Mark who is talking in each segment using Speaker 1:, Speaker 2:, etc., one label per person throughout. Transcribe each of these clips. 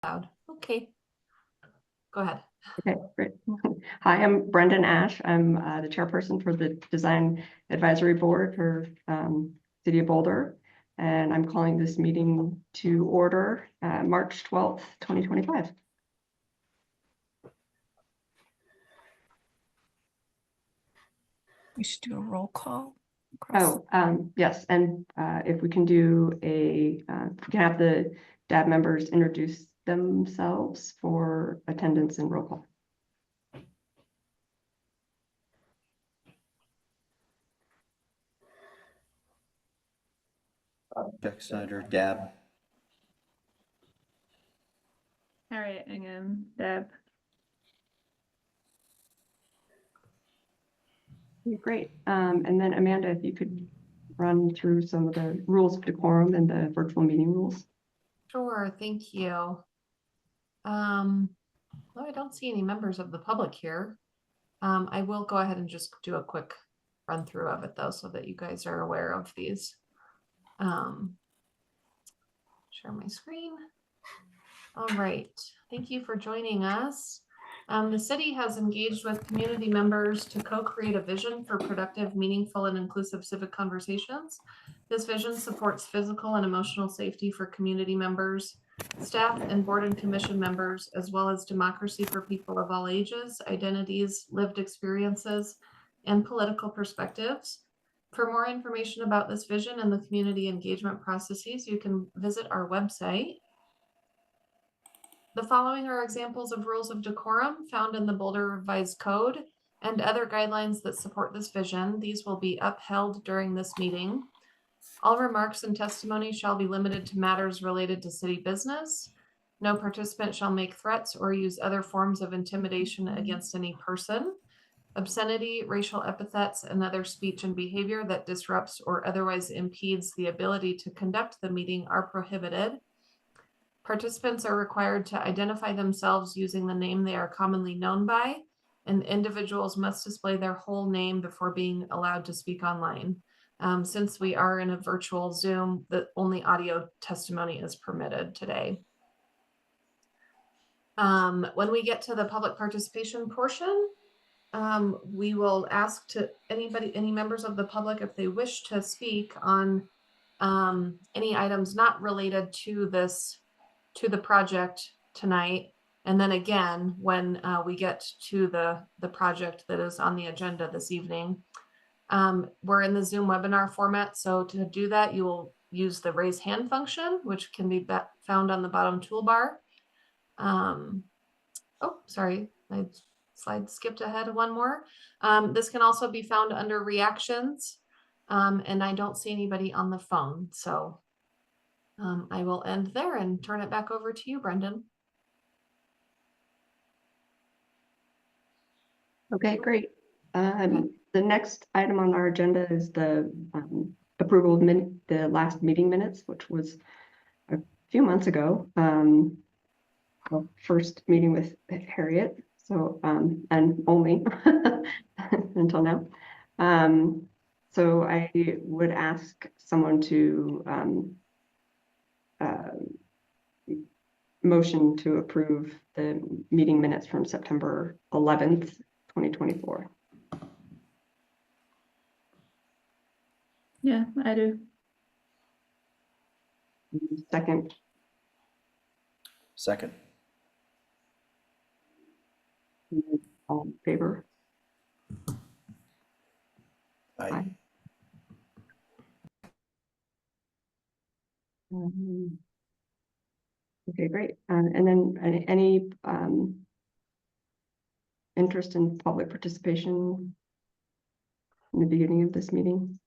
Speaker 1: Loud. Okay. Go ahead.
Speaker 2: Okay, great. Hi, I'm Brendan Ash. I'm the chairperson for the Design Advisory Board for City of Boulder. And I'm calling this meeting to order March 12th, 2025.
Speaker 3: We should do a roll call.
Speaker 2: Oh, yes. And if we can do we can have the DAB members introduce themselves for attendance and roll call.
Speaker 4: Jack Snyder, DAB.
Speaker 5: Harriet Ingham, Deb.
Speaker 2: Great. And then Amanda, if you could run through some of the rules of decorum and the virtual meeting rules.
Speaker 1: Sure, thank you. Well, I don't see any members of the public here. I will go ahead and just do a quick run through of it though, so that you guys are aware of these. Share my screen. All right, thank you for joining us. The city has engaged with community members to co-create a vision for productive, meaningful, and inclusive civic conversations. This vision supports physical and emotional safety for community members, staff, and board and commission members, as well as democracy for people of all ages, identities, lived experiences, and political perspectives. For more information about this vision and the community engagement processes, you can visit our website. The following are examples of rules of decorum found in the Boulder Revised Code and other guidelines that support this vision. These will be upheld during this meeting. All remarks and testimony shall be limited to matters related to city business. No participant shall make threats or use other forms of intimidation against any person. Obscenity, racial epithets, and other speech and behavior that disrupts or otherwise impedes the ability to conduct the meeting are prohibited. Participants are required to identify themselves using the name they are commonly known by, and individuals must display their whole name before being allowed to speak online. Since we are in a virtual Zoom, only audio testimony is permitted today. When we get to the public participation portion, we will ask to any members of the public if they wish to speak on any items not related to the project tonight. And then again, when we get to the project that is on the agenda this evening, we're in the Zoom webinar format. So to do that, you will use the raise hand function, which can be found on the bottom toolbar. Oh, sorry, my slide skipped ahead one more. This can also be found under reactions. And I don't see anybody on the phone. So I will end there and turn it back over to you, Brendan.
Speaker 2: Okay, great. The next item on our agenda is the approval of the last meeting minutes, which was a few months ago. First meeting with Harriet, so and only until now. So I would ask someone to motion to approve the meeting minutes from September 11th, 2024.
Speaker 5: Yeah, I do.
Speaker 2: Second.
Speaker 4: Second.
Speaker 2: All in favor?
Speaker 4: Aye.
Speaker 2: Okay, great. And then any interest in public participation in the beginning of this meeting?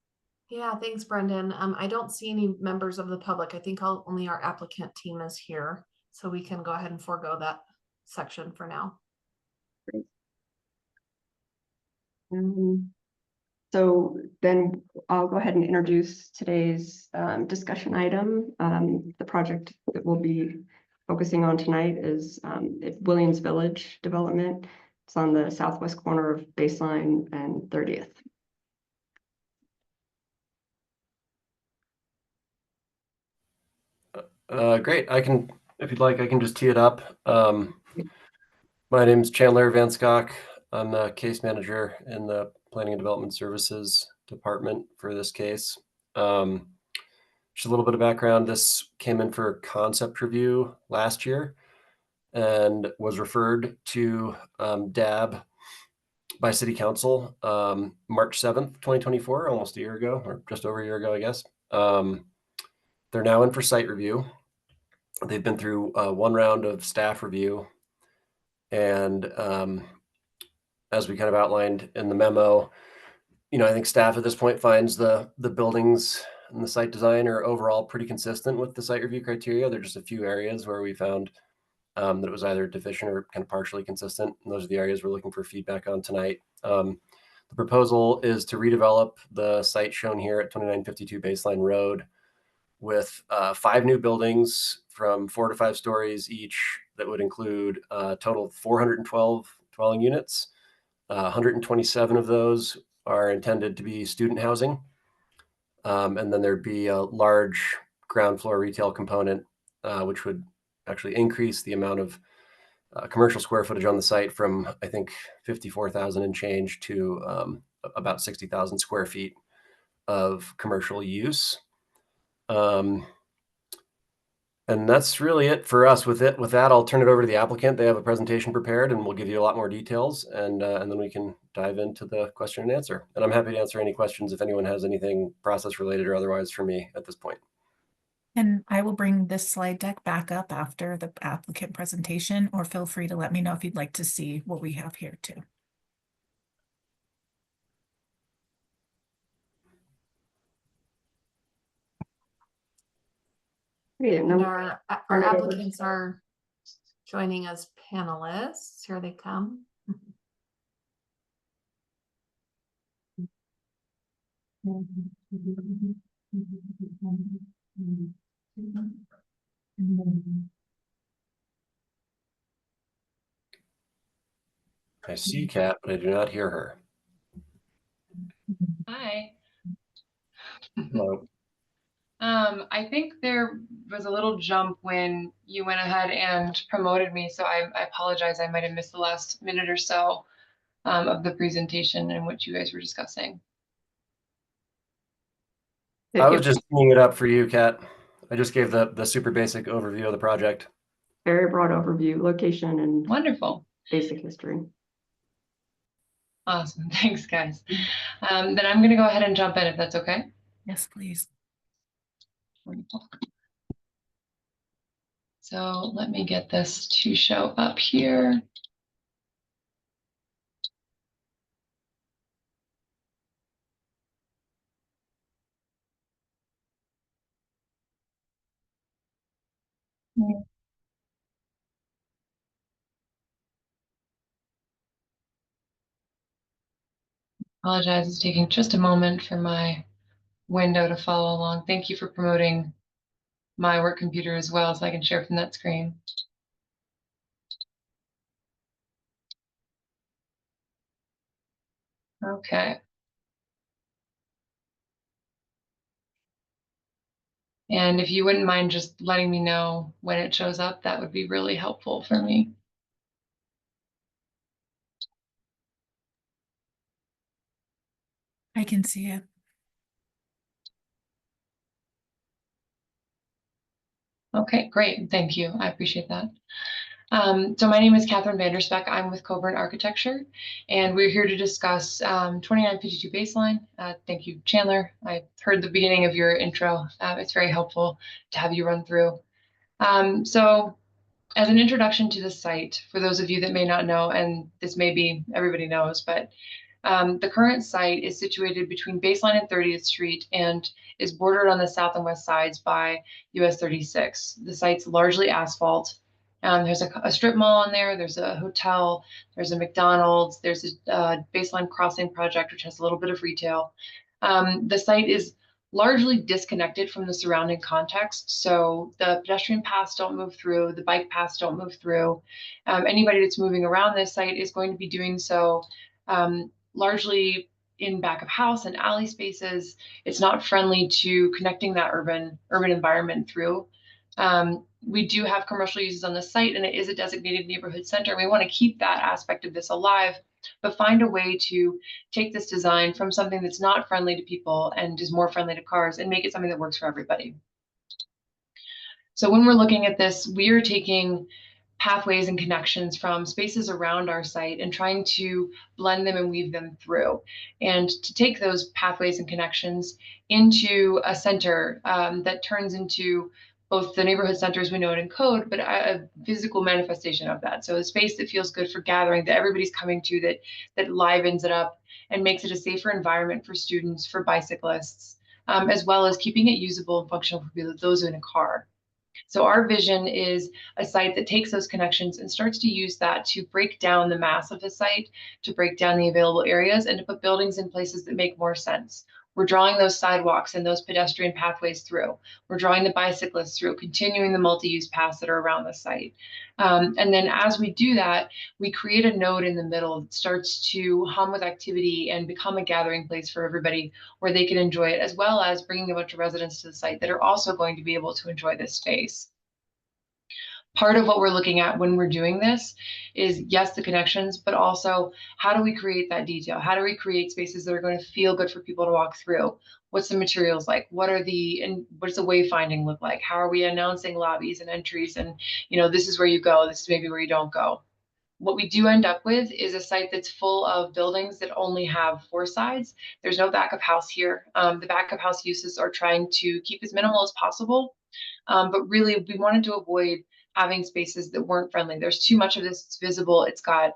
Speaker 1: Yeah, thanks, Brendan. I don't see any members of the public. I think only our applicant team is here. So we can go ahead and forego that section for now.
Speaker 2: Great. So then I'll go ahead and introduce today's discussion item. The project that we'll be focusing on tonight is Williams Village development. It's on the southwest corner of Baseline and 30th.
Speaker 6: Great, I can
Speaker 3: if you'd like, I can just tee it up. My name's Chandler Van Skok. I'm the case manager in the Planning and Development Services Department for this case. Just a little bit of background. This came in for concept review last year and was referred to DAB by City Council March 7th, 2024, almost a year ago, or just over a year ago, I guess. They're now in for site review. They've been through one round of staff review. And as we kind of outlined in the memo, I think staff at this point finds the buildings and the site design are overall pretty consistent with the site review criteria. There are just a few areas where we found that it was either deficient or kind of partially consistent. And those are the areas we're looking for feedback on tonight. The proposal is to redevelop the site shown here at 2952 Baseline Road with 5 new buildings from 4 to 5 stories each that would include a total of 412 dwelling units. 127 of those are intended to be student housing. And then there'd be a large ground floor retail component, which would actually increase the amount of commercial square footage on the site from, I think, 54,000 and change to about 60,000 square feet of commercial use. And that's really it for us with it. With that, I'll turn it over to the applicant. They have a presentation prepared and we'll give you a lot more details and then we can dive into the question and answer. And I'm happy to answer any questions if anyone has anything process related or otherwise for me at this point.
Speaker 6: And I will bring this slide deck back up after the applicant presentation, or feel free to let me know if you'd like to see what we have here too.
Speaker 2: Great,
Speaker 1: And
Speaker 2: no,
Speaker 1: our
Speaker 2: turn it over.
Speaker 1: applicants are joining as panelists. Here they come.
Speaker 3: I see Kat, but I do not hear her.
Speaker 7: Hi.
Speaker 3: Hello.
Speaker 7: I think there was a little jump when you went ahead and promoted me, so I apologize. I might have missed the last minute or so of the presentation and what you guys were discussing.
Speaker 3: I was just teeing it up for you, Kat. I just gave the super basic overview of the project.
Speaker 2: Very broad overview, location and
Speaker 7: Wonderful.
Speaker 2: basic history.
Speaker 7: Awesome. Thanks, guys. Then I'm going to go ahead and jump in if that's okay.
Speaker 6: Yes, please.
Speaker 7: Wonderful. So let me get this to show up here. Apologize, it's taking just a moment for my window to follow along. Thank you for promoting my work computer as well, so I can share from that screen. Okay. And if you wouldn't mind just letting me know when it shows up, that would be really helpful for me.
Speaker 6: I can see it.
Speaker 7: Okay, great. Thank you. I appreciate that. So my name is Catherine Vanderspeck. I'm with Coburn Architecture, and we're here to discuss 2952 Baseline. Thank you, Chandler. I heard the beginning of your intro. It's very helpful to have you run through. So as an introduction to the site, for those of you that may not know, and this may be everybody knows, but the current site is situated between Baseline and 30th Street and is bordered on the south and west sides by US 36. The site's largely asphalt. There's a strip mall in there, there's a hotel, there's a McDonald's, there's a Baseline Crossing project, which has a little bit of retail. The site is largely disconnected from the surrounding context. So the pedestrian paths don't move through, the bike paths don't move through. Anybody that's moving around this site is going to be doing so largely in back of house and alley spaces. It's not friendly to connecting that urban environment through. We do have commercial uses on the site, and it is a designated neighborhood center. We want to keep that aspect of this alive, but find a way to take this design from something that's not friendly to people and is more friendly to cars and make it something that works for everybody. So when we're looking at this, we are taking pathways and connections from spaces around our site and trying to blend them and weave them through, and to take those pathways and connections into a center that turns into both the neighborhood centers we know it in code, but a physical manifestation of that. So a space that feels good for gathering, that everybody's coming to, that livens it up and makes it a safer environment for students, for bicyclists, as well as keeping it usable and functional for those in a car. So our vision is a site that takes those connections and starts to use that to break down the mass of the site, to break down the available areas, and to put buildings in places that make more sense. We're drawing those sidewalks and those pedestrian pathways through. We're drawing the bicyclists through, continuing the multi-use paths that are around the site. And then as we do that, we create a node in the middle that starts to hum with activity and become a gathering place for everybody where they can enjoy it, as well as bringing a bunch of residents to the site that are also going to be able to enjoy this space. Part of what we're looking at when we're doing this is, yes, the connections, but also how do we create that detail? How do we create spaces that are going to feel good for people to walk through? What's the materials like? What does the wayfinding look like? How are we announcing lobbies and entries? And, this is where you go. This is maybe where you don't go. What we do end up with is a site that's full of buildings that only have 4 sides. There's no back of house here. The back of house uses are trying to keep as minimal as possible. But really, we wanted to avoid having spaces that weren't friendly. There's too much of this. It's visible. It's got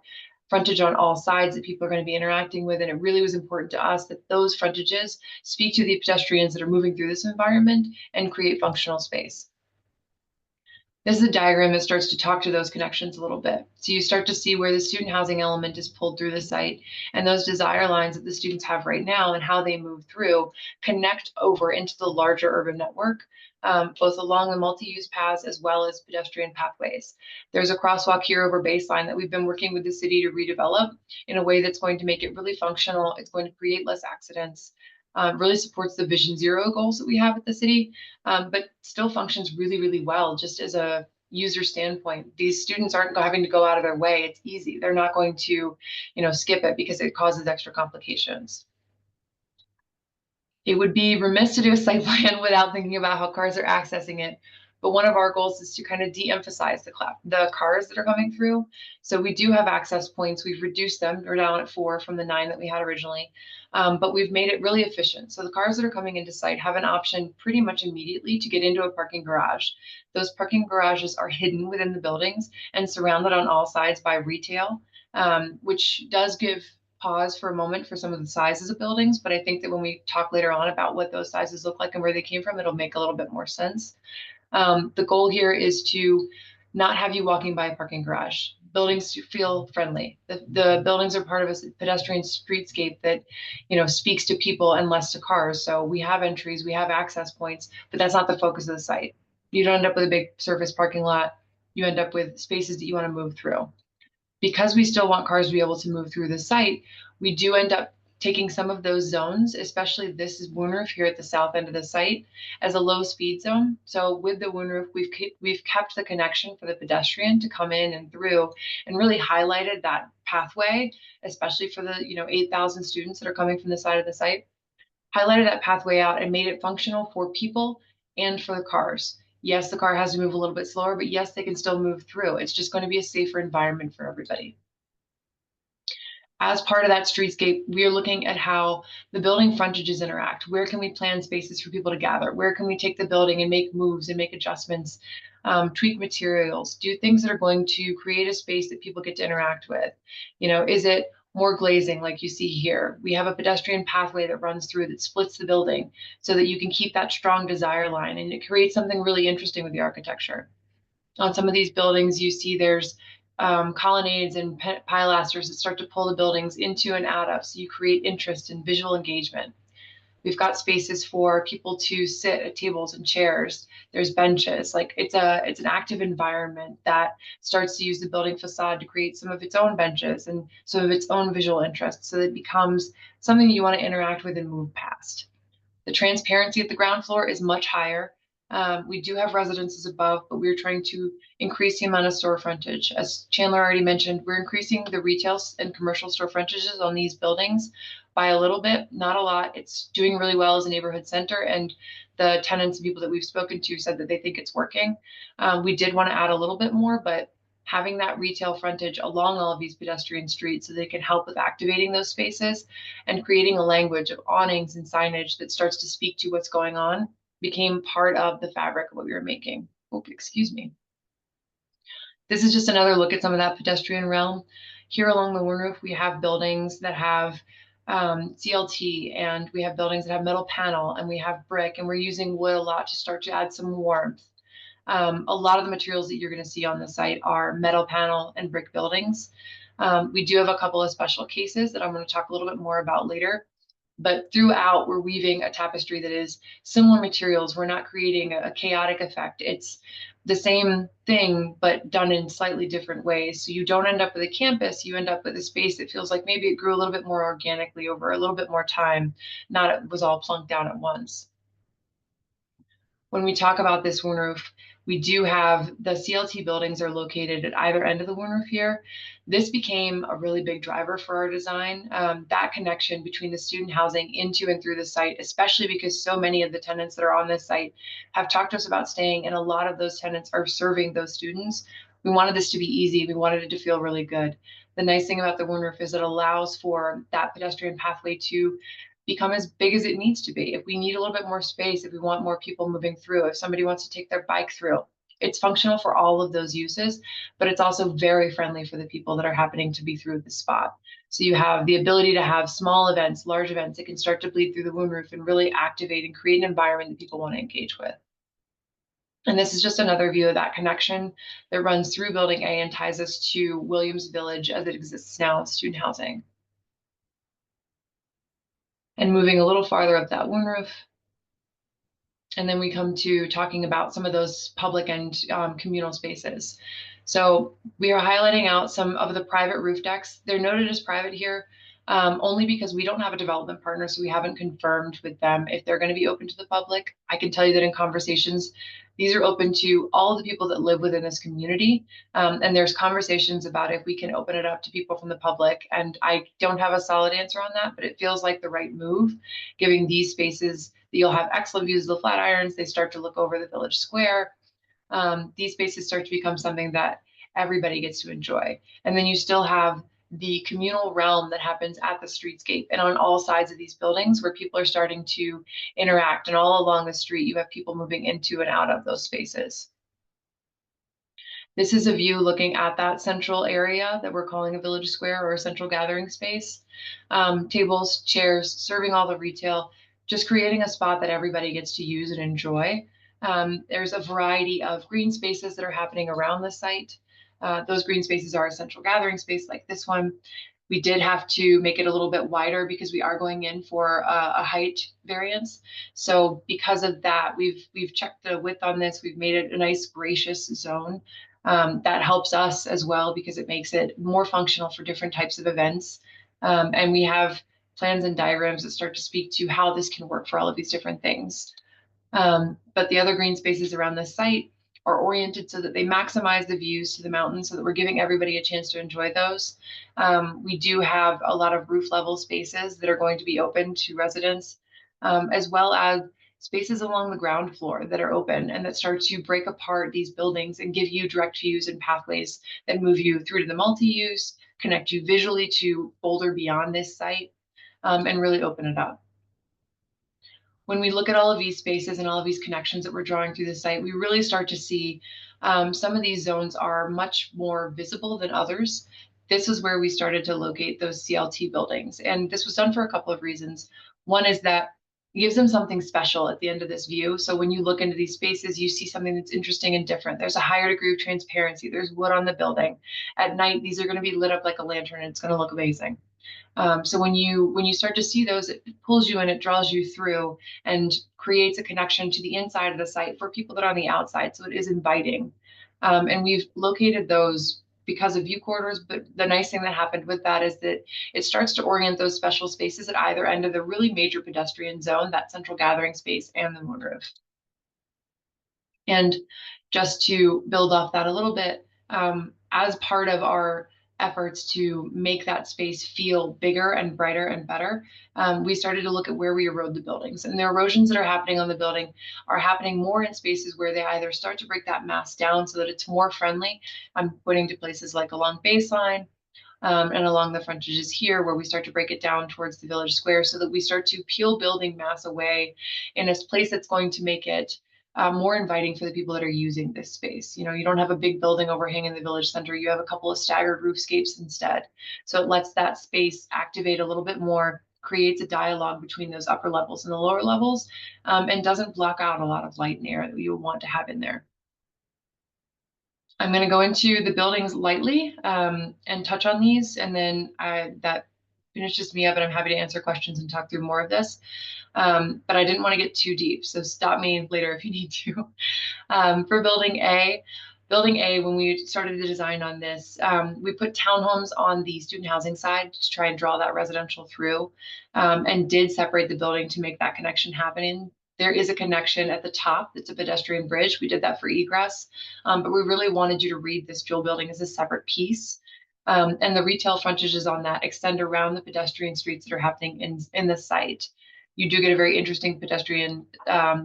Speaker 7: frontage on all sides that people are going to be interacting with. And it really was important to us that those frontages speak to the pedestrians that are moving through this environment and create functional space. This is a diagram that starts to talk to those connections a little bit. So you start to see where the student housing element is pulled through the site, and those desire lines that the students have right now and how they move through connect over into the larger urban network, both along the multi-use paths as well as pedestrian pathways. There's a crosswalk here over Baseline that we've been working with the city to redevelop in a way that's going to make it really functional. It's going to create less accidents. Really supports the Vision Zero goals that we have at the city, but still functions really, really well just as a user standpoint. These students aren't having to go out of their way. It's easy. They're not going to, skip it because it causes extra complications. It would be remiss to do a site plan without thinking about how cars are accessing it. But one of our goals is to kind of de-emphasize the cars that are coming through. So we do have access points. We've reduced them. We're down at 4 from the 9 that we had originally. But we've made it really efficient. So the cars that are coming into site have an option pretty much immediately to get into a parking garage. Those parking garages are hidden within the buildings and surrounded on all sides by retail, which does give pause for a moment for some of the sizes of buildings. But I think that when we talk later on about what those sizes look like and where they came from, it'll make a little bit more sense. The goal here is to not have you walking by a parking garage. Buildings feel friendly. The buildings are part of a pedestrian streetscape that, speaks to people and less to cars. So we have entries, we have access points, but that's not the focus of the site. You don't end up with a big surface parking lot. You end up with spaces that you want to move through. Because we still want cars to be able to move through the site, we do end up taking some of those zones, especially this is Woonroof here at the south end of the site, as a low speed zone. So with the Woonroof, we've kept the connection for the pedestrian to come in and through, and really highlighted that pathway, especially for the 8,000 students that are coming from the side of the site. Highlighted that pathway out and made it functional for people and for the cars. Yes, the car has to move a little bit slower, but yes, they can still move through. It's just going to be a safer environment for everybody. As part of that streetscape, we are looking at how the building frontages interact. Where can we plan spaces for people to gather? Where can we take the building and make moves and make adjustments, tweak materials, do things that are going to create a space that people get to interact with? Is it more glazing like you see here? We have a pedestrian pathway that runs through that splits the building so that you can keep that strong desire line, and it creates something really interesting with the architecture. On some of these buildings, you see there's colonnades and pilasters that start to pull the buildings into and out of, so you create interest and visual engagement. We've got spaces for people to sit at tables and chairs. There's benches. It's an active environment that starts to use the building facade to create some of its own benches and some of its own visual interests, so that it becomes something that you want to interact with and move past. The transparency at the ground floor is much higher. We do have residences above, but we're trying to increase the amount of store frontage. As Chandler already mentioned, we're increasing the retail and commercial store frontages on these buildings by a little bit, not a lot. It's doing really well as a neighborhood center, and the tenants and people that we've spoken to said that they think it's working. We did want to add a little bit more, but having that retail frontage along all of these pedestrian streets so they can help with activating those spaces and creating a language of awnings and signage that starts to speak to what's going on became part of the fabric of what we were making. Oh, excuse me. This is just another look at some of that pedestrian realm. Here along the Warren Roof, we have buildings that have CLT, and we have buildings that have metal panel, and we have brick, and we're using wood a lot to start to add some warmth. A lot of the materials that you're going to see on the site are metal panel and brick buildings. We do have a couple of special cases that I'm going to talk a little bit more about later. But throughout, we're weaving a tapestry that is similar materials. We're not creating a chaotic effect. It's the same thing, but done in slightly different ways. So you don't end up with a campus, you end up with a space that feels like maybe it grew a little bit more organically over a little bit more time, not it was all plunked down at once. When we talk about this Warren Roof, we do have the CLT buildings are located at either end of the Warren Roof here. This became a really big driver for our design, that connection between the student housing into and through the site, especially because so many of the tenants that are on this site have talked to us about staying, and a lot of those tenants are serving those students. We wanted this to be easy. We wanted it to feel really good. The nice thing about the Warren Roof is it allows for that pedestrian pathway to become as big as it needs to be. If we need a little bit more space, if we want more people moving through, if somebody wants to take their bike through, it's functional for all of those uses, but it's also very friendly for the people that are happening to be through the spot. So you have the ability to have small events, large events that can start to bleed through the Warren Roof and really activate and create an environment that people want to engage with. And this is just another view of that connection that runs through Building A and ties us to Williams Village as it exists now with student housing. And moving a little farther up that Warren Roof. And then we come to talking about some of those public and communal spaces. So we are highlighting out some of the private roof decks. They're noted as private here only because we don't have a development partner, so we haven't confirmed with them if they're going to be open to the public. I can tell you that in conversations, these are open to all of the people that live within this community. And there's conversations about if we can open it up to people from the public. And I don't have a solid answer on that, but it feels like the right move, giving these spaces that you'll have excellent views of the Flatirons. They start to look over the village square. These spaces start to become something that everybody gets to enjoy. And then you still have the communal realm that happens at the streetscape and on all sides of these buildings where people are starting to interact, and all along the street you have people moving into and out of those spaces. This is a view looking at that central area that we're calling a village square or a central gathering space. Tables, chairs, serving all the retail, just creating a spot that everybody gets to use and enjoy. There's a variety of green spaces that are happening around the site. Those green spaces are a central gathering space like this one. We did have to make it a little bit wider because we are going in for a height variance. So because of that, we've checked the width on this. We've made it a nice gracious zone. That helps us as well because it makes it more functional for different types of events. And we have plans and diagrams that start to speak to how this can work for all of these different things. But the other green spaces around this site are oriented so that they maximize the views to the mountains so that we're giving everybody a chance to enjoy those. We do have a lot of roof level spaces that are going to be open to residents, as well as spaces along the ground floor that are open and that start to break apart these buildings and give you direct views and pathways that move you through to the multi-use, connect you visually to Boulder beyond this site, and really open it up. When we look at all of these spaces and all of these connections that we're drawing through the site, we really start to see some of these zones are much more visible than others. This is where we started to locate those CLT buildings. And this was done for a couple of reasons. One is that it gives them something special at the end of this view. So when you look into these spaces, you see something that's interesting and different. There's a higher degree of transparency. There's wood on the building. At night, these are going to be lit up like a lantern, and it's going to look amazing. So when you start to see those, it pulls you in, it draws you through and creates a connection to the inside of the site for people that are on the outside. So it is inviting. And we've located those because of view corridors. But the nice thing that happened with that is that it starts to orient those special spaces at either end of the really major pedestrian zone, that central gathering space and the Warren Roof. And just to build off that a little bit, as part of our efforts to make that space feel bigger and brighter and better, we started to look at where we erode the buildings. And the erosions that are happening on the building are happening more in spaces where they either start to break that mass down so that it's more friendly. I'm pointing to places like along Baseline, and along the frontages here, where we start to break it down towards the village square, so that we start to peel building mass away in a place that's going to make it more inviting for the people that are using this space. You know, you don't have a big building overhang in the village center, you have a couple of staggered roofscapes instead. So it lets that space activate a little bit more, creates a dialogue between those upper levels and the lower levels, and doesn't block out a lot of light and air that you would want to have in there. I'm going to go into the buildings lightly and touch on these, and then that finishes me up, and I'm happy to answer questions and talk through more of this. But I didn't want to get too deep, so stop me later if you need to. For Building A, when we started the design on this, we put townhomes on the student housing side to try and draw that residential through, and did separate the building to make that connection happen. There is a connection at the top. It's a pedestrian bridge. We did that for egress, but we really wanted you to read this dual building as a separate piece. And the retail frontages on that extend around the pedestrian streets that are happening in the site. You do get a very interesting pedestrian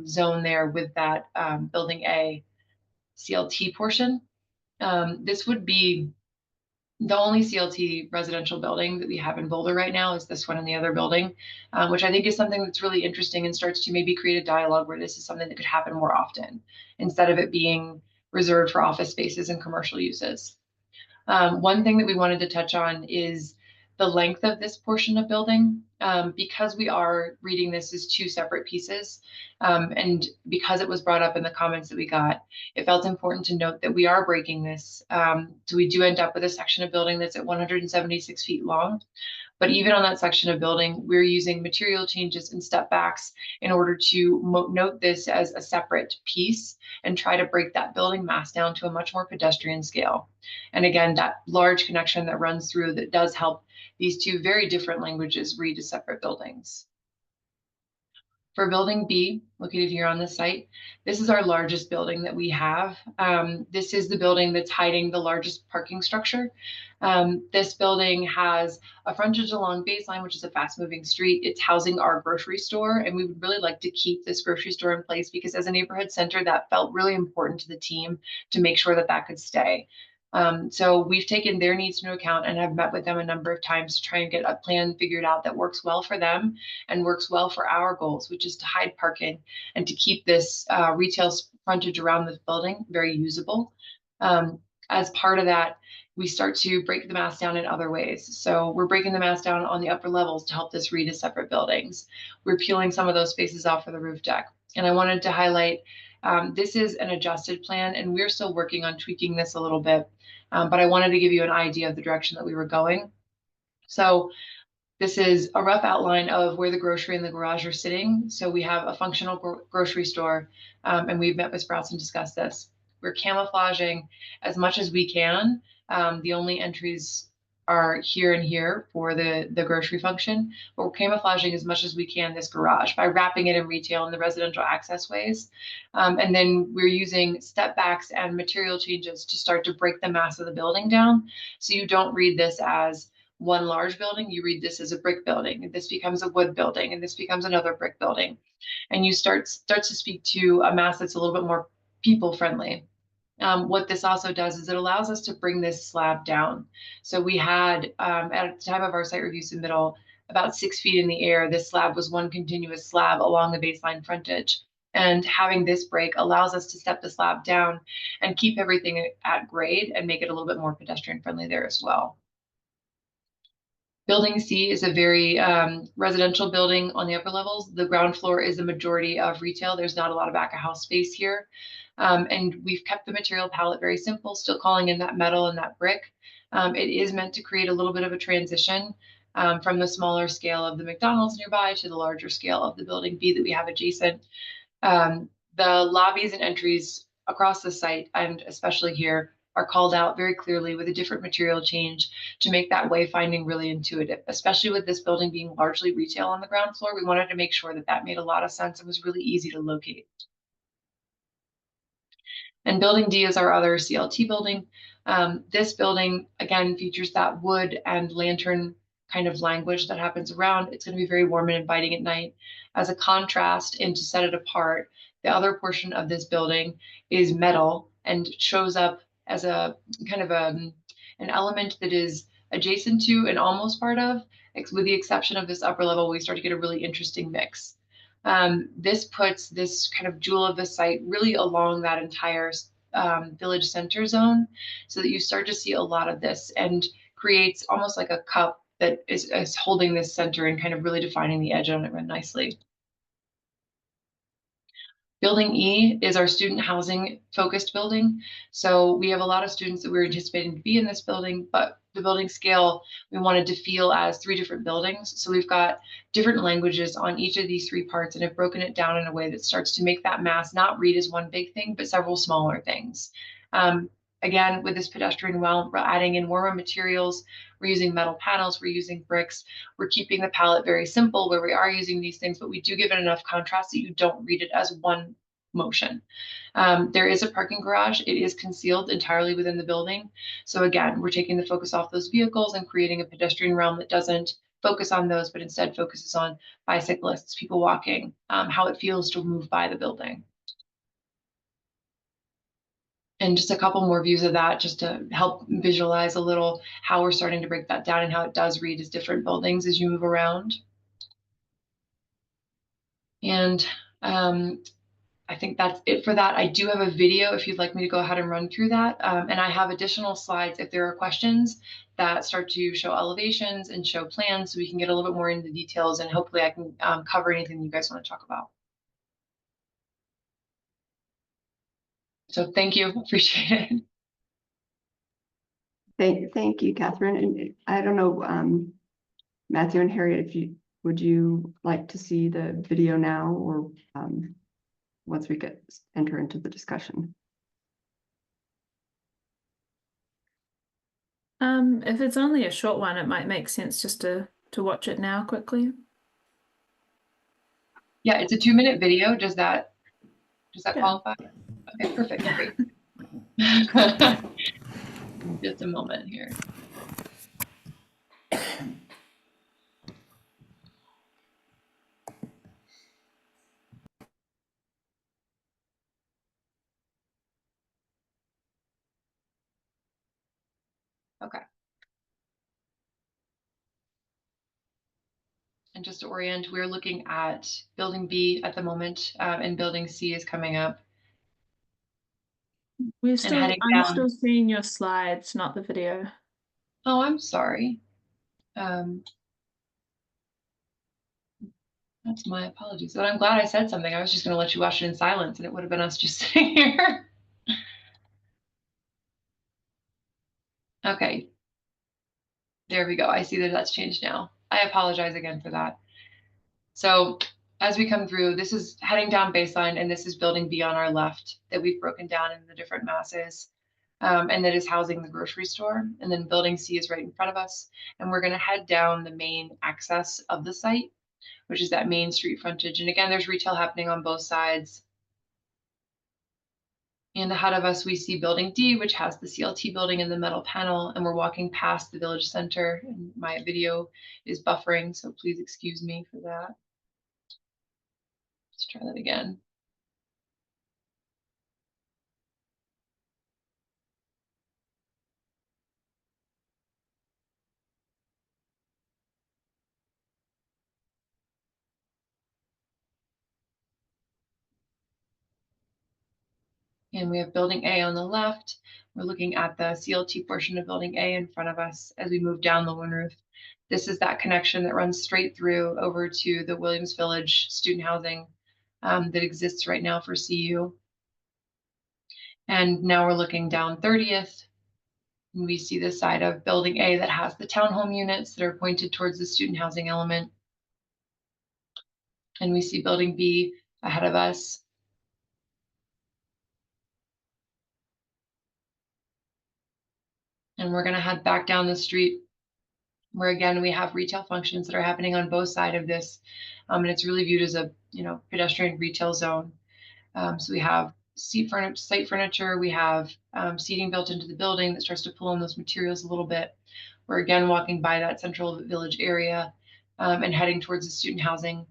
Speaker 7: zone there with that Building A CLT portion. This would be the only CLT residential building that we have in Boulder right now, is this one in the other building, which I think is something that's really interesting and starts to maybe create a dialogue where this is something that could happen more often, instead of it being reserved for office spaces and commercial uses. One thing that we wanted to touch on is the length of this portion of building, because we are reading this as two separate pieces, and because it was brought up in the comments that we got, it felt important to note that we are breaking this. So we do end up with a section of building that's at 176 feet long. But even on that section of building, we're using material changes and step backs in order to note this as a separate piece and try to break that building mass down to a much more pedestrian scale. And again, that large connection that runs through that does help these two very different languages read as separate buildings. For Building B, located here on the site, this is our largest building that we have. This is the building that's hiding the largest parking structure. This building has a frontage along Baseline, which is a fast-moving street. It's housing our grocery store, and we would really like to keep this grocery store in place because as a neighborhood center, that felt really important to the team to make sure that that could stay. So we've taken their needs into account and have met with them a number of times to try and get a plan figured out that works well for them and works well for our goals, which is to hide parking and to keep this retail frontage around this building very usable. As part of that, we start to break the mass down in other ways. So we're breaking the mass down on the upper levels to help this read as separate buildings. We're peeling some of those spaces off for the roof deck. And I wanted to highlight, this is an adjusted plan, and we're still working on tweaking this a little bit. But I wanted to give you an idea of the direction that we were going. So this is a rough outline of where the grocery and the garage are sitting. So we have a functional grocery store, and we've met with Sprouts and discussed this. We're camouflaging as much as we can. The only entries are here and here for the grocery function, but we're camouflaging as much as we can this garage by wrapping it in retail and the residential access ways. And then we're using step backs and material changes to start to break the mass of the building down. So you don't read this as one large building, you read this as a brick building, and this becomes a wood building, and this becomes another brick building. And you start to speak to a mass that's a little bit more people friendly. What this also does is it allows us to bring this slab down. So we had, at the time of our site review submittal, about 6 feet in the air. This slab was one continuous slab along the Baseline frontage. And having this break allows us to step the slab down and keep everything at grade and make it a little bit more pedestrian friendly there as well. Building C is a very residential building on the upper levels. The ground floor is a majority of retail. There's not a lot of back of house space here. And we've kept the material palette very simple, still calling in that metal and that brick. It is meant to create a little bit of a transition from the smaller scale of the McDonald's nearby to the larger scale of the Building B that we have adjacent. The lobbies and entries across the site, and especially here, are called out very clearly with a different material change to make that wayfinding really intuitive, especially with this building being largely retail on the ground floor. We wanted to make sure that that made a lot of sense and was really easy to locate. And building D is our other CLT building. This building, again, features that wood and lantern kind of language that happens around. It's going to be very warm and inviting at night. As a contrast, and to set it apart, the other portion of this building is metal and shows up as a kind of an element that is adjacent to and almost part of, with the exception of this upper level, we start to get a really interesting mix. This puts this kind of jewel of the site really along that entire village center zone, so that you start to see a lot of this and creates almost like a cup that is holding this center and kind of really defining the edge on it really nicely. Building E is our student housing focused building. So we have a lot of students that we're anticipating to be in this building, but the building scale we wanted to feel as 3 different buildings. So we've got different languages on each of these 3 parts and have broken it down in a way that starts to make that mass not read as one big thing, but several smaller things. Again, with this pedestrian well, we're adding in warmer materials. We're using metal panels, we're using bricks. We're keeping the palette very simple where we are using these things, but we do give it enough contrast that you don't read it as one motion. There is a parking garage. It is concealed entirely within the building. So again, we're taking the focus off those vehicles and creating a pedestrian realm that doesn't focus on those, but instead focuses on bicyclists, people walking, how it feels to move by the building. And just a couple more views of that, just to help visualize a little how we're starting to break that down and how it does read as different buildings as you move around. And I think that's it for that. I do have a video if you'd like me to go ahead and run through that. And I have additional slides if there are questions that start to show elevations and show plans, so we can get a little bit more into the details, and hopefully I can cover anything you guys want to talk about. So thank you, appreciate it.
Speaker 2: Thank you, Catherine. And I don't know, Matthew and Harriet, would you like to see the video now, or once we enter into the discussion?
Speaker 5: If it's only a short one, it might make sense just to watch it now quickly.
Speaker 7: Yeah, it's a 2-minute video. Does that
Speaker 5: Yeah.
Speaker 7: qualify? Okay, perfect. Great. Just a moment here. Okay. And just to orient, we're looking at building B at the moment, and building C is coming up.
Speaker 5: I'm
Speaker 7: heading down.
Speaker 5: still seeing your slides, not the video.
Speaker 7: Oh, I'm sorry. That's my apologies. But I'm glad I said something. I was just going to let you watch it in silence, and it would have been us just sitting here. Okay. There we go. I see that that's changed now. I apologize again for that. So as we come through, this is heading down baseline, and this is building B on our left that we've broken down into the different masses, and that is housing the grocery store. And then building C is right in front of us. And we're going to head down the main access of the site, which is that main street frontage. And again, there's retail happening on both sides. And ahead of us, we see building D, which has the CLT building in the metal panel, and we're walking past the village center. And my video is buffering, so please excuse me for that. Let's try that again. And we have building A on the left. We're looking at the CLT portion of building A in front of us as we move down the one roof. This is that connection that runs straight through over to the Williams Village student housing that exists right now for CU. And now we're looking down 30th. And we see the side of building A that has the townhome units that are pointed towards the student housing element. And we see building B ahead of us. And we're going to head back down the street where, again, we have retail functions that are happening on both sides of this. And it's really viewed as a, pedestrian retail zone. So we have site furniture. We have seating built into the building that starts to pull in those materials a little bit. We're again walking by that central village area and heading towards the student housing.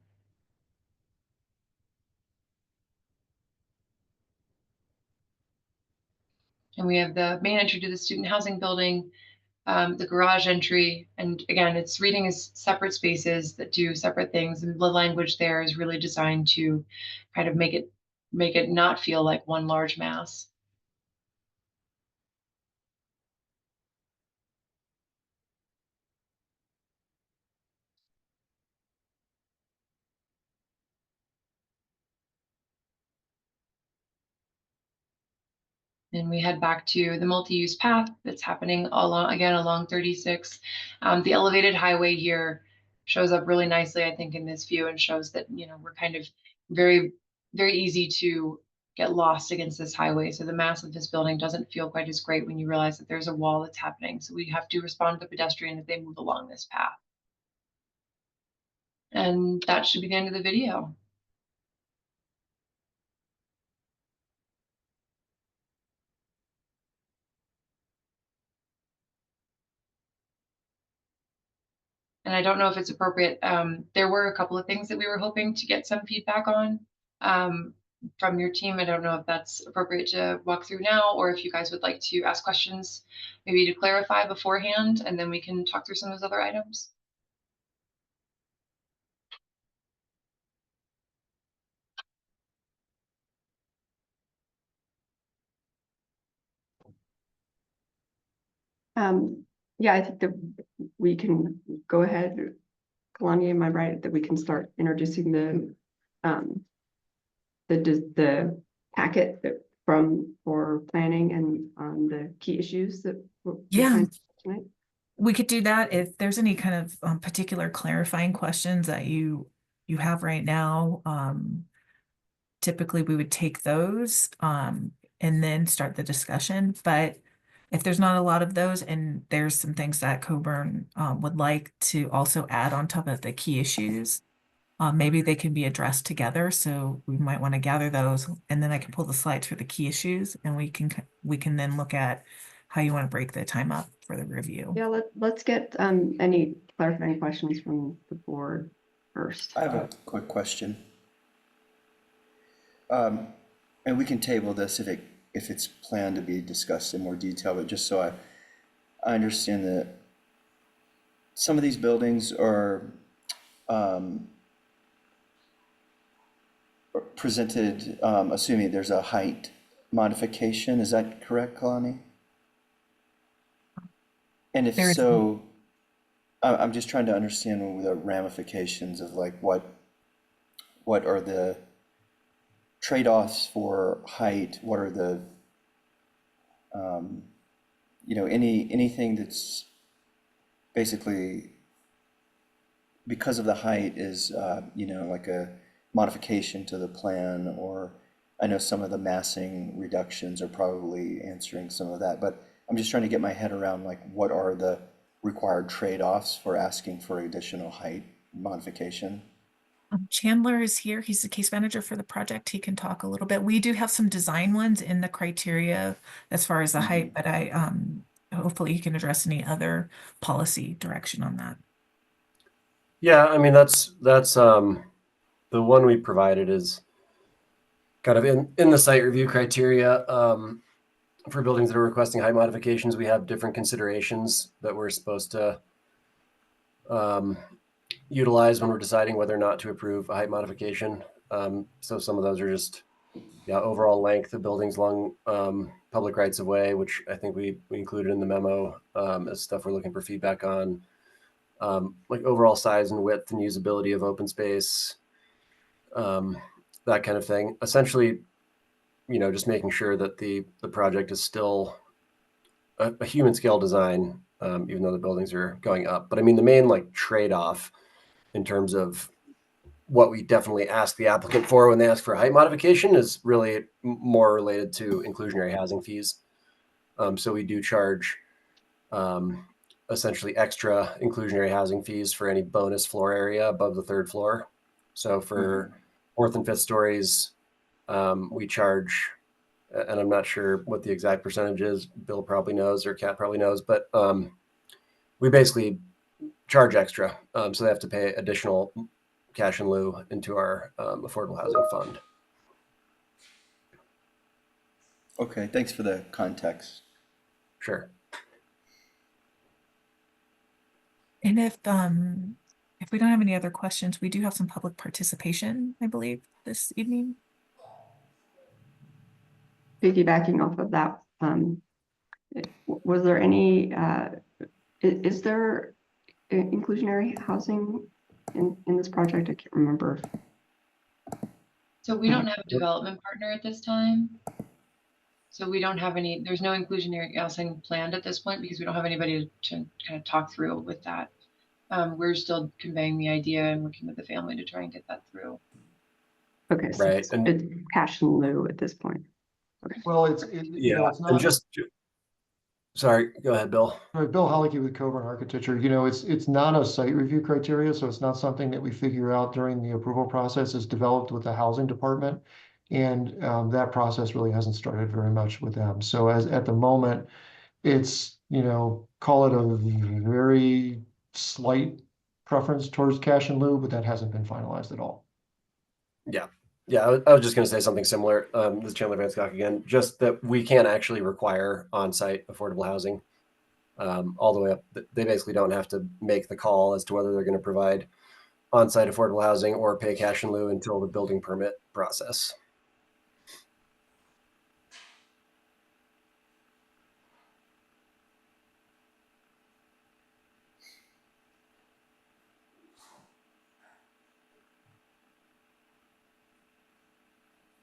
Speaker 7: And we have the main entry to the student housing building, the garage entry. And again, it's reading as separate spaces that do separate things. And the language there is really designed to kind of make it not feel like one large mass. And we head back to the multi-use path that's happening along 36. The elevated highway here shows up really nicely, I think, in this view, and shows that, you know, we're kind of very, very easy to get lost against this highway. So the mass of this building doesn't feel quite as great when you realize that there's a wall that's happening. So we have to respond to the pedestrian as they move along this path. And that should be the end of the video. And I don't know if it's appropriate. There were a couple of things that we were hoping to get some feedback on from your team. I don't know if that's appropriate to walk through now, or if you guys would like to ask questions, maybe to clarify beforehand, and then we can talk through some of those other items.
Speaker 2: Yeah, I think that we can go ahead. Kalani, am I right that we can start introducing the packet for planning and the key issues that we're
Speaker 6: Yeah.
Speaker 2: trying to discuss tonight?
Speaker 6: We could do that if there's any kind of particular clarifying questions that you have right now. Typically, we would take those and then start the discussion. But if there's not a lot of those, and there's some things that Coburn would like to also add on top of the key issues, maybe they can be addressed together. So we might want to gather those, and then I can pull the slides for the key issues, and we can then look at how you want to break the time up for the review.
Speaker 2: Yeah, let's get any clarifying questions from the board first.
Speaker 4: I have a quick question. And we can table this if it's planned to be discussed in more detail, but just so I understand that some of these buildings are presented, assuming there's a height modification. Is that correct, Kalani? And if
Speaker 6: There is-
Speaker 4: so, I'm just trying to understand the ramifications of like what are the trade-offs for height? What are the you know, anything that's basically because of the height is you know, like a modification to the plan, or I know some of the massing reductions are probably answering some of that, but I'm just trying to get my head around like what are the required trade-offs for asking for additional height modification.
Speaker 6: Chandler is here. He's the case manager for the project. He can talk a little bit. We do have some design ones in the criteria as far as the height, but hopefully he can address any other policy direction on that.
Speaker 3: Yeah, I mean that's the one we provided is kind of in the site review criteria. For buildings that are requesting height modifications, we have different considerations that we're supposed to utilize when we're deciding whether or not to approve a height modification. So some of those are just overall length of buildings along public rights of way, which I think we included in the memo as stuff we're looking for feedback on. Like overall size and width and usability of open space, that kind of thing. Essentially, just making sure that the project is still a human scale design, even though the buildings are going up. But I mean, the main like trade-off in terms of what we definitely ask the applicant for when they ask for a height modification is really more related to inclusionary housing fees. So we do charge essentially extra inclusionary housing fees for any bonus floor area above the third floor. So for fourth and fifth stories, we charge and I'm not sure what the exact percentage is. Bill probably knows, or Kat probably knows, but we basically charge extra, so they have to pay additional cash in lieu into our affordable housing fund.
Speaker 4: Okay, thanks for the context.
Speaker 3: Sure.
Speaker 6: And if we don't have any other questions, we do have some public participation, I believe, this evening.
Speaker 2: Piggybacking off of that, was there any, is there inclusionary housing in this project? I can't remember.
Speaker 7: So we don't have a development partner at this time. So we don't have any, there's no inclusionary housing planned at this point because we don't have anybody to kind of talk through with that. We're still conveying the idea and working with the family to try and get that through.
Speaker 2: Okay, so
Speaker 3: Right, and
Speaker 2: it's cash in lieu at this point. Okay.
Speaker 8: Well, it's
Speaker 3: and
Speaker 8: not.
Speaker 3: sorry, go ahead, Bill.
Speaker 8: Bill Holicky with Coburn Architecture. It's not a site review criteria, so it's not something that we figure out during the approval process. It's developed with the housing department, and that process really hasn't started very much with them. So as at the moment, it's call it a very slight preference towards cash in lieu, but that hasn't been finalized at all.
Speaker 3: Yeah, I was just going to say something similar. This is Chandler Vanscock again. Just that we can't actually require on-site affordable housing all the way up. They basically don't have to make the call as to whether they're going to provide on-site affordable housing or pay cash in lieu until the building permit process.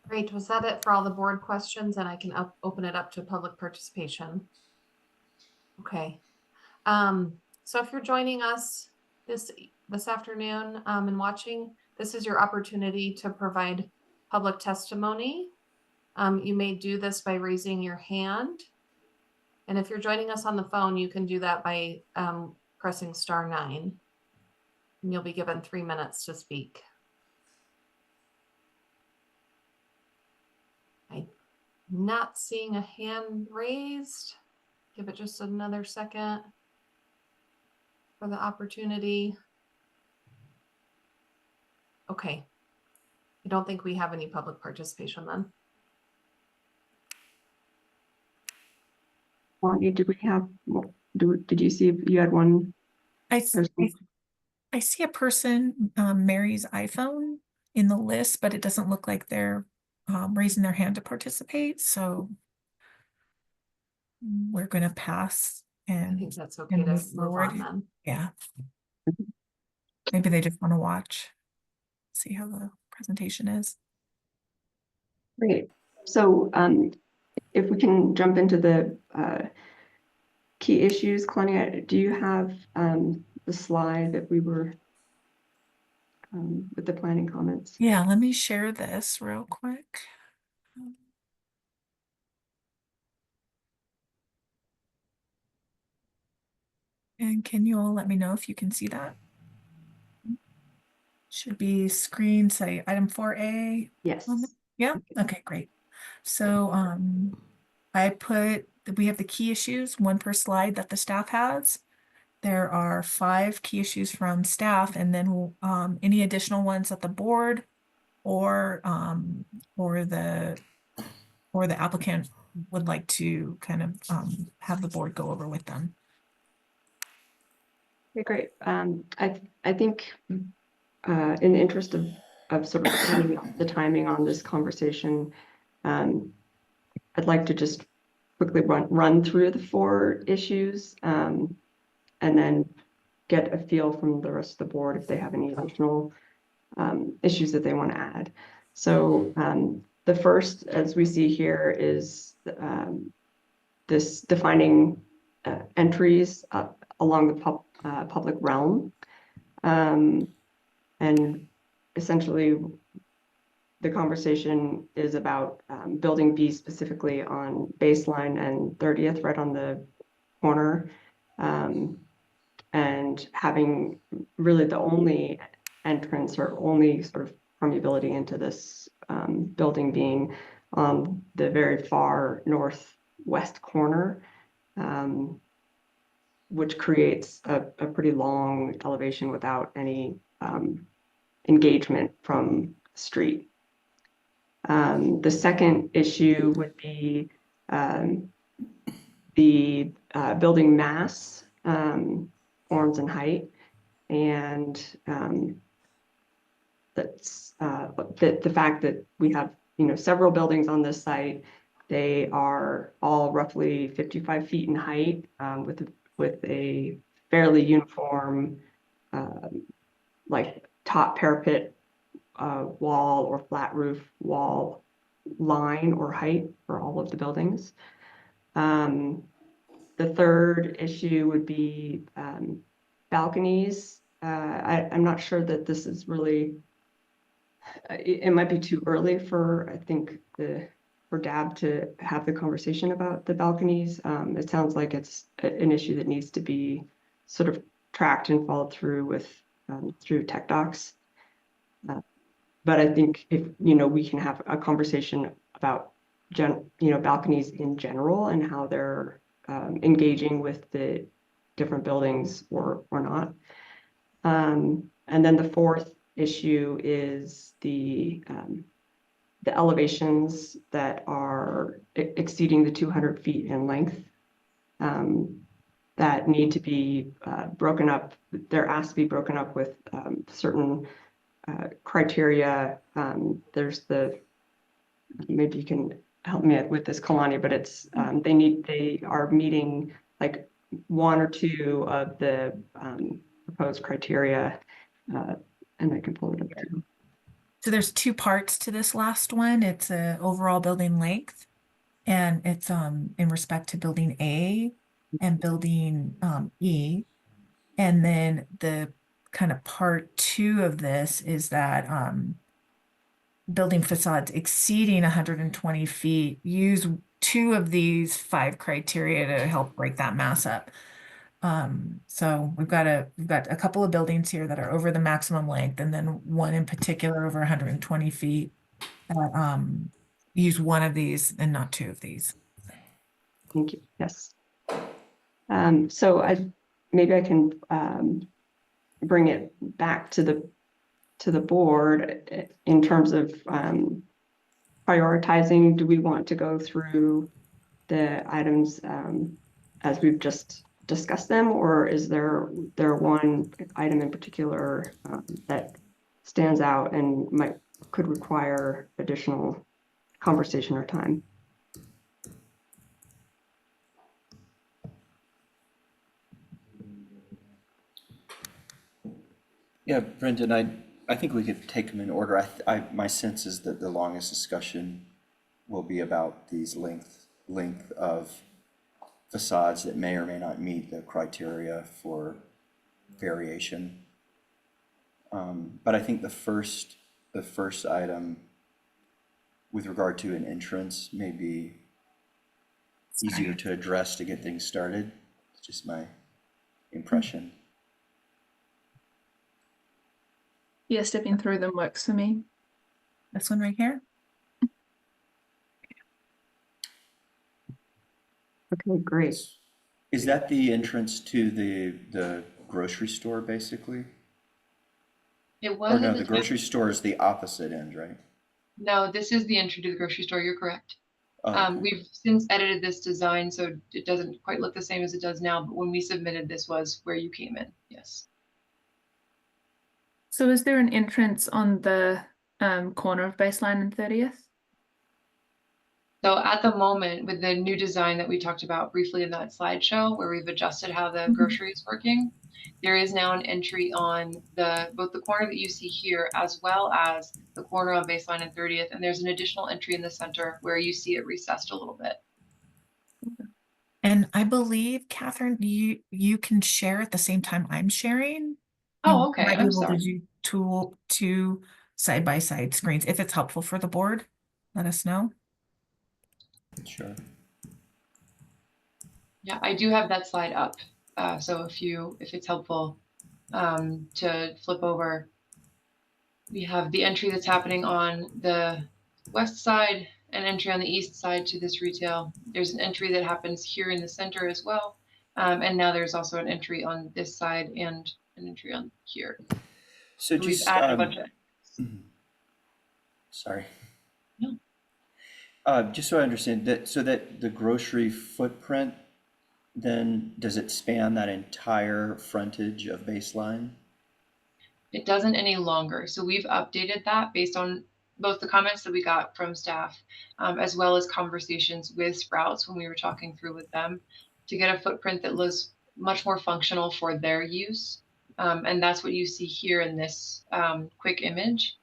Speaker 1: Great. Was that it for all the board questions? And I can open it up to public participation. Okay. So if you're joining us this afternoon and watching, this is your opportunity to provide public testimony. You may do this by raising your hand. And if you're joining us on the phone, you can do that by pressing *9. And you'll be given 3 minutes to speak. I'm not seeing a hand raised. Give it just another second for the opportunity. Okay. I don't think we have any public participation then.
Speaker 2: Lonnie, did we have, did you see if you had one?
Speaker 6: I
Speaker 2: person?
Speaker 6: see a person, Mary's iPhone in the list, but it doesn't look like they're raising their hand to participate. So we're going to pass
Speaker 1: I
Speaker 6: and
Speaker 1: think that's okay
Speaker 6: and
Speaker 1: to
Speaker 6: move
Speaker 1: move
Speaker 6: forward.
Speaker 1: on then.
Speaker 6: Yeah. Maybe they just want to watch, see how the presentation is.
Speaker 2: Great. So if we can jump into the key issues, Claudia, do you have the slide that we were with the planning comments?
Speaker 6: Yeah, let me share this real quick. And can you all let me know if you can see that? Should be screen, say item 4A.
Speaker 2: Yes.
Speaker 6: Yeah, okay, great. So I put, we have the key issues, one per slide that the staff has. There are 5 key issues from staff, and then any additional ones that the board or the applicant would like to kind of have the board go over with them.
Speaker 2: Okay, great. I think in the interest of sort of the timing on this conversation, I'd like to just quickly run through the 4 issues and then get a feel from the rest of the board if they have any additional issues that they want to add. So the first, as we see here, is this defining entries along the public realm. And essentially, the conversation is about building B specifically on Baseline and 30th, right on the corner, and having really the only entrance or only sort of permeability into this building being on the very far northwest corner, which creates a pretty long elevation without any engagement from the street. The second issue would be the building mass, forms and height, and that's the fact that we have several buildings on this site. They are all roughly 55 feet in height, with a fairly uniform like top parapet wall or flat roof wall line or height for all of the buildings. The third issue would be balconies. I'm not sure that this is really, it might be too early for, I think, for DAB to have the conversation about the balconies. It sounds like it's an issue that needs to be sort of tracked and followed through with through tech docs. But I think if we can have a conversation about balconies in general and how they're engaging with the different buildings or not. And then the fourth issue is the elevations that are exceeding the 200 feet in length, that need to be broken up. They're asked to be broken up with certain criteria. There's maybe you can help me with this, Kalani, but it's they are meeting like one or two of the proposed criteria, and I can pull it up too.
Speaker 6: So there's two parts to this last one. It's a overall building length, and it's in respect to building A and building E. And then the kind of part two of this is that building facades exceeding 120 feet use two of these 5 criteria to help break that mass up. So we've got a couple of buildings here that are over the maximum length, and then one in particular over 120 feet that use one of these and not two of these.
Speaker 2: Thank you. Yes. So maybe I can bring it back to the board in terms of prioritizing. Do we want to go through the items as we've just discussed them, or is there one item in particular that stands out and could require additional conversation or time?
Speaker 4: Yeah, Brendan, I think we could take them in order. My sense is that the longest discussion will be about these length of facades that may or may not meet the criteria for variation. But I think the first item with regard to an entrance may be easier to address to get things started. It's just my impression.
Speaker 5: Yeah, stepping through them works for me.
Speaker 6: This one right here.
Speaker 2: Okay, great.
Speaker 4: Is that the entrance to the grocery store, basically?
Speaker 7: It
Speaker 4: Or
Speaker 7: was
Speaker 4: no,
Speaker 7: at
Speaker 4: the
Speaker 7: the time.
Speaker 4: grocery store is the opposite end, right?
Speaker 7: No, this is the entry to the grocery store. You're correct.
Speaker 4: Oh, okay.
Speaker 7: We've since edited this design, so it doesn't quite look the same as it does now, but when we submitted, this was where you came in. Yes.
Speaker 5: So is there an entrance on the corner of Baseline and 30th?
Speaker 7: So at the moment, with the new design that we talked about briefly in that slideshow, where we've adjusted how the grocery is working, there is now an entry on both the corner that you see here, as well as the corner on Baseline and 30th, and there's an additional entry in the center where you see it recessed a little bit.
Speaker 6: And I believe, Catherine, you can share at the same time I'm sharing.
Speaker 7: Oh,
Speaker 6: You
Speaker 7: okay.
Speaker 6: might be
Speaker 7: I'm
Speaker 6: able to
Speaker 7: sorry.
Speaker 6: do two side-by-side screens. If it's helpful for the board, let us know.
Speaker 4: Sure.
Speaker 7: Yeah, I do have that slide up. So if it's helpful to flip over, we have the entry that's happening on the west side, an entry on the east side to this retail. There's an entry that happens here in the center as well. And now there's also an entry on this side and an entry on here.
Speaker 4: So
Speaker 7: We've
Speaker 4: just,
Speaker 7: added a bunch of.
Speaker 4: sorry.
Speaker 7: No.
Speaker 4: Just so I understand that, so that the grocery footprint, then does it span that entire frontage of Baseline?
Speaker 7: It doesn't any longer. So we've updated that based on both the comments that we got from staff, as well as conversations with Sprouts when we were talking through with them to get a footprint that was much more functional for their use. And that's what you see here in this quick image.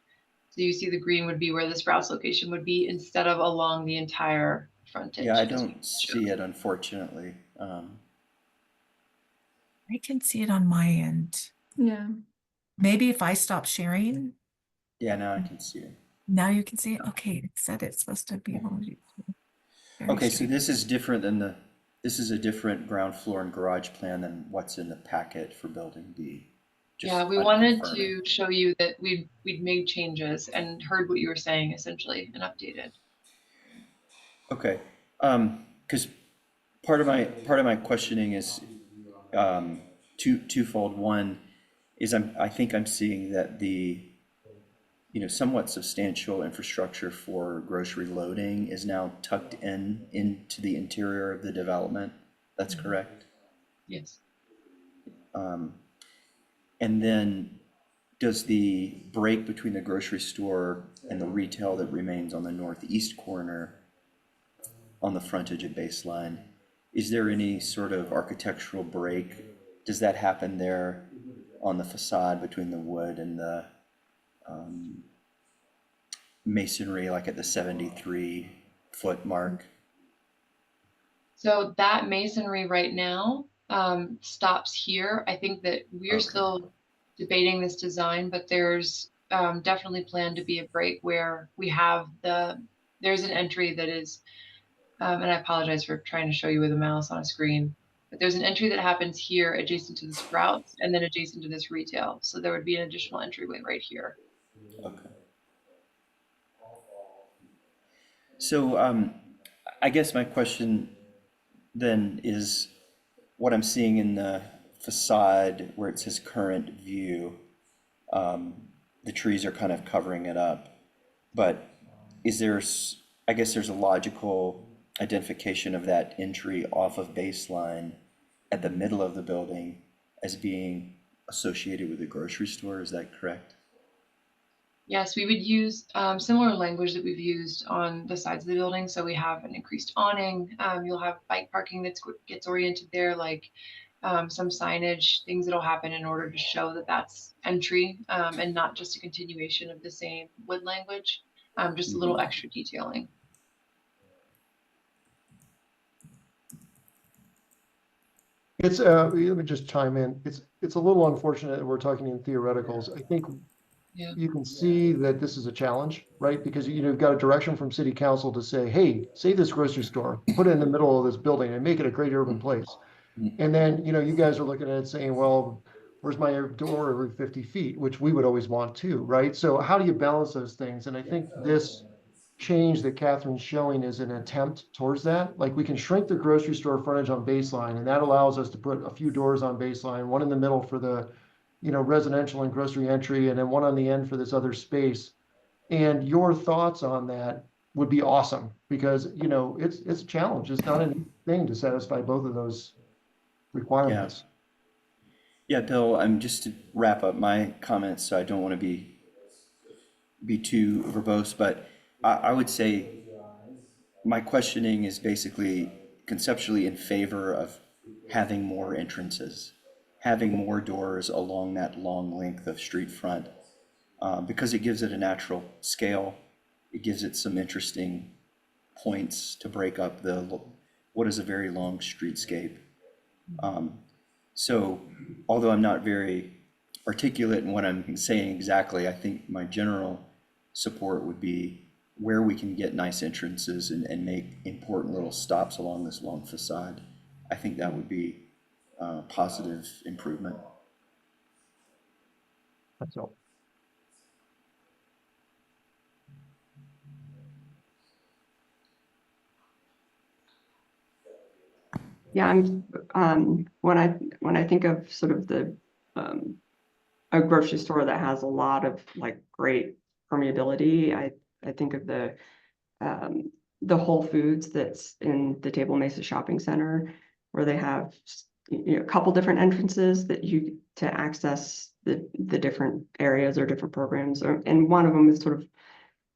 Speaker 7: So you see the green would be where the Sprouts location would be instead of along the entire frontage.
Speaker 4: Yeah, I
Speaker 7: as we
Speaker 4: don't
Speaker 7: showed.
Speaker 4: see it, unfortunately.
Speaker 6: I can see it on my end.
Speaker 5: Yeah.
Speaker 6: Maybe if I stop sharing,
Speaker 4: Yeah, now I can see it.
Speaker 6: now you can see it. Okay, it said it's supposed to be able to. Very
Speaker 4: Okay, so
Speaker 6: strange.
Speaker 4: this is different than this is a different ground floor and garage plan than what's in the packet for building B. Just
Speaker 7: Yeah, we wanted
Speaker 4: confirming.
Speaker 7: to show you that we'd made changes and heard what you were saying essentially and updated.
Speaker 4: Okay, because part of my questioning is twofold. One is I think I'm seeing that the somewhat substantial infrastructure for grocery loading is now tucked into the interior of the development. That's correct.
Speaker 7: Yes.
Speaker 4: And then does the break between the grocery store and the retail that remains on the northeast corner on the frontage of Baseline, is there any sort of architectural break? Does that happen there on the facade between the wood and the masonry, like at the 73-foot mark?
Speaker 7: So that masonry right now stops here. I think that we're
Speaker 4: Okay.
Speaker 7: still debating this design, but there's definitely planned to be a break where we have there's an entry that is, and I apologize for trying to show you with a mouse on a screen, but there's an entry that happens here adjacent to the Sprouts and then adjacent to this retail. So there would be an additional entryway right here.
Speaker 4: Okay. So I guess my question then is what I'm seeing in the facade where it says current view, the trees are kind of covering it up, but I guess there's a logical identification of that entry off of Baseline at the middle of the building as being associated with the grocery store, is that correct?
Speaker 7: Yes, we would use similar language that we've used on the sides of the building. So we have an increased awning. You'll have bike parking that gets oriented there, like some signage, things that'll happen in order to show that that's entry and not just a continuation of the same wood language, just a little extra detailing.
Speaker 8: It's, let me just chime in. It's a little unfortunate that we're talking in theoreticals. I think
Speaker 7: Yeah.
Speaker 8: you can see that this is a challenge, right? Because you've got a direction from city council to say, hey, save this grocery store, put it in the middle of this building and make it a great urban place. And then, you guys are looking at it saying, well, where's my door every 50 feet, which we would always want too, right? So how do you balance those things? And I think this change that Catherine's showing is an attempt towards that. Like we can shrink the grocery store frontage on Baseline, and that allows us to put a few doors on Baseline, one in the middle for the, residential and grocery entry, and then one on the end for this other space. And your thoughts on that would be awesome because, it's a challenge. It's not an easy thing to satisfy both of those requirements.
Speaker 4: Yeah, Bill, just to wrap up my comments, so I don't want to be too verbose, but I would say my questioning is basically conceptually in favor of having more entrances, having more doors along that long length of street front, because it gives it a natural scale. It gives it some interesting points to break up what is a very long streetscape. So although I'm not very articulate in what I'm saying exactly, I think my general support would be where we can get nice entrances and make important little stops along this long facade. I think that would be a positive improvement.
Speaker 8: That's all.
Speaker 2: Yeah, when I think of sort of a grocery store that has a lot of like great permeability, I think of the Whole Foods that's in the Table Mesa Shopping Center, where they have a couple different entrances that you to access the different areas or different programs, and one of them is sort of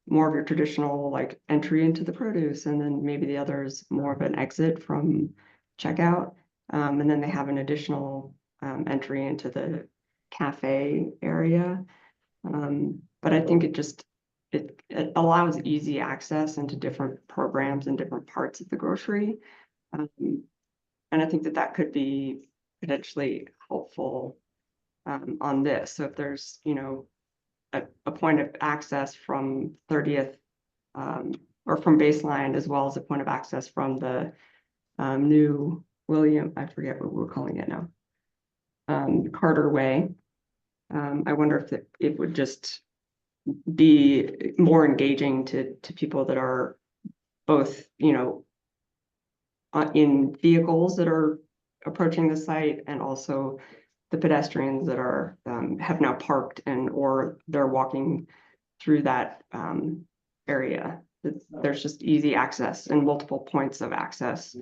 Speaker 2: more of your traditional like entry into the produce, and then maybe the other is more of an exit from checkout. And then they have an additional entry into the cafe area. But I think it allows easy access into different programs and different parts of the grocery. And I think that could be potentially helpful on this. So if there's, a point of access from 30th or from Baseline, as well as a point of access from the new I forget what we're calling it now, Carter Way. I wonder if it would just be more engaging to people that are both, in vehicles that are approaching the site, and also the pedestrians that are have now parked or they're walking through that area. There's just easy access and multiple points of access.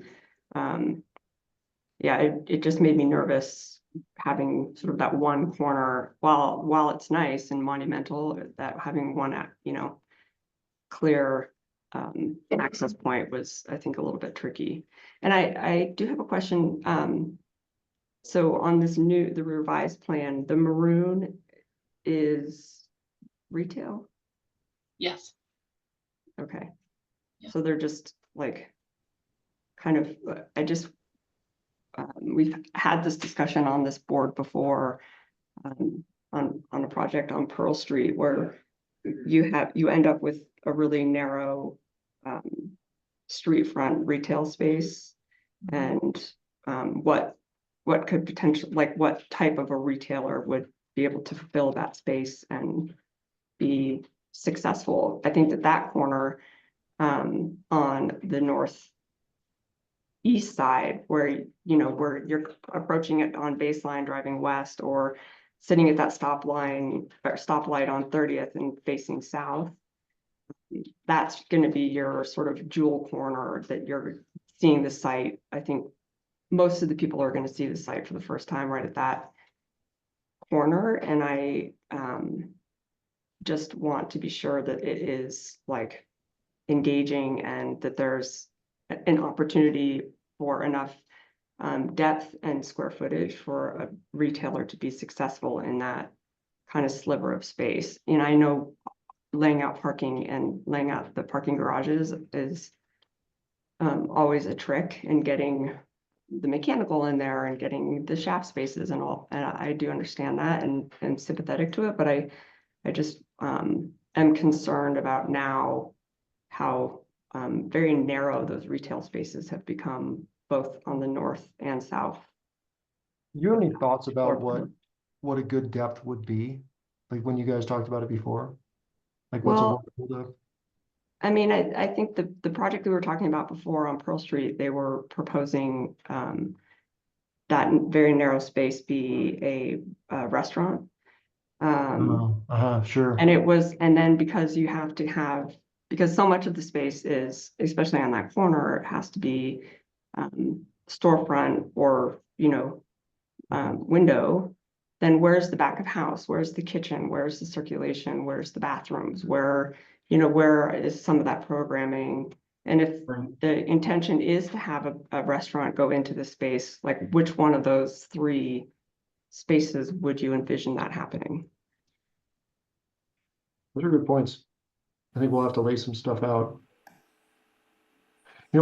Speaker 2: Yeah, it just made me nervous having sort of that one corner, while it's nice and monumental, that having one clear access point was, I think, a little bit tricky. And I do have a question. So on the revised plan, the maroon is retail?
Speaker 7: Yes.
Speaker 2: Okay.
Speaker 7: Yeah.
Speaker 2: So they're just like kind of, we've had this discussion on this board before, on a project on Pearl Street, where you end up with a really narrow street front retail space, and what could potentially, like, what type of a retailer would be able to fulfill that space and be successful. I think that corner on the northeast side, where you're approaching it on Baseline driving west, or sitting at that stoplight on 30th and facing south, that's going to be your sort of jewel corner that you're seeing the site. I think most of the people are going to see the site for the first time right at that corner, and I just want to be sure that it is like engaging, and that there's an opportunity for enough depth and square footage for a retailer to be successful in that kind of sliver of space. I know laying out parking and laying out the parking garages is always a trick, and getting the mechanical in there and getting the shaft spaces and all. And I do understand that and sympathetic to it, but I just am concerned about now how very narrow those retail spaces have become, both on the north and south.
Speaker 8: Do you have any thoughts about what a good depth would be? Like when you guys talked about it before? Like what's a
Speaker 2: Well,
Speaker 8: workable depth?
Speaker 2: I mean, I think the project we were talking about before on Pearl Street, they were proposing that very narrow space be a restaurant.
Speaker 8: Sure.
Speaker 2: And then because because so much of the space is, especially on that corner, it has to be storefront or, window. Then where's the back of house? Where's the kitchen? Where's the circulation? Where's the bathrooms? Where is some of that programming? And if the intention is to have a restaurant go into the space, like which one of those three spaces would you envision that happening?
Speaker 8: Those are good points. I think we'll have to lay some stuff out.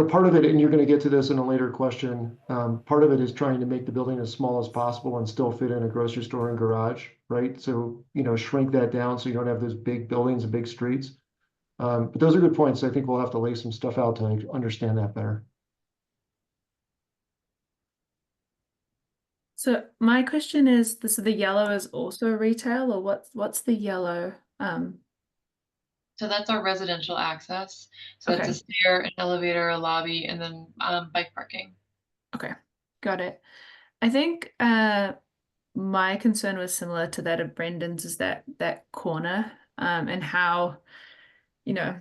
Speaker 8: Part of it, and you're going to get to this in a later question, part of it is trying to make the building as small as possible and still fit in a grocery store and garage, right? So, shrink that down so you don't have those big buildings and big streets. But those are good points. I think we'll have to lay some stuff out to understand that better.
Speaker 5: So my question is, so the yellow is also retail, or what's the yellow?
Speaker 7: So that's our residential access. So it's a stair, an elevator, a lobby, and then bike parking.
Speaker 5: Okay, got it. I think my concern was similar to that of Brendan's, is that corner, and how, you know,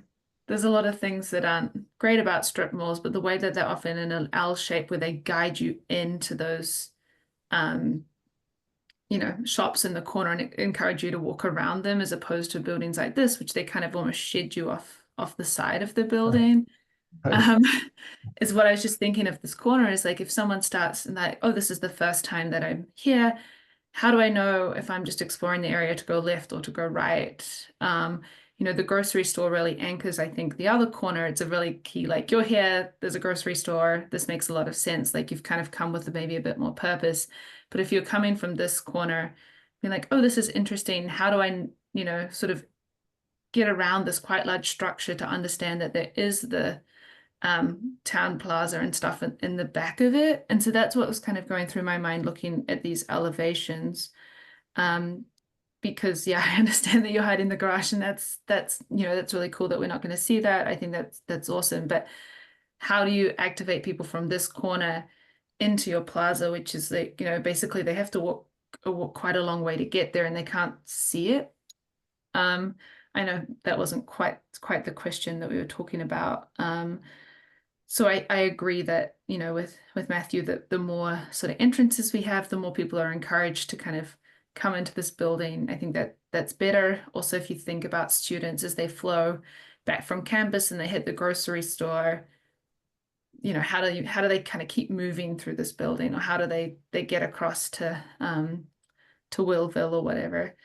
Speaker 5: there's a lot of things that aren't great about strip malls, but the way that they're often in an L shape where they guide you into those shops in the corner and encourage you to walk around them, as opposed to buildings like this, which they kind of almost shed you off the side of the building.
Speaker 8: Right.
Speaker 5: Is what I was just thinking of. This corner is like, if someone starts and like, oh, this is the first time that I'm here, how do I know if I'm just exploring the area to go left or to go right? The grocery store really anchors, I think, the other corner. It's a really key, like, you're here, there's a grocery store, this makes a lot of sense. Like, you've kind of come with maybe a bit more purpose. But if you're coming from this corner, being like, oh, this is interesting, how do I, sort of get around this quite large structure to understand that there is the town plaza and stuff in the back of it. And so that's what was kind of going through my mind looking at these elevations. Because yeah, I understand that you're hiding the garage, and that's really cool that we're not going to see that. I think that's awesome. But how do you activate people from this corner into your plaza, which is like, basically they have to walk quite a long way to get there, and they can't see it. I know that wasn't quite the question that we were talking about. So I agree that, with Matthew, that the more sort of entrances we have, the more people are encouraged to kind of come into this building. I think that's better. Also, if you think about students as they flow back from campus and they hit the grocery store, how do they kind of keep moving through this building, or how do they get across to Willville or whatever?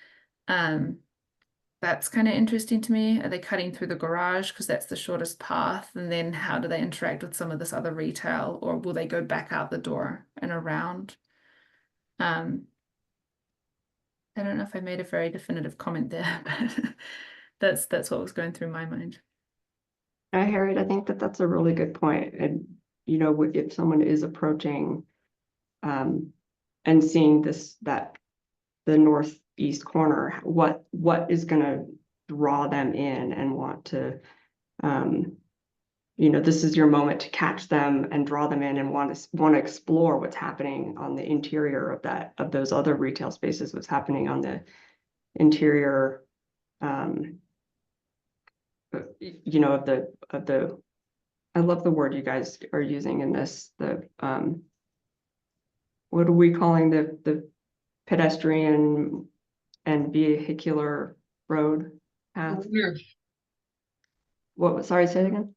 Speaker 5: That's kind of interesting to me. Are they cutting through the garage because that's the shortest path? And then how do they interact with some of this other retail, or will they go back out the door and around? I don't know if I made a very definitive comment there, but that's what was going through my mind.
Speaker 2: Harriet, I think that's a really good point. And, if someone is approaching and seeing the northeast corner, what is going to draw them in and want to, this is your moment to catch them and draw them in and want to explore what's happening on the interior of those other retail spaces, what's happening on the interior, of the I love the word you guys are using in this, what are we calling the pedestrian and vehicular road path? Sorry, say it again.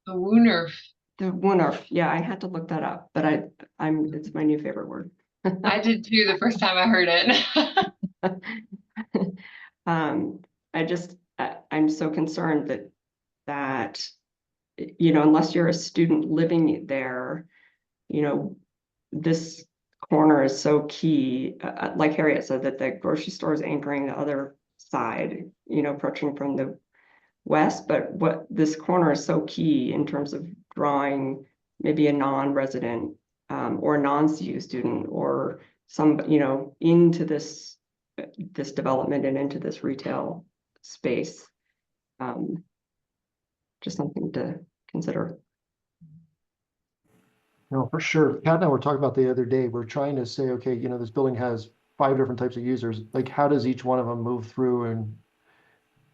Speaker 7: The WUNRF.
Speaker 2: The WUNRF. Yeah, I had to look that up, but it's my new favorite word.
Speaker 7: I did too the first time I heard it.
Speaker 2: I'm so concerned that unless you're a student living there, this corner is so key. Like Harriet said, that the grocery store is anchoring the other side, approaching from the west. But what this corner is so key in terms of drawing maybe a non-resident or a non-CU student or some, into this development and into this retail space. Just something to consider.
Speaker 8: No, for sure. Pat and I were talking about the other day, we're trying to say, okay, this building has 5 different types of users. Like, how does each one of them move through?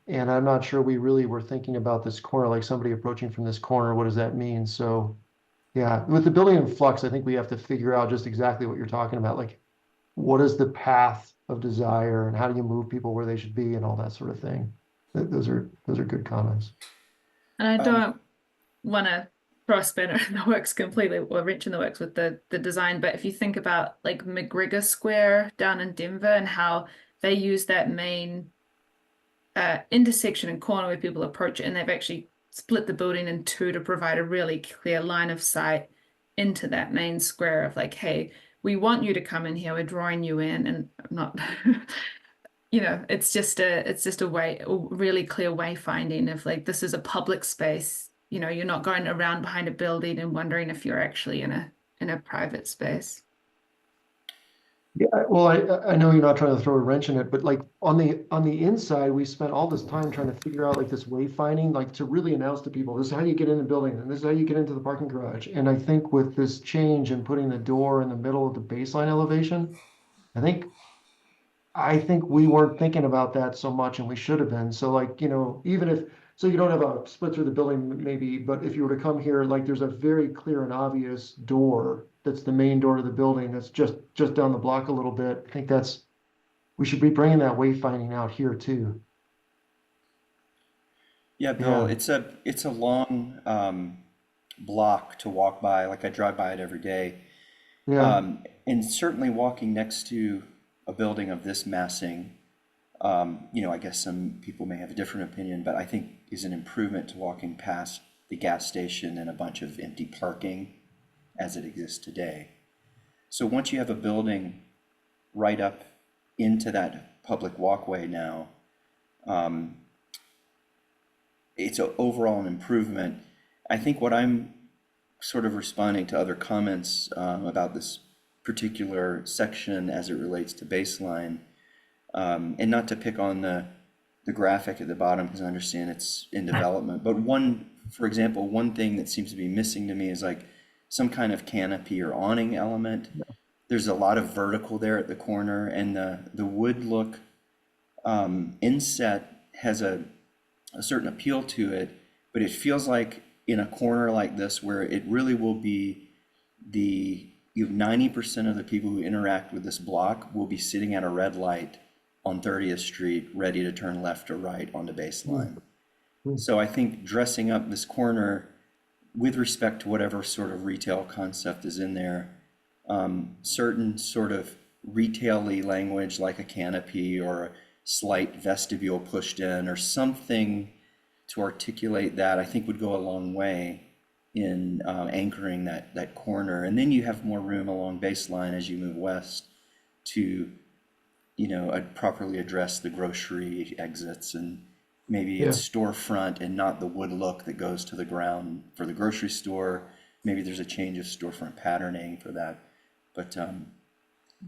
Speaker 8: And I'm not sure we really were thinking about this corner, like somebody approaching from this corner, what does that mean? So yeah, with the building in flux, I think we have to figure out just exactly what you're talking about. Like, what is the path of desire and how do you move people where they should be and all that sort of thing? Those are good comments.
Speaker 5: And I don't want to throw a spanner in the works completely, or wrench in the works with the design, but if you think about like McGregor Square down in Denver and how they use that main intersection and corner where people approach it, and they've actually split the building in two to provide a really clear line of sight into that main square of like, hey, we want you to come in here, we're drawing you in, and not it's just a really clear wayfinding of like, this is a public space. You're not going around behind a building and wondering if you're actually in a private space.
Speaker 8: Yeah, well, I know you're not trying to throw a wrench in it, but like on the inside, we spent all this time trying to figure out like this wayfinding, like to really announce to people, this is how you get in the building and this is how you get into the parking garage. And I think with this change and putting the door in the middle of the baseline elevation, I think we weren't thinking about that so much and we should have been. So like, even if, so you don't have a split through the building maybe, but if you were to come here, like there's a very clear and obvious door that's the main door to the building that's just down the block a little bit. I think we should be bringing that wayfinding out here too.
Speaker 4: Yeah, Bill,
Speaker 8: Yeah.
Speaker 4: it's a long block to walk by. Like I drive by it every day.
Speaker 8: Yeah,
Speaker 4: And certainly walking next to a building of this massing, I guess some people may have a different opinion, but I think is an improvement to walking past the gas station and a bunch of empty parking as it exists today. So once you have a building right up into that public walkway now, it's overall an improvement. I think what I'm sort of responding to other comments about this particular section as it relates to baseline, and not to pick on the graphic at the bottom because I understand it's in development, but for example, one thing that seems to be missing to me is like some kind of canopy or awning element. There's a lot of vertical there at the corner, and the wood look inset has a certain appeal to it, but it feels like in a corner like this where it really will be you have 90% of the people who interact with this block will be sitting at a red light on 30th Street, ready to turn left or right onto baseline. So I think dressing up this corner with respect to whatever sort of retail concept is in there, certain sort of retail-y language like a canopy or a slight vestibule pushed in or something to articulate that, I think would go a long way in anchoring that corner. And then you have more room along baseline as you move west to, properly address the grocery exits, and maybe it's storefront and not the wood look that goes to the ground for the grocery store. Maybe there's a change of storefront patterning for that. But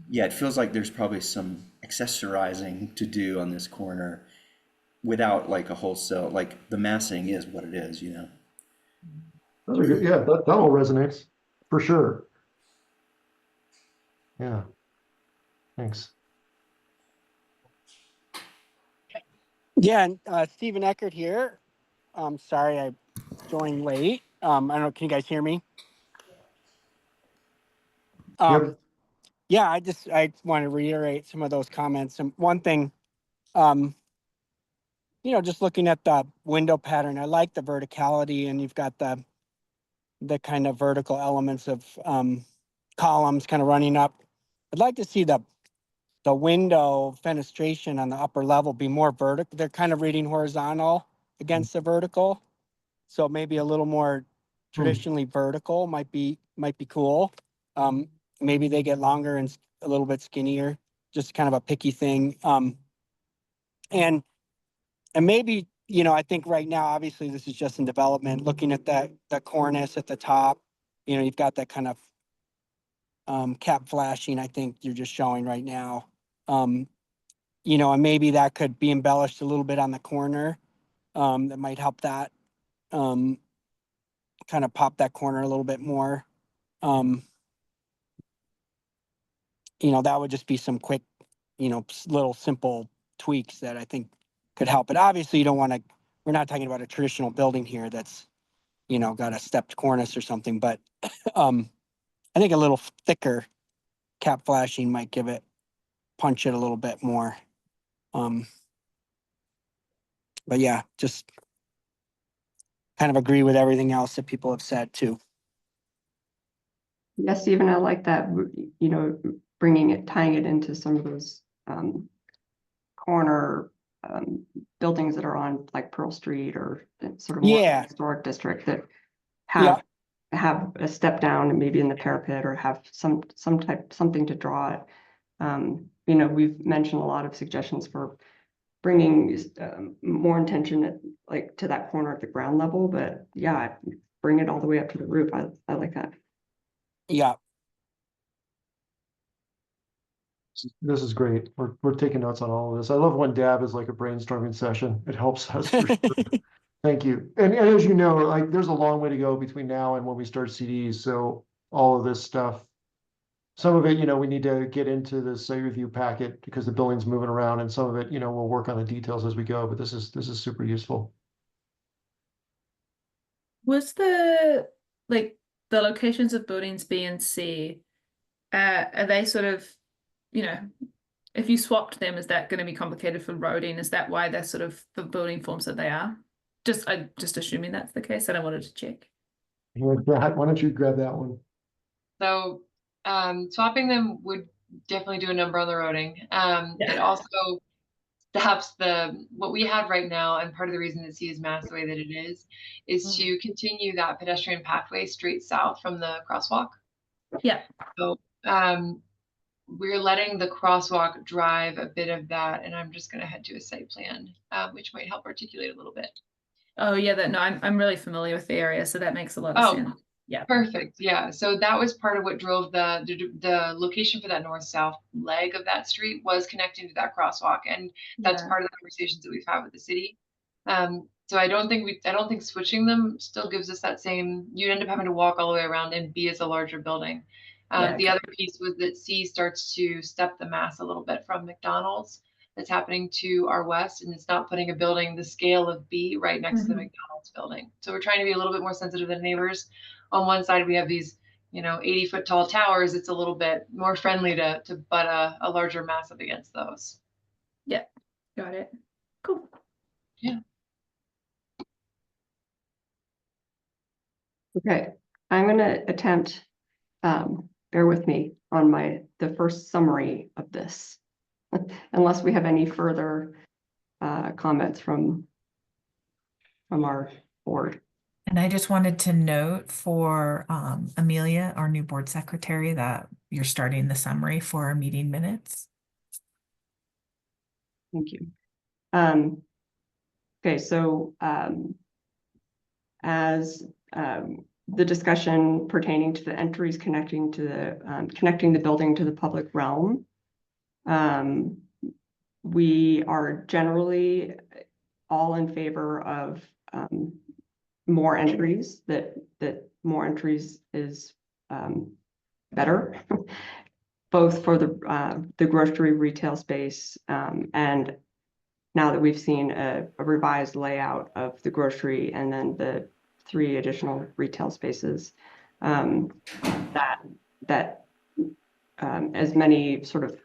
Speaker 4: yeah, it feels like there's probably some accessorizing to do on this corner without like a wholesale, like the massing is what it is.
Speaker 8: those are good. Yeah, that all resonates for sure. Yeah, thanks.
Speaker 9: Yeah, and Stephen Eckert here. Sorry I joined late. I don't know, can you guys hear me?
Speaker 8: Yep.
Speaker 9: Yeah, I want to reiterate some of those comments. And one thing, just looking at the window pattern, I like the verticality, and you've got the kind of vertical elements of columns kind of running up. I'd like to see the window fenestration on the upper level be more vertical. They're kind of reading horizontal against the vertical. So maybe a little more traditionally vertical might be cool. Maybe they get longer and a little bit skinnier, just kind of a picky thing. And maybe, I think right now, obviously this is just in development, looking at that cornice at the top, you've got that kind of cap flashing, I think you're just showing right now. And maybe that could be embellished a little bit on the corner. That might help that kind of pop that corner a little bit more. That would just be some quick, little simple tweaks that I think could help. But obviously we're not talking about a traditional building here that's, got a stepped cornice or something, but I think a little thicker cap flashing might punch it a little bit more. But yeah, just kind of agree with everything else that people have said too.
Speaker 2: Yes, Stephen, I like that, tying it into some of those corner buildings that are on like Pearl Street or sort of more
Speaker 9: Yeah.
Speaker 2: historic district that
Speaker 9: Yeah.
Speaker 2: have a step down and maybe in the parapet or have something to draw it. We've mentioned a lot of suggestions for bringing more intention to that corner at the ground level, but yeah, bring it all the way up to the roof. I like that.
Speaker 9: Yeah.
Speaker 8: This is great. We're taking notes on all of this. I love when DAB is like a brainstorming session. It helps us for sure. Thank you. And as you know, like there's a long way to go between now and when we start CDs. So all of this stuff, some of it, we need to get into the site review packet because the building's moving around, and some of it, we'll work on the details as we go, but this is super useful.
Speaker 5: Was like the locations of buildings B and C, are they sort of, if you swapped them, is that going to be complicated for roading? Is that why they're sort of the building forms that they are? I'm just assuming that's the case, and I wanted to check.
Speaker 8: Why don't you grab that one?
Speaker 7: So swapping them would definitely do a number on the roading. It also stops what we have right now, and part of the reason that C is masked the way that it is to continue that pedestrian pathway straight south from the crosswalk.
Speaker 5: Yeah.
Speaker 7: So we're letting the crosswalk drive a bit of that, and I'm just going to head to a site plan, which might help articulate a little bit.
Speaker 5: Oh yeah, I'm really familiar with the area, so that makes a lot of sense. Yeah.
Speaker 7: Perfect. Yeah. So that was part of what drove the location for that north-south leg of that street was connecting to that crosswalk, and that's part of the conversations that we've had with the city. So I don't think switching them still gives us that same. You'd end up having to walk all the way around, and B is a larger building. The other piece was that C starts to step the mass a little bit from McDonald's that's happening to our west, and it's not putting a building the scale of B right next to the McDonald's building. So we're trying to be a little bit more sensitive than neighbors. On one side, we have these, 80-foot tall towers. It's a little bit more friendly to butt a larger mass up against those.
Speaker 5: Yeah, got it. Cool.
Speaker 7: Yeah.
Speaker 2: Okay, I'm going to attempt, bear with me on the first summary of this, unless we have any further comments from our board.
Speaker 6: And I just wanted to note for Amelia, our new board secretary, that you're starting the summary for our meeting minutes.
Speaker 2: Thank you. Okay, so as the discussion pertaining to the entries connecting the building to the public realm, we are generally all in favor of more entries, that more entries is better, both for the grocery retail space, and now that we've seen a revised layout of the grocery and then the 3 additional retail spaces, that as many sort of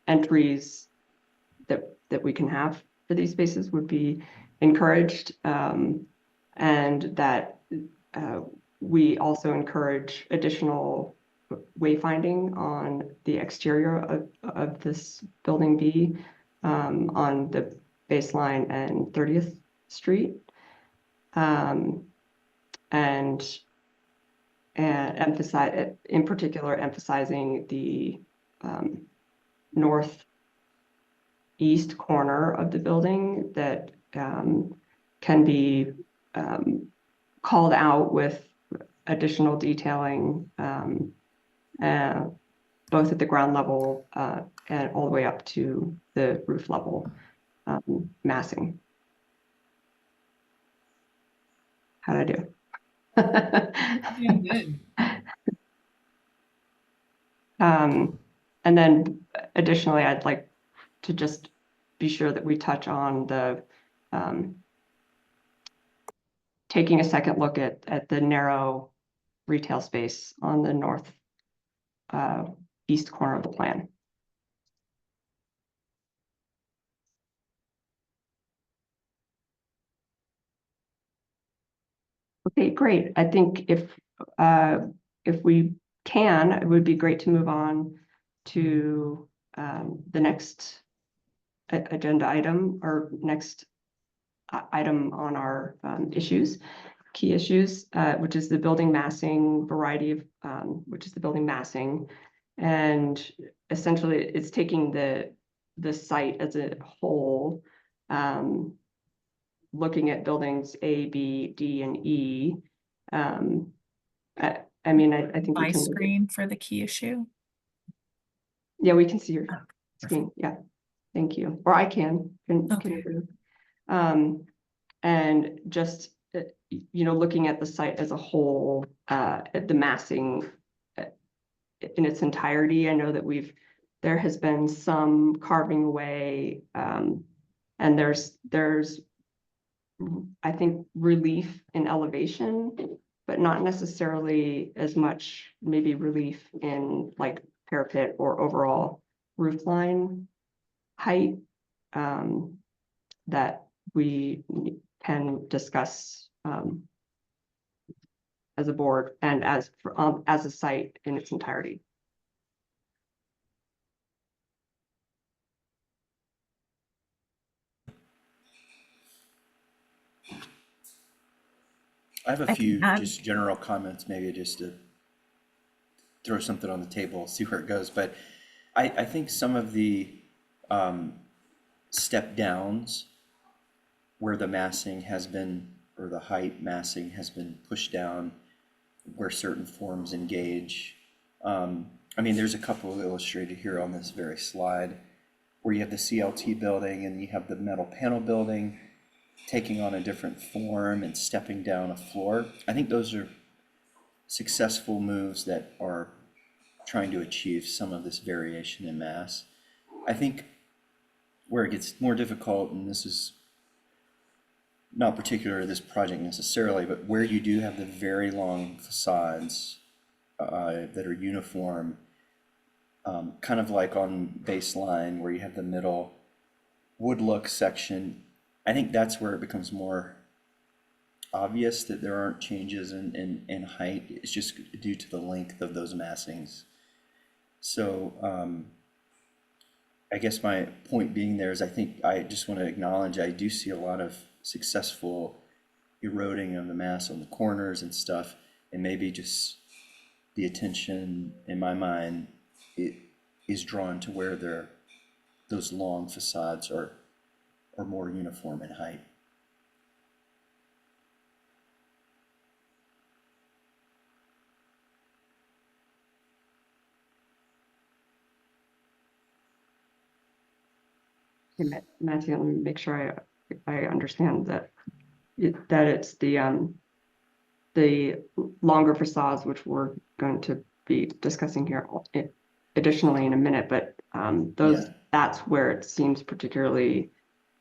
Speaker 2: entries that we can have for these spaces would be encouraged, and that we also encourage additional wayfinding on the exterior of this building B, on the Baseline and 30th Street, and emphasize, in particular, emphasizing the northeast corner of the building that can be called out with additional detailing, both at the ground level and all the way up to the roof level massing. How'd I do?
Speaker 7: Good.
Speaker 2: And then additionally, I'd like to just be sure that we touch on the taking a second look at the narrow retail space on the north east corner of the plan. Okay, great. I think if we can, it would be great to move on to the next agenda item, or next item on our key issues, which is the building massing variety of, which is the building massing. And essentially it's taking the site as a whole, looking at buildings A, B, D, and E. I mean, I think
Speaker 6: My
Speaker 2: we can
Speaker 6: screen for the key issue.
Speaker 2: Yeah, we can see your
Speaker 6: Oh,
Speaker 2: screen. Yeah, thank you. Or I can.
Speaker 6: Okay.
Speaker 2: And just, looking at the site as a whole, at the massing in its entirety, I know that there has been some carving away, and there's, I think, relief in elevation, but not necessarily as much, maybe relief in like parapet or overall roof line height, that we can discuss, as a board and as a site in its entirety.
Speaker 4: I have a
Speaker 6: I can
Speaker 4: few
Speaker 6: add-
Speaker 4: just general comments, maybe just to throw something on the table, see where it goes. But I think some of the step downs where the massing has been, or the height massing has been pushed down, where certain forms engage. I mean, there's a couple illustrated here on this very slide where you have the CLT building and you have the metal panel building taking on a different form and stepping down a floor. I think those are successful moves that are trying to achieve some of this variation in mass. I think where it gets more difficult, and this is not particular to this project necessarily, but where you do have the very long facades that are uniform, kind of like on baseline where you have the middle wood look section, I think that's where it becomes more obvious that there aren't changes in height. It's just due to the length of those massings. So I guess my point being there is I think I just want to acknowledge I do see a lot of successful eroding of the mass on the corners and stuff, and maybe just the attention in my mind it is drawn to where those long facades are more uniform in height.
Speaker 2: Matthew, let me make sure I understand that it's the longer facades, which we're going to be discussing here additionally in a minute, but
Speaker 4: Yeah.
Speaker 2: that's where it seems particularly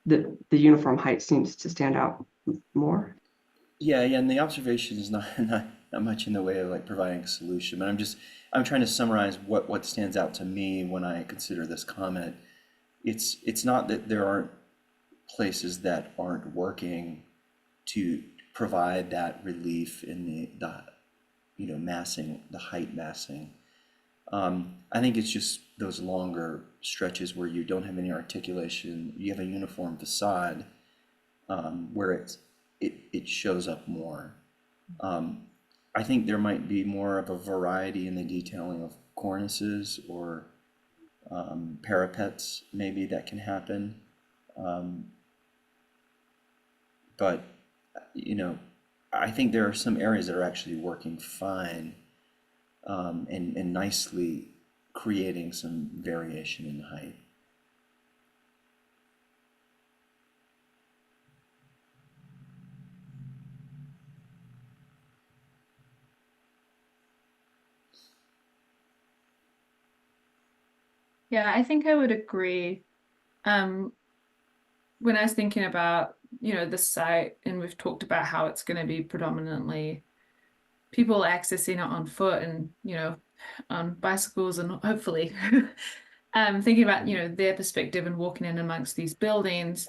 Speaker 2: the uniform height seems to stand out more.
Speaker 4: Yeah, and the observation is not much in the way of like providing a solution, but I'm trying to summarize what stands out to me when I consider this comment. It's not that there aren't places that aren't working to provide that relief in the massing, the height massing. I think it's just those longer stretches where you don't have any articulation, you have a uniform facade, where it shows up more. I think there might be more of a variety in the detailing of cornices or parapets maybe that can happen. But I think there are some areas that are actually working fine, and nicely creating some variation in height.
Speaker 5: Yeah, I think I would agree. When I was thinking about, the site, and we've talked about how it's going to be predominantly people accessing it on foot and, on bicycles and hopefully thinking about, their perspective and walking in amongst these buildings.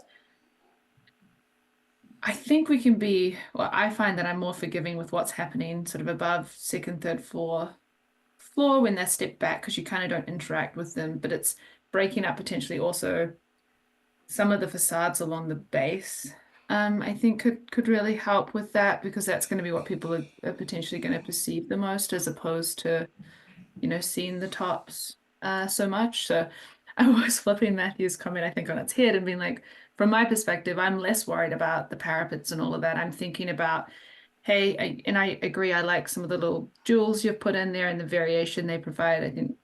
Speaker 5: I think we can be, well, I find that I'm more forgiving with what's happening sort of above second, third floor when they're stepped back, because you kind of don't interact with them, but it's breaking up potentially also some of the facades along the base. I think could really help with that, because that's going to be what people are potentially going to perceive the most, as opposed to, seeing the tops so much. So I was flipping Matthew's comment, I think, on its head and being like, from my perspective, I'm less worried about the parapets and all of that. I'm thinking about, hey, and I agree, I like some of the little jewels you've put in there and the variation they provide. I think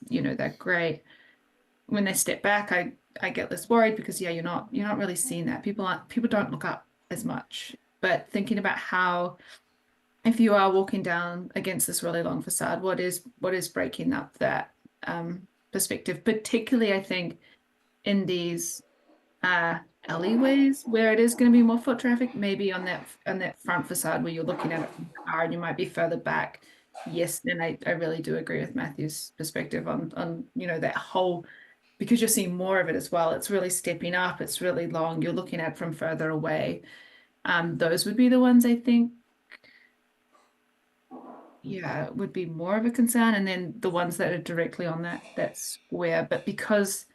Speaker 5: they're great. When they step back, I get less worried because you're not really seeing that. People don't look up as much. But thinking about how, if you are walking down against this really long facade, what is breaking up that perspective, particularly I think in these alleyways where it is going to be more foot traffic, maybe on that front facade where you're looking at it from the car and you might be further back. Yes, and I really do agree with Matthew's perspective on that whole, because you're seeing more of it as well. It's really stepping up. It's really long. You're looking at from further away. Those would be the ones I think, yeah, would be more of a concern. And then the ones that are directly on that square. But because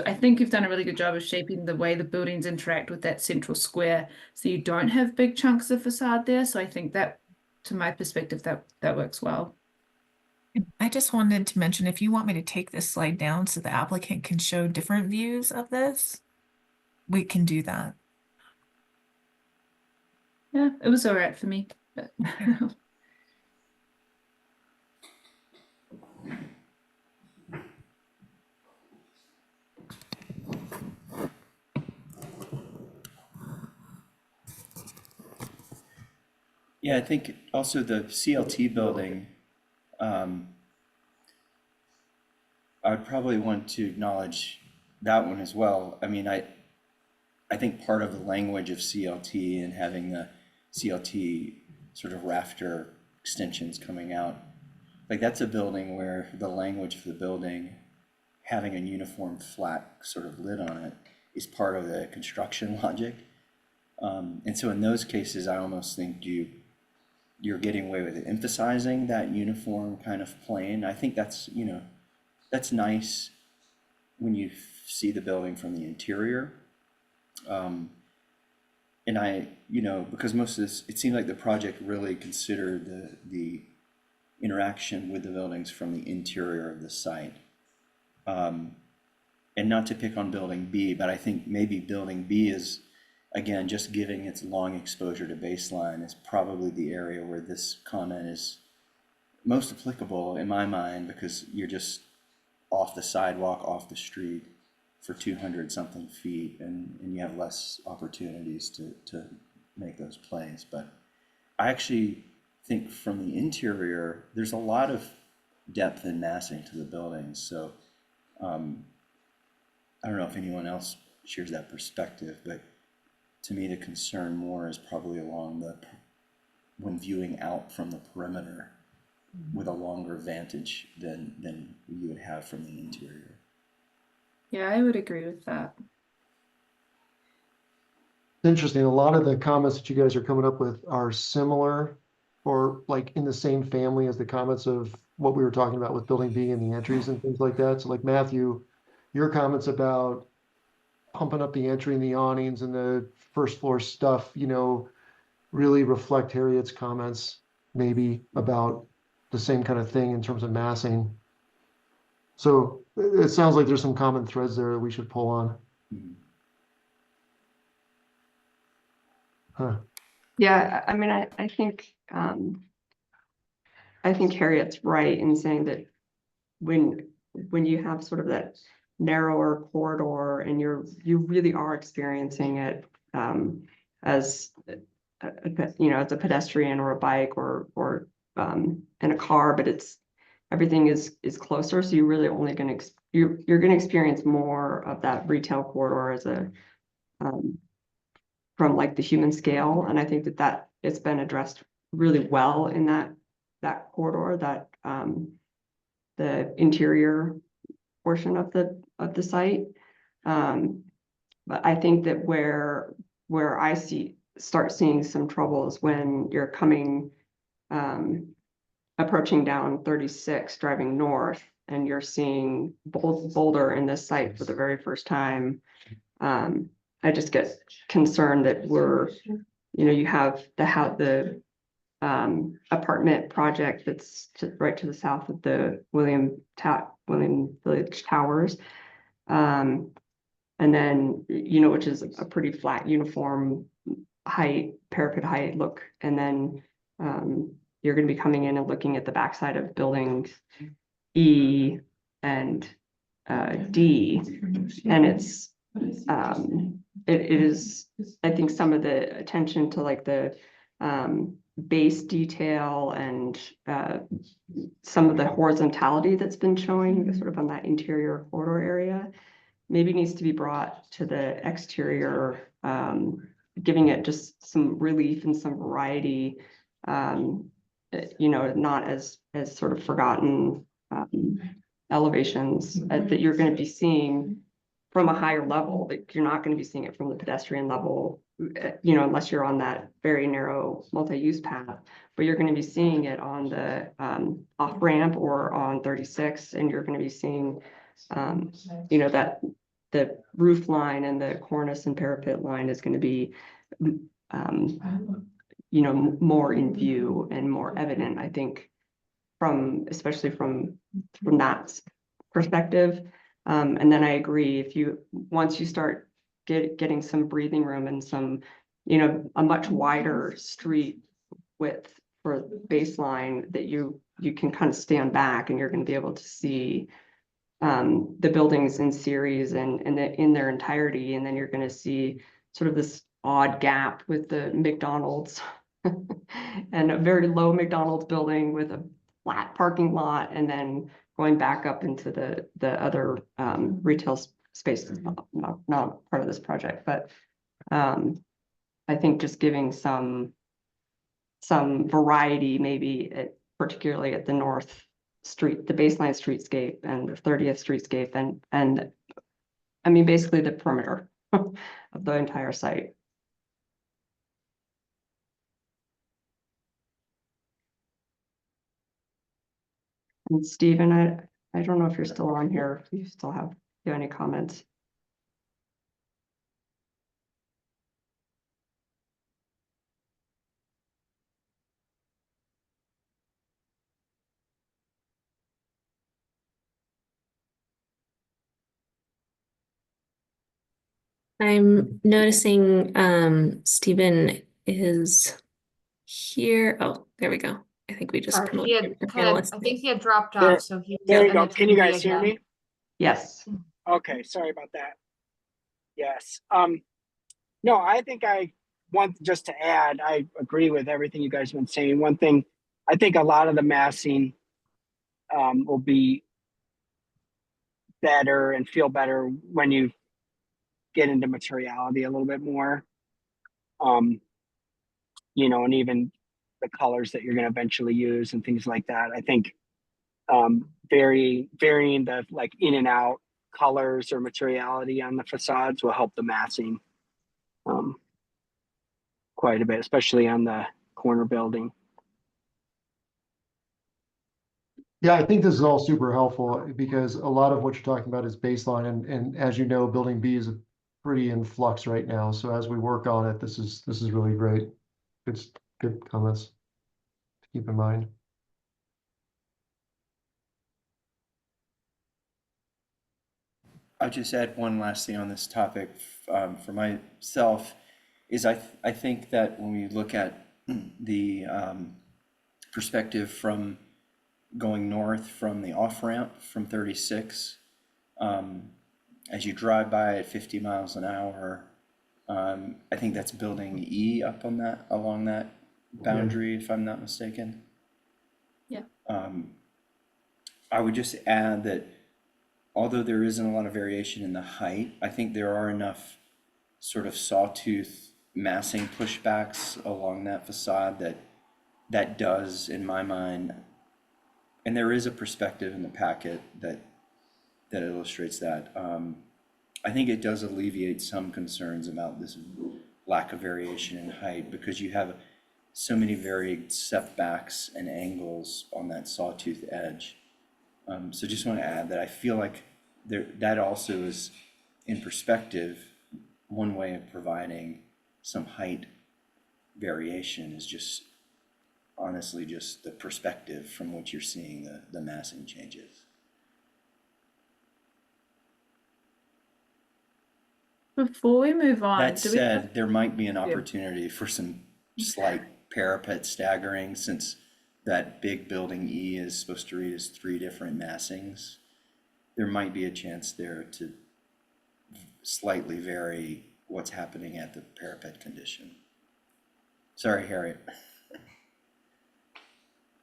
Speaker 5: I think you've done a really good job of shaping the way the buildings interact with that central square, so you don't have big chunks of facade there. So I think that, to my perspective, that works well.
Speaker 6: I just wanted to mention, if you want me to take this slide down so the applicant can show different views of this, we can do that.
Speaker 5: Yeah, it was all right for me. But
Speaker 4: Yeah, I think also the CLT building, I'd probably want to acknowledge that one as well. I mean, I think part of the language of CLT and having the CLT sort of rafter extensions coming out, like that's a building where the language for the building having a uniform flat sort of lid on it is part of the construction logic. And so in those cases, I almost think you're getting away with emphasizing that uniform kind of plane. I think that's, that's nice when you see the building from the interior. And because most of this, it seemed like the project really considered the interaction with the buildings from the interior of the site. And not to pick on building B, but I think maybe building B is, again, just giving its long exposure to baseline is probably the area where this comment is most applicable in my mind, because you're just off the sidewalk, off the street for 200 something feet, and you have less opportunities to make those plays. But I actually think from the interior, there's a lot of depth and massing to the buildings. So I don't know if anyone else shares that perspective, but to me, the concern more is probably along when viewing out from the perimeter with a longer vantage than you would have from the interior.
Speaker 5: yeah, I would agree with that.
Speaker 8: It's interesting. A lot of the comments that you guys are coming up with are similar or like in the same family as the comments of what we were talking about with building B and the entries and things like that. So like Matthew, your comments about pumping up the entry and the awnings and the first floor stuff, really reflect Harriet's comments maybe about the same kind of thing in terms of massing. So it sounds like there's some common threads there that we should pull on. Huh.
Speaker 2: Yeah, I mean, I think Harriet's right in saying that when you have sort of that narrower corridor and you really are experiencing it as as a pedestrian or a bike or in a car, but everything is closer, so you're really only going to you're going to experience more of that retail corridor as a from like the human scale. And I think that it's been addressed really well in that corridor, that the interior portion of the site. But I think that where I start seeing some trouble is when you're coming approaching down 36 driving north and you're seeing Boulder in this site for the very first time. I just get concerned that you have the apartment project that's right to the south of the William Village Towers. And then, which is a pretty flat, uniform height, parapet height look. And then you're going to be coming in and looking at the backside of buildings E and D, and it's it is, I think, some of the attention to like the base detail and some of the horizontality that's been showing sort of on that interior corridor area maybe needs to be brought to the exterior, giving it just some relief and some variety, not as sort of forgotten elevations that you're going to be seeing from a higher level. Like you're not going to be seeing it from the pedestrian level, unless you're on that very narrow multi-use path, but you're going to be seeing it on the off ramp or on 36, and you're going to be seeing, that the roof line and the cornice and parapet line is going to be, more in view and more evident, I think, especially from that perspective. And then I agree, once you start getting some breathing room and some, a much wider street width for baseline, that you can kind of stand back and you're going to be able to see the buildings in series and in their entirety. And then you're going to see sort of this odd gap with the McDonald's and a very low McDonald's building with a flat parking lot, and then going back up into the other retail spaces, not part of this project, but I think just giving some variety, maybe particularly at the North Street, the baseline streetscape and the 30th streetscape, and I mean basically the perimeter of the entire site. And Stephen, I don't know if you're still on here, if you still have any comments.
Speaker 10: I'm noticing Stephen is here. Oh, there we go. I think we just
Speaker 1: Sorry,
Speaker 10: promoted
Speaker 1: he
Speaker 10: him
Speaker 1: had
Speaker 10: to
Speaker 1: kind of,
Speaker 10: panelist.
Speaker 1: I think he had dropped
Speaker 9: There-
Speaker 1: off, so he.
Speaker 9: There you
Speaker 1: an
Speaker 9: go. Can you
Speaker 1: attendee
Speaker 9: guys hear
Speaker 1: again.
Speaker 9: me?
Speaker 2: Yes.
Speaker 9: Okay, sorry about that. Yes. No, I think I want just to add, I agree with everything you guys have been saying. One thing, I think a lot of the massing will be better and feel better when you get into materiality a little bit more. And even the colors that you're going to eventually use and things like that. I think varying the like in and out colors or materiality on the facades will help the massing quite a bit, especially on the corner building.
Speaker 8: Yeah, I think this is all super helpful because a lot of what you're talking about is baseline, and as you know, building B is pretty in flux right now. So as we work on it, this is really great. It's good comments to keep in mind.
Speaker 4: I'll just add one last thing on this topic for myself is I think that when we look at the perspective from going north from the off-ramp from 36, as you drive by at 50 miles an hour, I think that's building E up on along that boundary, if I'm not mistaken.
Speaker 5: Yeah.
Speaker 4: I would just add that although there isn't a lot of variation in the height, I think there are enough sort of sawtooth massing pushbacks along that facade that does, in my mind, and there is a perspective in the packet that illustrates that. I think it does alleviate some concerns about this lack of variation in height because you have so many varied setbacks and angles on that sawtooth edge. So just want to add that I feel like that also is, in perspective, one way of providing some height variation is just honestly just the perspective from which you're seeing the massing changes.
Speaker 5: Before we move on,
Speaker 4: That
Speaker 5: do we have,
Speaker 4: said, there might be an opportunity for some slight parapet staggering since that big building E is supposed to read as 3 different massings. there might be a chance there to slightly vary what's happening at the parapet condition. Sorry, Harriet.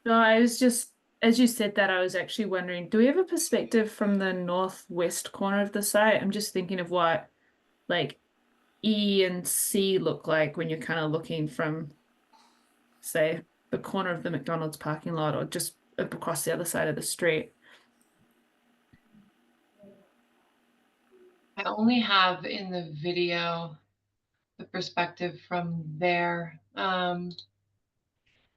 Speaker 5: No, I was just, as you said that, I was actually wondering, do we have a perspective from the northwest corner of the site? I'm just thinking of what like E and C look like when you're kind of looking from, say, the corner of the McDonald's parking lot or just up across the other side of the street.
Speaker 7: I only have in the video the perspective from there. I'm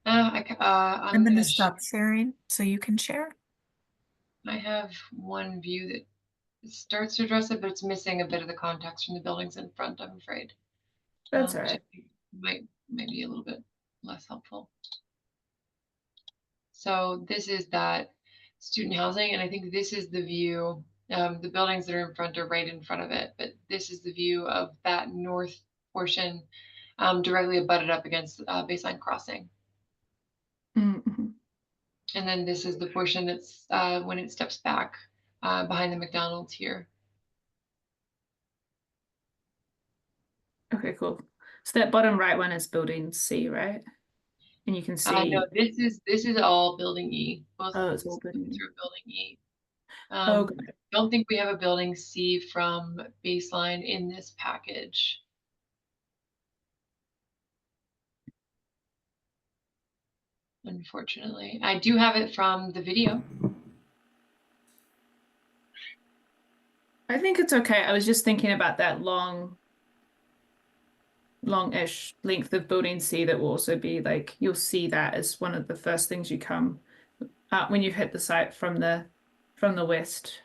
Speaker 6: I'm going
Speaker 7: gonna
Speaker 6: to stop sharing so you can share.
Speaker 7: I have one view that starts to address it, but it's missing a bit of the context from the buildings in front, I'm afraid.
Speaker 5: That's all
Speaker 7: Which I
Speaker 5: right.
Speaker 7: think might be a little bit less helpful. So this is that student housing, and I think this is the view. The buildings that are in front are right in front of it, but this is the view of that north portion, directly abutted up against Baseline Crossing.
Speaker 5: Mm-hmm.
Speaker 7: And then this is the portion that's when it steps back behind the McDonald's here.
Speaker 5: Okay, cool. So that bottom right one is building C, right? And you can see.
Speaker 7: No, this is all building E. Both
Speaker 5: Oh, it's all building E.
Speaker 7: through building E.
Speaker 5: Oh, got it.
Speaker 7: Don't think we have a building C from Baseline in this package. Unfortunately, I do have it from the video.
Speaker 5: I think it's okay. I was just thinking about that long-ish length of building C that will also be like, you'll see that as one of the first things you come when you hit the site from the west.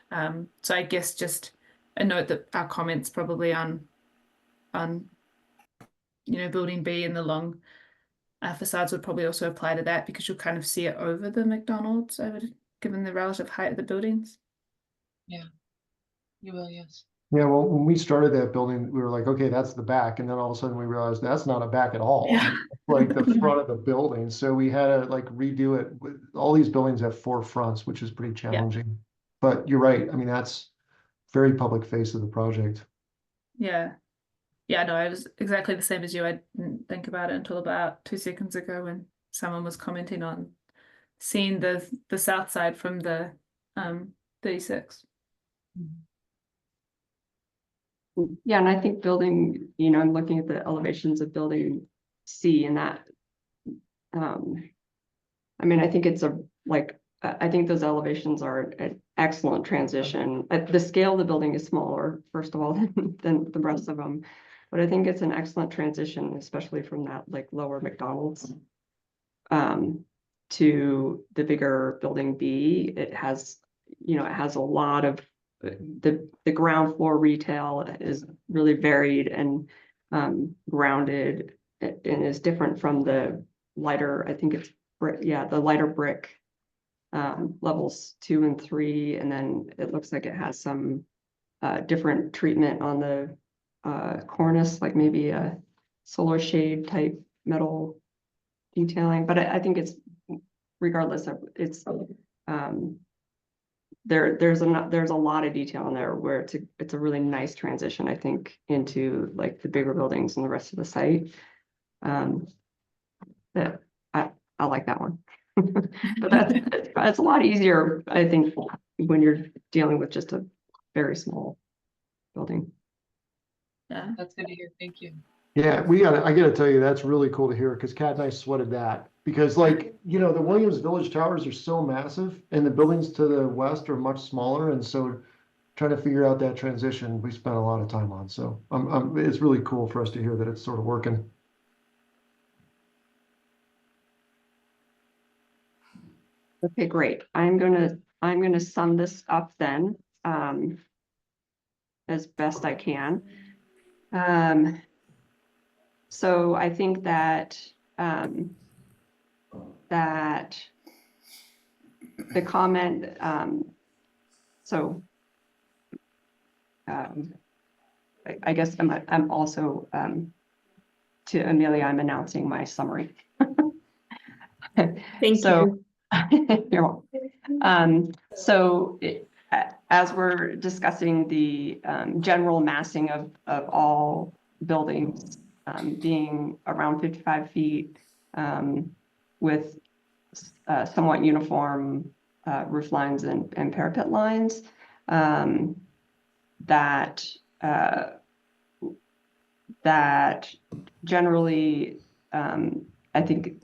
Speaker 5: So I guess just a note that our comments probably on building B and the long facades would probably also apply to that, because you'll kind of see it over the McDonald's, given the relative height of the buildings.
Speaker 7: Yeah, you will, yes.
Speaker 8: Yeah, well, when we started that building, we were like, okay, that's the back. And then all of a sudden we realized that's not a back at all.
Speaker 5: Yeah.
Speaker 8: Like the front of the building. So we had to like redo it. All these buildings have 4 fronts, which is pretty challenging. But you're right. I mean, that's very public face of the project.
Speaker 5: Yeah. Yeah, no, I was exactly the same as you. I didn't think about it until about 2 seconds ago when someone was commenting on seeing the south side from the 36.
Speaker 2: Yeah, and I think building, I'm looking at the elevations of building C and that. I mean, I think it's I think those elevations are an excellent transition. The scale of the building is smaller, first of all, than the rest of them. But I think it's an excellent transition, especially from that like lower McDonald's to the bigger building B. It has a lot of the ground floor retail is really varied and grounded and is different from the lighter, I think it's the lighter brick levels 2 and 3, and then it looks like it has some different treatment on the cornice, like maybe a solar shade type metal detailing. But I think it's regardless of it's there's a lot of detail in there where it's a really nice transition, I think, into like the bigger buildings and the rest of the site. That I like that one. But that's a lot easier, I think, when you're dealing with just a very small building.
Speaker 5: Yeah.
Speaker 7: That's good to hear. Thank you.
Speaker 8: Yeah, I gotta tell you, that's really cool to hear, because Kat and I sweated that. Because the Williams Village towers are so massive and the buildings to the west are much smaller. And so trying to figure out that transition, we spent a lot of time on. So it's really cool for us to hear that it's sort of working.
Speaker 2: Okay, great. I'm gonna sum this up then, as best I can. So I think that the comment, I guess I'm also to Amelia, I'm announcing my summary.
Speaker 10: Thank you.
Speaker 2: You're welcome. So as we're discussing the general massing of all buildings being around 55 feet with somewhat uniform roof lines and parapet lines, that generally, I think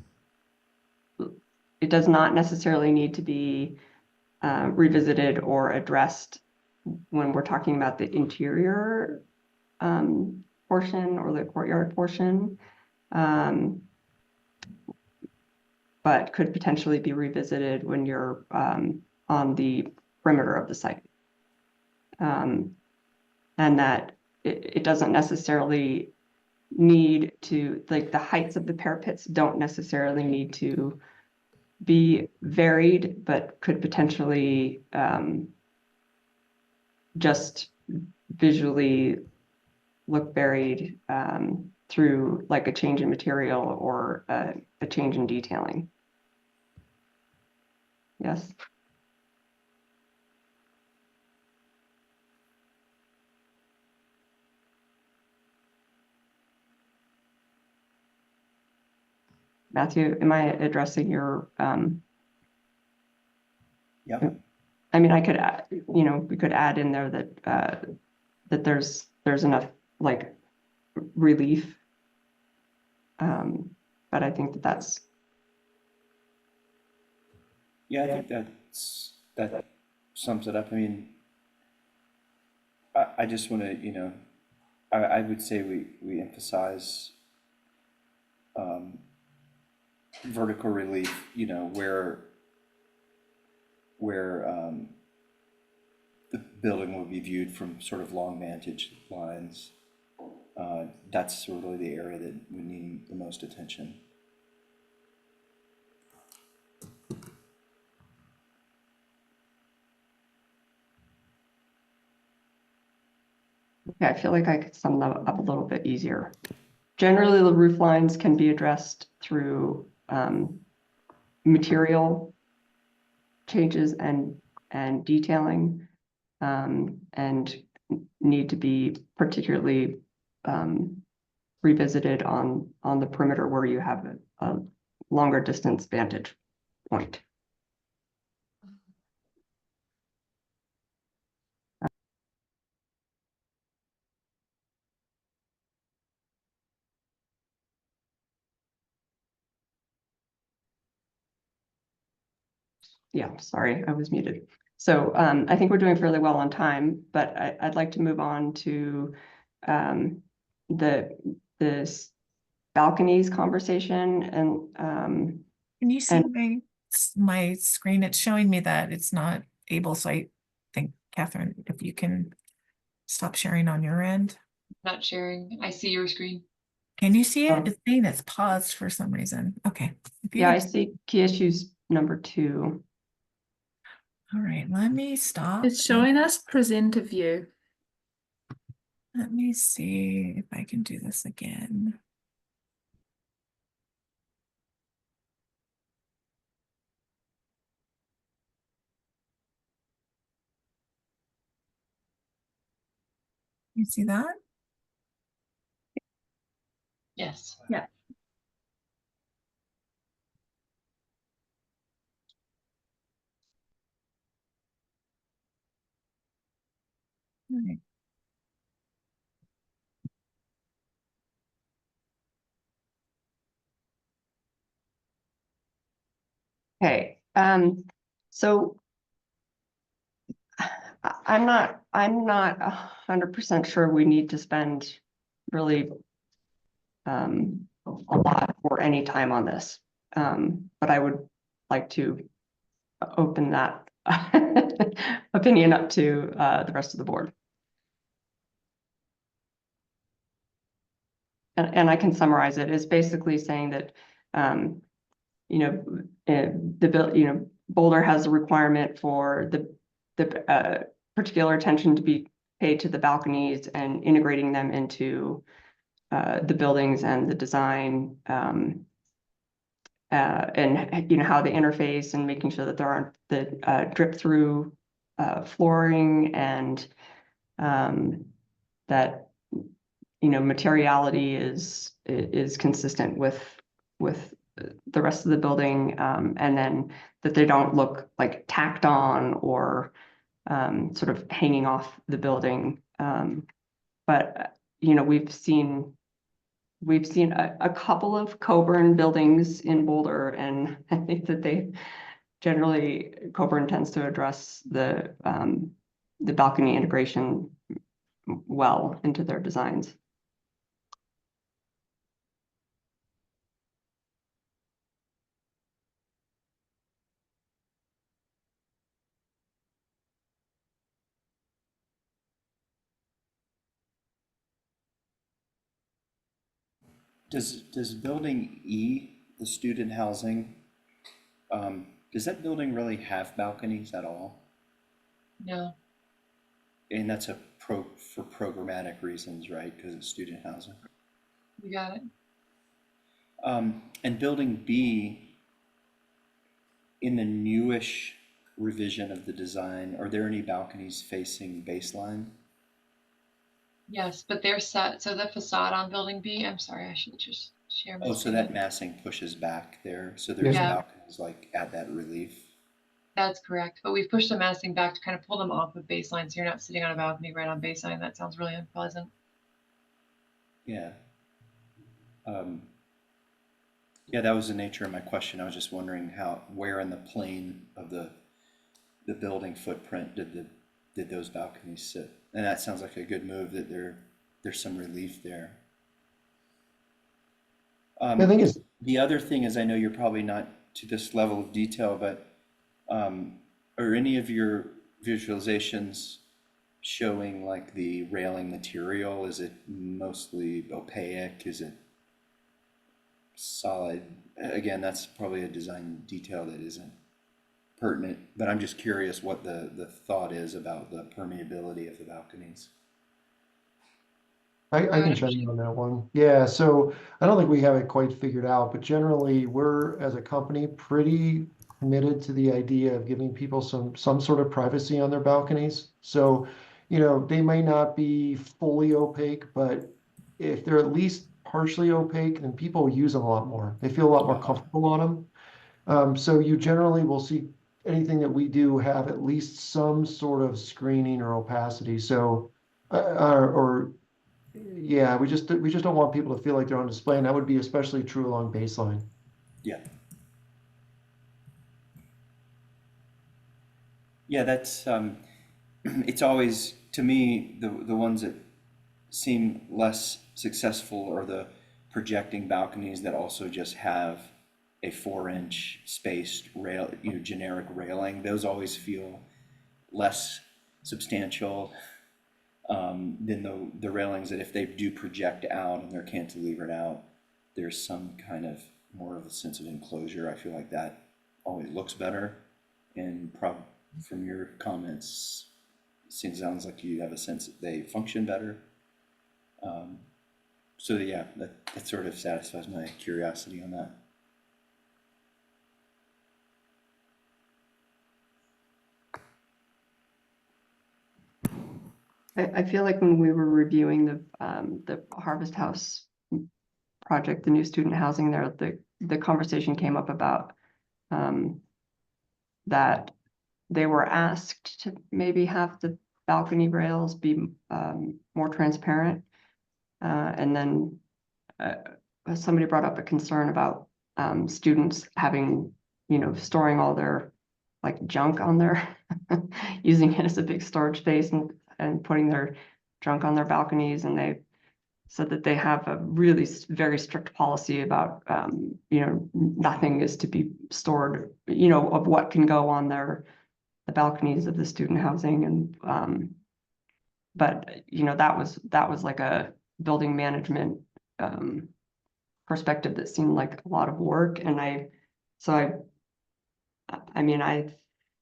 Speaker 2: it does not necessarily need to be revisited or addressed when we're talking about the interior portion or the courtyard portion, but could potentially be revisited when you're on the perimeter of the site. And that it doesn't necessarily need to, like the heights of the parapets don't necessarily need to be varied, but could potentially just visually look varied through like a change in material or a change in detailing. Yes. Matthew, am I addressing your
Speaker 4: Yeah.
Speaker 2: I mean, I could, you know, we could add in there that that there's enough like relief, but I think that's.
Speaker 4: Yeah, I think that sums it up. I mean, I just want to, you know, I would say we emphasize vertical relief, you know, where the building will be viewed from sort of long vantage lines. That's really the area that we need the most attention.
Speaker 2: Okay, I feel like I could sum that up a little bit easier. Generally, the roof lines can be addressed through material changes and detailing, and need to be particularly revisited on the perimeter where you have a longer distance vantage point. Yeah, sorry, I was muted. So I think we're doing fairly well on time, but I'd like to move on to this balconies conversation and
Speaker 6: Can you see my screen? It's showing me that it's not able, so I think, Catherine, if you can stop sharing on your end.
Speaker 7: Not sharing. I see your screen.
Speaker 6: Can you see it? It's saying it's paused for some reason. Okay.
Speaker 2: yeah, I see key issues number 2.
Speaker 6: All right, let me stop.
Speaker 5: It's showing us presenter view.
Speaker 6: Let me see if I can do this again. You see that?
Speaker 7: Yes.
Speaker 5: Yeah.
Speaker 6: All right.
Speaker 2: Okay, so I'm not 100% sure we need to spend really a lot or any time on this, but I would like to open that opinion up to the rest of the board. And I can summarize it. It's basically saying that, you know, Boulder has a requirement for the particular attention to be paid to the balconies and integrating them into the buildings and the design, and you know how they interface and making sure that there aren't the drip through flooring and that, materiality is consistent with the rest of the building, and then that they don't look like tacked on or sort of hanging off the building. But we've seen a couple of Coburn buildings in Boulder, and I think that Coburn tends to address the balcony integration well into their designs.
Speaker 4: Does building E, the student housing, does that building really have balconies at all?
Speaker 7: No,
Speaker 4: And that's for programmatic reasons, right? Because it's student housing.
Speaker 7: you got it.
Speaker 4: And building B, in the newish revision of the design, are there any balconies facing baseline?
Speaker 7: Yes, but they're set. So the facade on building B, I'm sorry, I should just share my
Speaker 4: Oh, so
Speaker 7: screen.
Speaker 4: that massing pushes back there. So there's
Speaker 7: Yeah.
Speaker 4: balconies like at that relief.
Speaker 7: That's correct. But we've pushed the massing back to kind of pull them off of baseline, so you're not sitting on a balcony right on baseline. That sounds really unpleasant.
Speaker 4: Yeah. Yeah, that was the nature of my question. I was just wondering where in the plane of the building footprint did those balconies sit? And that sounds like a good move, that there's some relief there.
Speaker 8: The thing is,
Speaker 4: The other thing is, I know you're probably not to this level of detail, but are any of your visualizations showing like the railing material? Is it mostly opaque? Is it solid? Again, that's probably a design detail that isn't pertinent, but I'm just curious what the thought is about the permeability of the balconies.
Speaker 8: I can chime in on that one. Yeah, so I don't think we have it quite figured out, but generally we're, as a company, pretty committed to the idea of giving people some sort of privacy on their balconies. So, they may not be fully opaque, but if they're at least partially opaque, then people use them a lot more. They feel a lot more comfortable on them. So you generally will see anything that we do have at least some sort of screening or opacity. So, yeah, we just don't want people to feel like they're on display, and that would be especially true along baseline.
Speaker 4: Yeah. Yeah, that's it's always, to me, the ones that seem less successful are the projecting balconies that also just have a 4-inch spaced rail, generic railing. Those always feel less substantial than the railings that, if they do project out and they're cantilevered out, there's some kind of more of a sense of enclosure. I feel like that always looks better. And from your comments, it sounds like you have a sense that they function better. So yeah, that sort of satisfies my curiosity on that.
Speaker 2: I feel like when we were reviewing the Harvest House project, the new student housing there, the conversation came up about that they were asked to maybe have the balcony rails be more transparent, and then somebody brought up a concern about students having, storing all their like junk on their using it as a big storage space and putting their junk on their balconies. And they said that they have a really very strict policy about, nothing is to be stored, of what can go on the balconies of the student housing. And, but, that was like a building management perspective that seemed like a lot of work. And I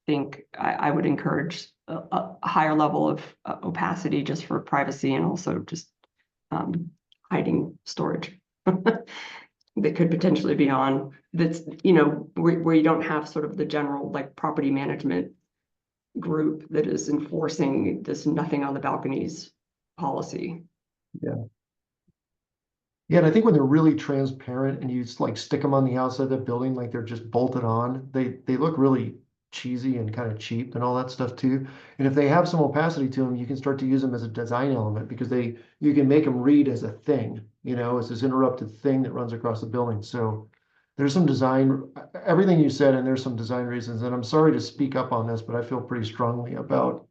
Speaker 2: think I would encourage a higher level of opacity just for privacy, and also just hiding storage that could potentially be on, that's, where you don't have sort of the general like property management group that is enforcing this nothing on the balconies policy.
Speaker 8: Yeah, and I think when they're really transparent and you just like stick them on the outside of the building, like they're just bolted on, they look really cheesy and kind of cheap and all that stuff too. And if they have some opacity to them, you can start to use them as a design element because you can make them read as a thing, you know, as this interrupted thing that runs across the building. So there's some design, everything you said, and there's some design reasons. And I'm sorry to speak up on this, but I feel pretty strongly about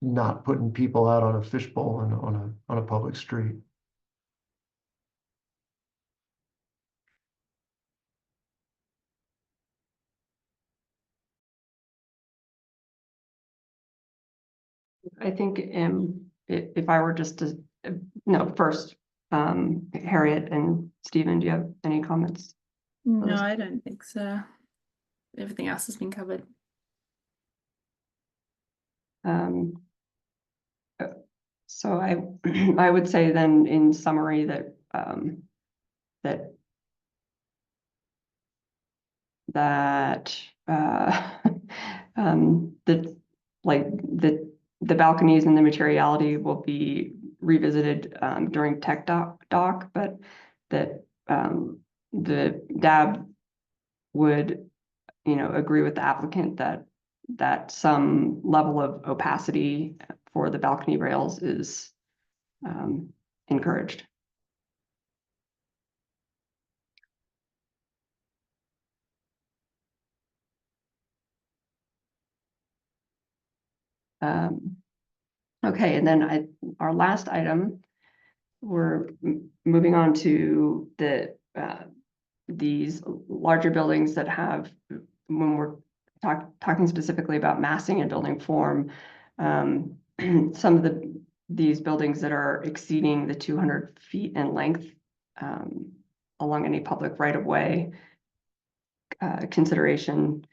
Speaker 8: not putting people out on a fishbowl and on a public street.
Speaker 2: I think if I were just to, no, first, Harriet and Stephen, do you have any comments?
Speaker 5: No,
Speaker 2: Those-
Speaker 5: I don't think so. Everything else has been covered.
Speaker 2: So I would say then in summary that that that like the balconies and the materiality will be revisited during tech doc, but that the DAB would, you know, agree with the applicant that some level of opacity for the balcony rails is encouraged. Okay, and then our last item, we're moving on to these larger buildings that have, when we're talking specifically about massing and building form, some of these buildings that are exceeding the 200 feet in length along any public right of way consideration.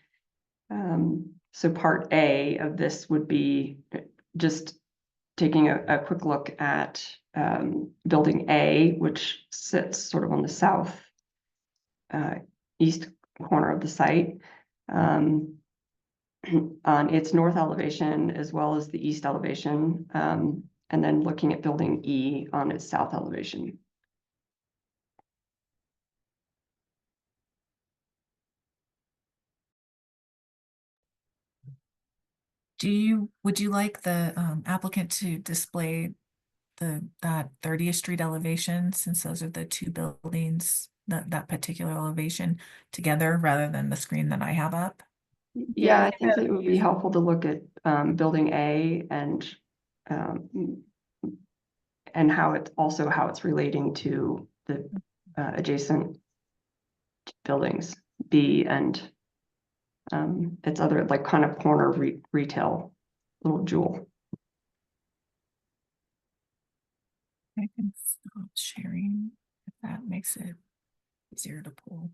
Speaker 2: So part A of this would be just taking a quick look at building A, which sits sort of on the south east corner of the site, on its north elevation as well as the east elevation, and then looking at building E on its south elevation.
Speaker 6: Would you like the applicant to display that 30th Street elevation, since those are the two buildings, that particular elevation together rather than the screen that I have up?
Speaker 2: Yeah, I think it would be helpful to look at building A and how it's relating to the adjacent buildings, B and its other like kind of corner retail little jewel.
Speaker 6: I can stop sharing if that makes it easier to pull.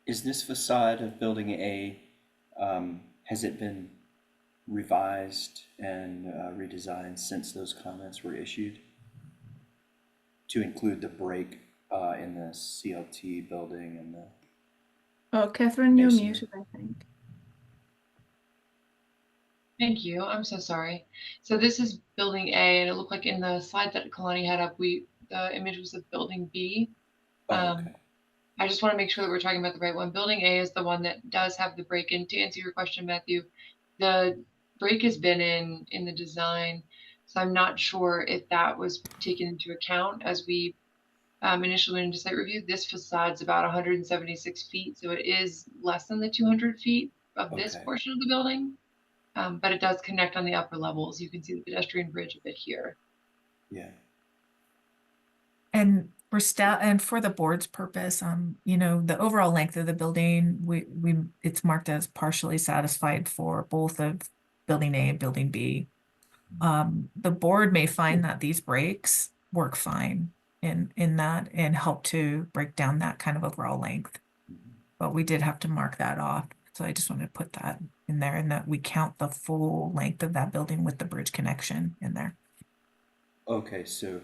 Speaker 4: Is this facade of building A, has it been revised and redesigned since those comments were issued? To include the break in the CLT building and the,
Speaker 5: Oh, Catherine, you're
Speaker 4: Mason.
Speaker 5: muted, I think.
Speaker 7: Thank you. I'm so sorry. So this is building A, and it looked like in the slide that Kalani had up, the image was of building B.
Speaker 4: okay.
Speaker 7: I just want to make sure that we're talking about the right one. Building A is the one that does have the break in. To answer your question, Matthew, the break has been in the design, so I'm not sure if that was taken into account as we initially went into site review. This facade's about 176 feet, so it is less than the 200 feet of this
Speaker 4: Okay.
Speaker 7: portion of the building, but it does connect on the upper levels. You can see the pedestrian bridge a bit here.
Speaker 4: Yeah.
Speaker 6: And and for the board's purpose, the overall length of the building, it's marked as partially satisfied for both of building A and building B. The board may find that these breaks work fine in that and help to break down that kind of overall length. But we did have to mark that off. So I just wanted to put that in there, and that we count the full length of that building with the bridge connection in there.
Speaker 4: Okay, so,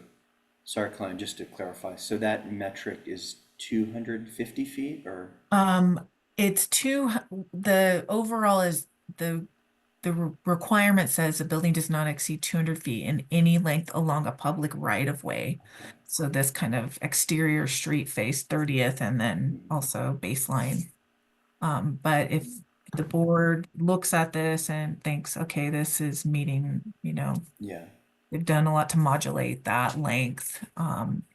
Speaker 4: sorry, Klein, just to clarify, so that metric is 250 feet or?
Speaker 6: It's the overall is the requirement says the building does not exceed 200 feet in any length along a public right of way. So this kind of exterior street face 30th and then also baseline. But if the board looks at this and thinks, okay, this is meeting,
Speaker 4: Yeah,
Speaker 6: they've done a lot to modulate that length,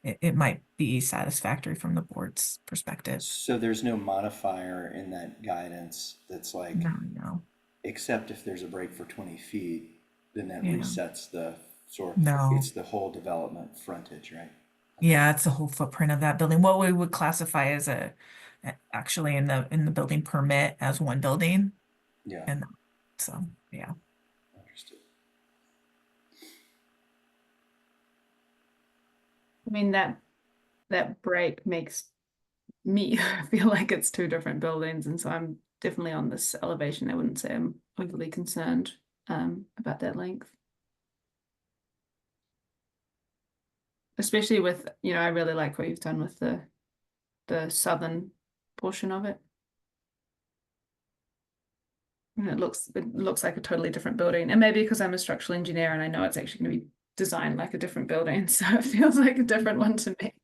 Speaker 6: it might be satisfactory from the board's perspective.
Speaker 4: so there's no modifier in that guidance that's like,
Speaker 6: No.
Speaker 4: except if there's a break for 20 feet, then that
Speaker 6: Yeah.
Speaker 4: resets the sort,
Speaker 6: No.
Speaker 4: it's the whole development frontage, right?
Speaker 6: Yeah, it's the whole footprint of that building. What we would classify as actually in the building permit as one building.
Speaker 4: Yeah,
Speaker 6: And so, yeah.
Speaker 4: understood.
Speaker 5: I mean, that break makes me feel like it's two different buildings, and so I'm definitely on this elevation. I wouldn't say I'm overly concerned about that length. Especially with, I really like what you've done with the southern portion of it. And it looks like a totally different building. And maybe because I'm a structural engineer and I know it's actually going to be designed like a different building, so it feels like a different one to me.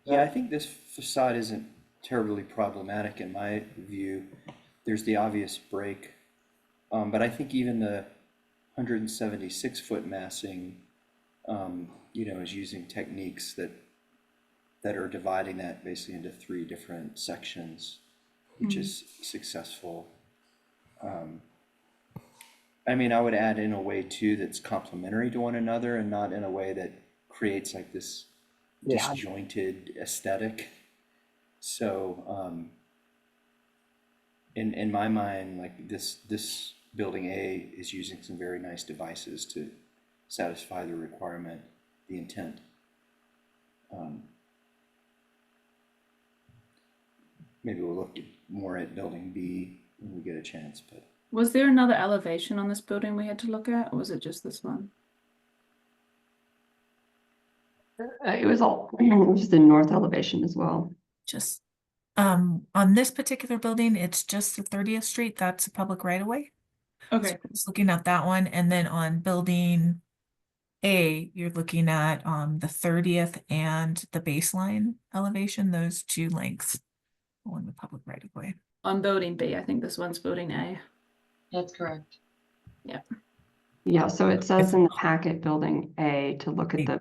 Speaker 4: Yeah, I think this facade isn't terribly problematic in my view. There's the obvious break, but I think even the 176-foot massing, is using techniques that are dividing that basically into 3 different sections, which is successful. I mean, I would add in a way too that's complementary to one another and not in a way that creates like this disjointed aesthetic. So, in my mind, like this building A is using some very nice devices to satisfy the requirement, the intent. Maybe we'll look more at building B when we get a chance, but.
Speaker 5: Was there another elevation on this building we had to look at, or was it just this one?
Speaker 2: It was the north elevation as well.
Speaker 6: Just on this particular building, it's just the 30th Street. That's a public right of way.
Speaker 5: Okay.
Speaker 6: So just looking at that one, and then on building A, you're looking at the 30th and the baseline elevation, those 2 lengths on the public right of way.
Speaker 5: On building B, I think this one's building A.
Speaker 7: That's correct.
Speaker 2: Yeah, so it says in the packet building A to look at the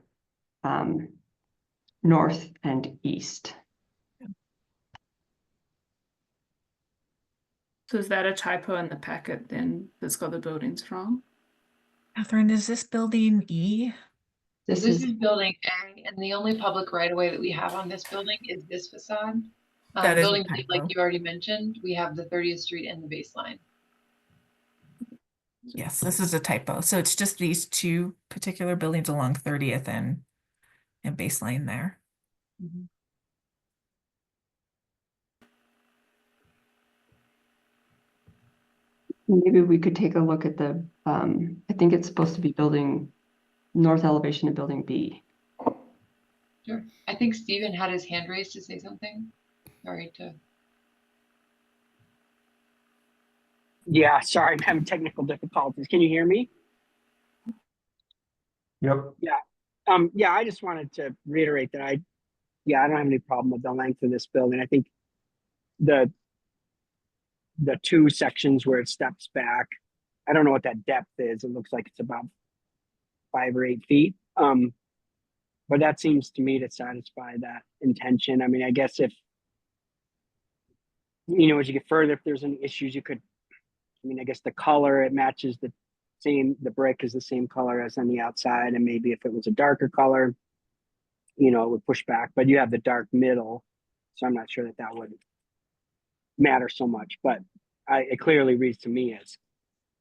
Speaker 2: north and east.
Speaker 5: So is that a typo in the packet then that's got the buildings wrong?
Speaker 6: Catherine, is this building E?
Speaker 2: This
Speaker 7: This
Speaker 2: is
Speaker 7: is building A, and the only public right of way that we have on this building is this facade.
Speaker 6: That is a
Speaker 7: Building B, like
Speaker 6: typo.
Speaker 7: you already mentioned, we have the 30th Street and the baseline.
Speaker 6: Yes, this is a typo. So it's just these 2 particular buildings along 30th and baseline there.
Speaker 2: maybe we could take a look at the I think it's supposed to be building north elevation of building B.
Speaker 7: Sure. I think Stephen had his hand raised to say something. Sorry to.
Speaker 11: Yeah, sorry, I'm having technical difficulties. Can you hear me?
Speaker 8: Yep.
Speaker 11: Yeah, I just wanted to reiterate that I don't have any problem with the length of this building. I think the 2 sections where it steps back, I don't know what that depth is. It looks like it's about 5 or 8 feet. But that seems to me to satisfy that intention. I mean, I guess if, as you get further, if there's any issues, you could I mean, I guess the color, it matches the brick is the same color as on the outside. And maybe if it was a darker color, it would push back, but you have the dark middle. So I'm not sure that would matter so much, but it clearly reads to me as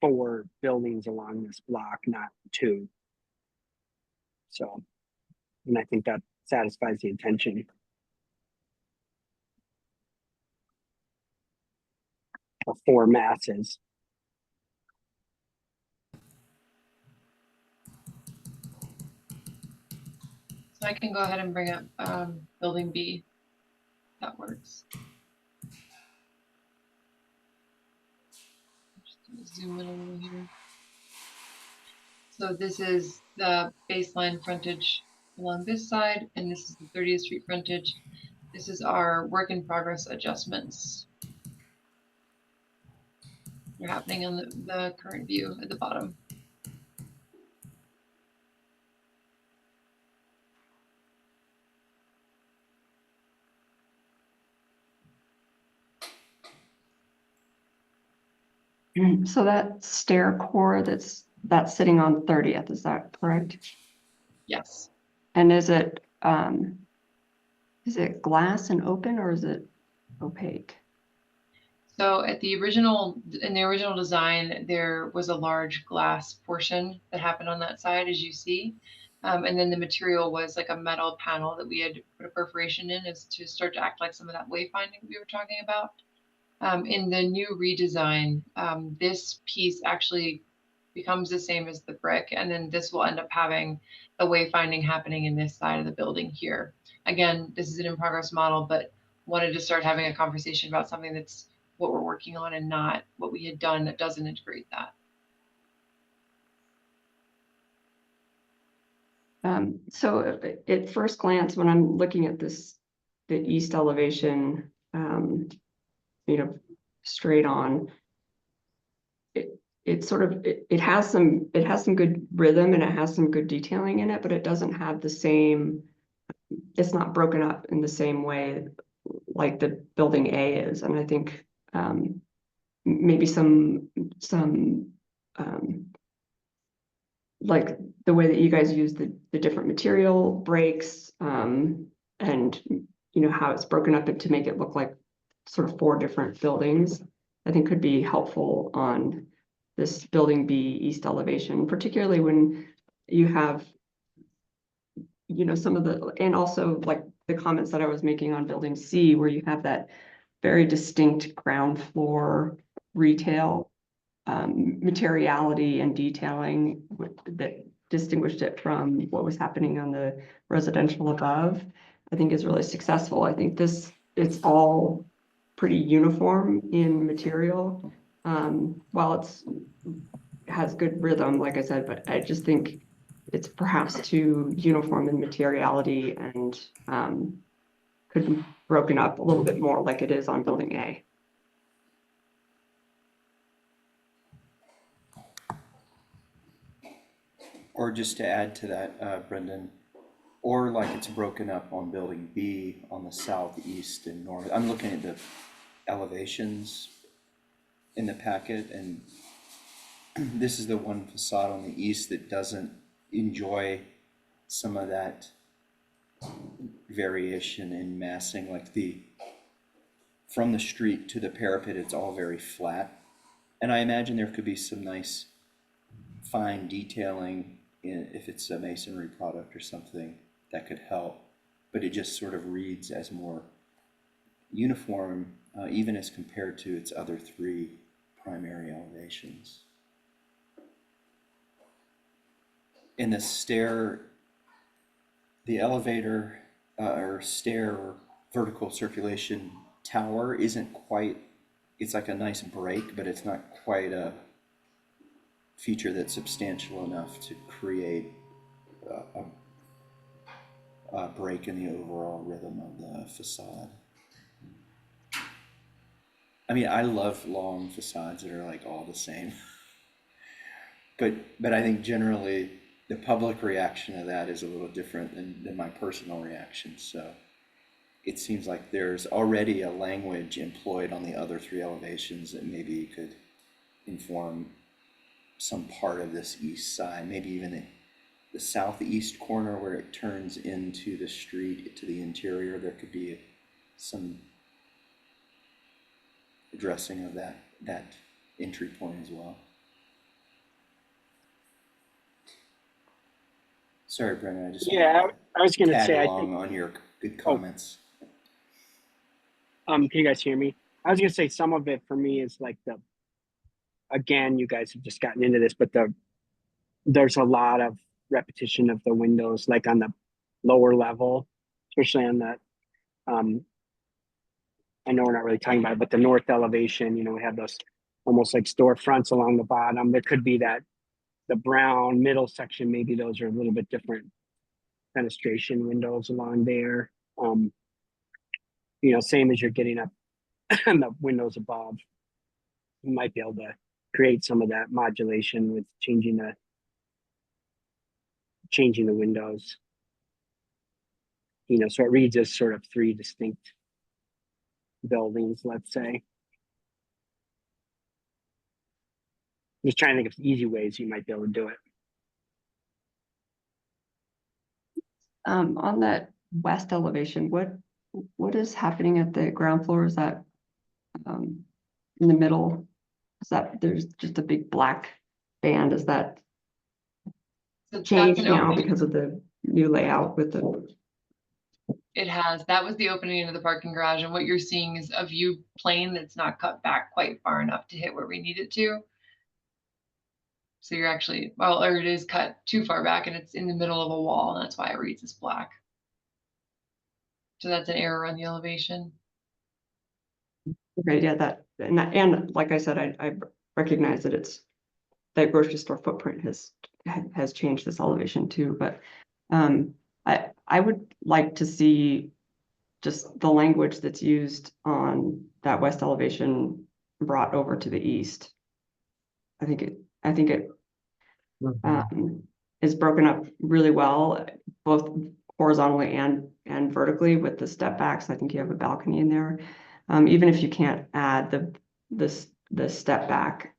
Speaker 11: 4 buildings along this block, not 2. So, and I think that satisfies the intention of 4 masses.
Speaker 7: So I can go ahead and bring up building B. That works. Just zoom in a little here. So this is the baseline frontage along this side, and this is the 30th Street frontage. This is our work in progress adjustments. They're happening on the current view at the bottom.
Speaker 2: So that stair core that's sitting on 30th, is that correct?
Speaker 7: Yes.
Speaker 2: And is it glass and open, or is it opaque?
Speaker 7: So in the original design, there was a large glass portion that happened on that side, as you see. And then the material was like a metal panel that we had put a perforation in as to start to act like some of that wayfinding we were talking about. In the new redesign, this piece actually becomes the same as the brick, and then this will end up having the wayfinding happening in this side of the building here. Again, this is an in-progress model, but wanted to start having a conversation about something that's what we're working on and not what we had done that doesn't integrate that.
Speaker 2: So at first glance, when I'm looking at the east elevation, straight on, it has some good rhythm and it has some good detailing in it, but it doesn't have the same, it's not broken up in the same way like the building A is. And I think maybe some like the way that you guys use the different material breaks, and how it's broken up to make it look like sort of 4 different buildings, I think could be helpful on this building B east elevation, particularly when you have, some of the, and also like the comments that I was making on building C, where you have that very distinct ground floor retail materiality and detailing that distinguished it from what was happening on the residential above, I think is really successful. I think it's all pretty uniform in material, while has good rhythm, like I said, but I just think it's perhaps too uniform in materiality and could be broken up a little bit more like it is on building A.
Speaker 4: Or just to add to that, Brendan, or like it's broken up on building B on the south, east, and north. I'm looking at the elevations in the packet, and this is the one facade on the east that doesn't enjoy some of that variation in massing, like from the street to the parapet, it's all very flat. And I imagine there could be some nice fine detailing if it's a masonry product or something that could help, but it just sort of reads as more uniform, even as compared to its other 3 primary elevations. In the elevator or stair or vertical circulation tower isn't quite, it's like a nice break, but it's not quite a feature that's substantial enough to create a break in the overall rhythm of the facade. I mean, I love long facades that are like all the same, but I think generally the public reaction to that is a little different than my personal reaction. So it seems like there's already a language employed on the other 3 elevations that maybe you could inform some part of this east side, maybe even the southeast corner where it turns into the street to the interior. There could be some addressing of that entry point as well. Sorry, Brendan, I just
Speaker 11: Yeah, I was gonna
Speaker 4: tag
Speaker 11: say, I
Speaker 4: along
Speaker 11: think,
Speaker 4: on your good comments.
Speaker 11: can you guys hear me? I was gonna say some of it for me is like again, you guys have just gotten into this, but there's a lot of repetition of the windows, like on the lower level, especially on that, I know we're not really talking about it, but the north elevation, we have those almost like storefronts along the bottom. There could be the brown middle section, maybe those are a little bit different fenestration windows along there. Same as you're getting up and the windows above, you might be able to create some of that modulation with changing the windows. So it reads as sort of three distinct buildings, let's say. Just trying to think of easy ways you might be able to do it.
Speaker 2: On that west elevation, what is happening at the ground floor? Is that in the middle? Is that there's just a big black band? Is that
Speaker 7: So
Speaker 2: changed
Speaker 7: that's an
Speaker 2: now
Speaker 7: opening.
Speaker 2: because of the new layout with the?
Speaker 7: It has. That was the opening into the parking garage, and what you're seeing is a view plane that's not cut back quite far enough to hit where we need it to. So you're actually, well, or it is cut too far back and it's in the middle of a wall, and that's why it reads as black. So that's an error on the elevation.
Speaker 2: Okay, yeah, and like I said, I recognize that that grocery store footprint has changed this elevation too, but I would like to see just the language that's used on that west elevation brought over to the east. I think it is broken up really well, both horizontally and vertically with the step backs. I think you have a balcony in there. Even if you can't add the step back,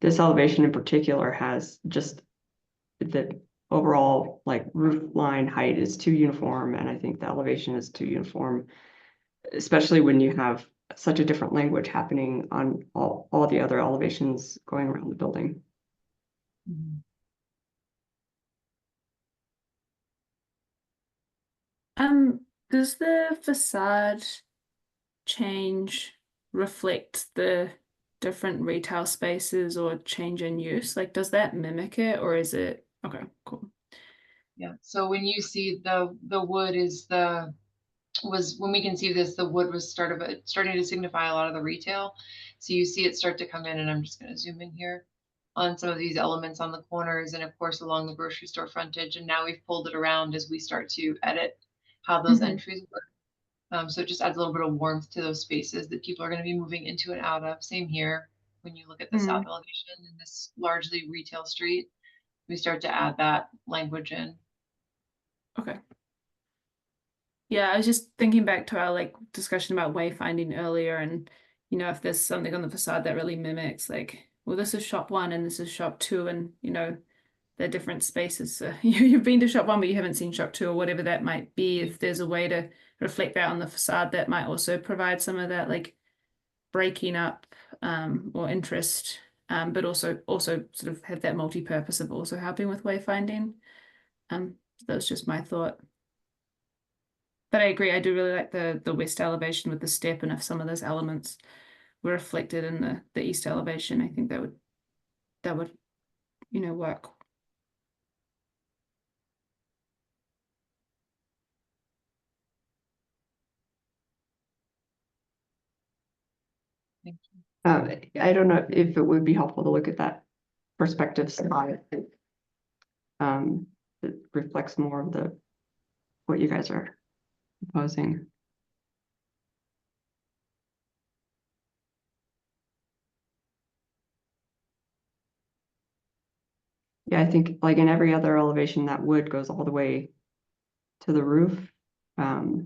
Speaker 2: this elevation in particular has just the overall like roof line height is too uniform, and I think the elevation is too uniform, especially when you have such a different language happening on all the other elevations going around the building.
Speaker 5: Does the facade change reflect the different retail spaces or change in use? Like, does that mimic it, or is it okay? Cool.
Speaker 7: Yeah. So when you see the wood was when we conceived this, the wood was starting to signify a lot of the retail. So you see it start to come in, and I'm just going to zoom in here on some of these elements on the corners, and of course along the grocery store frontage. And now we've pulled it around as we start to edit how those entries work. So it just adds a little bit of warmth to those spaces that people are going to be moving into and out of. Same here. When you look at the south elevation in this largely retail street, we start to add that language in.
Speaker 5: Okay. Yeah, I was just thinking back to our like discussion about wayfinding earlier, and if there's something on the facade that really mimics, like, well, this is shop 1 and this is shop 2, and they're different spaces. So you've been to shop 1, but you haven't seen shop 2, or whatever that might be. If there's a way to reflect that on the facade, that might also provide some of that like breaking up or interest, but also sort of have that multi-purpose of also helping with wayfinding. That was just my thought. But I agree, I do really like the west elevation with the step, and if some of those elements were reflected in the east elevation, I think that would work.
Speaker 7: Thank you.
Speaker 2: I don't know if it would be helpful to look at that perspective slide. It reflects more of what you guys are proposing. Yeah, I think like in every other elevation, that wood goes all the way to the roof, or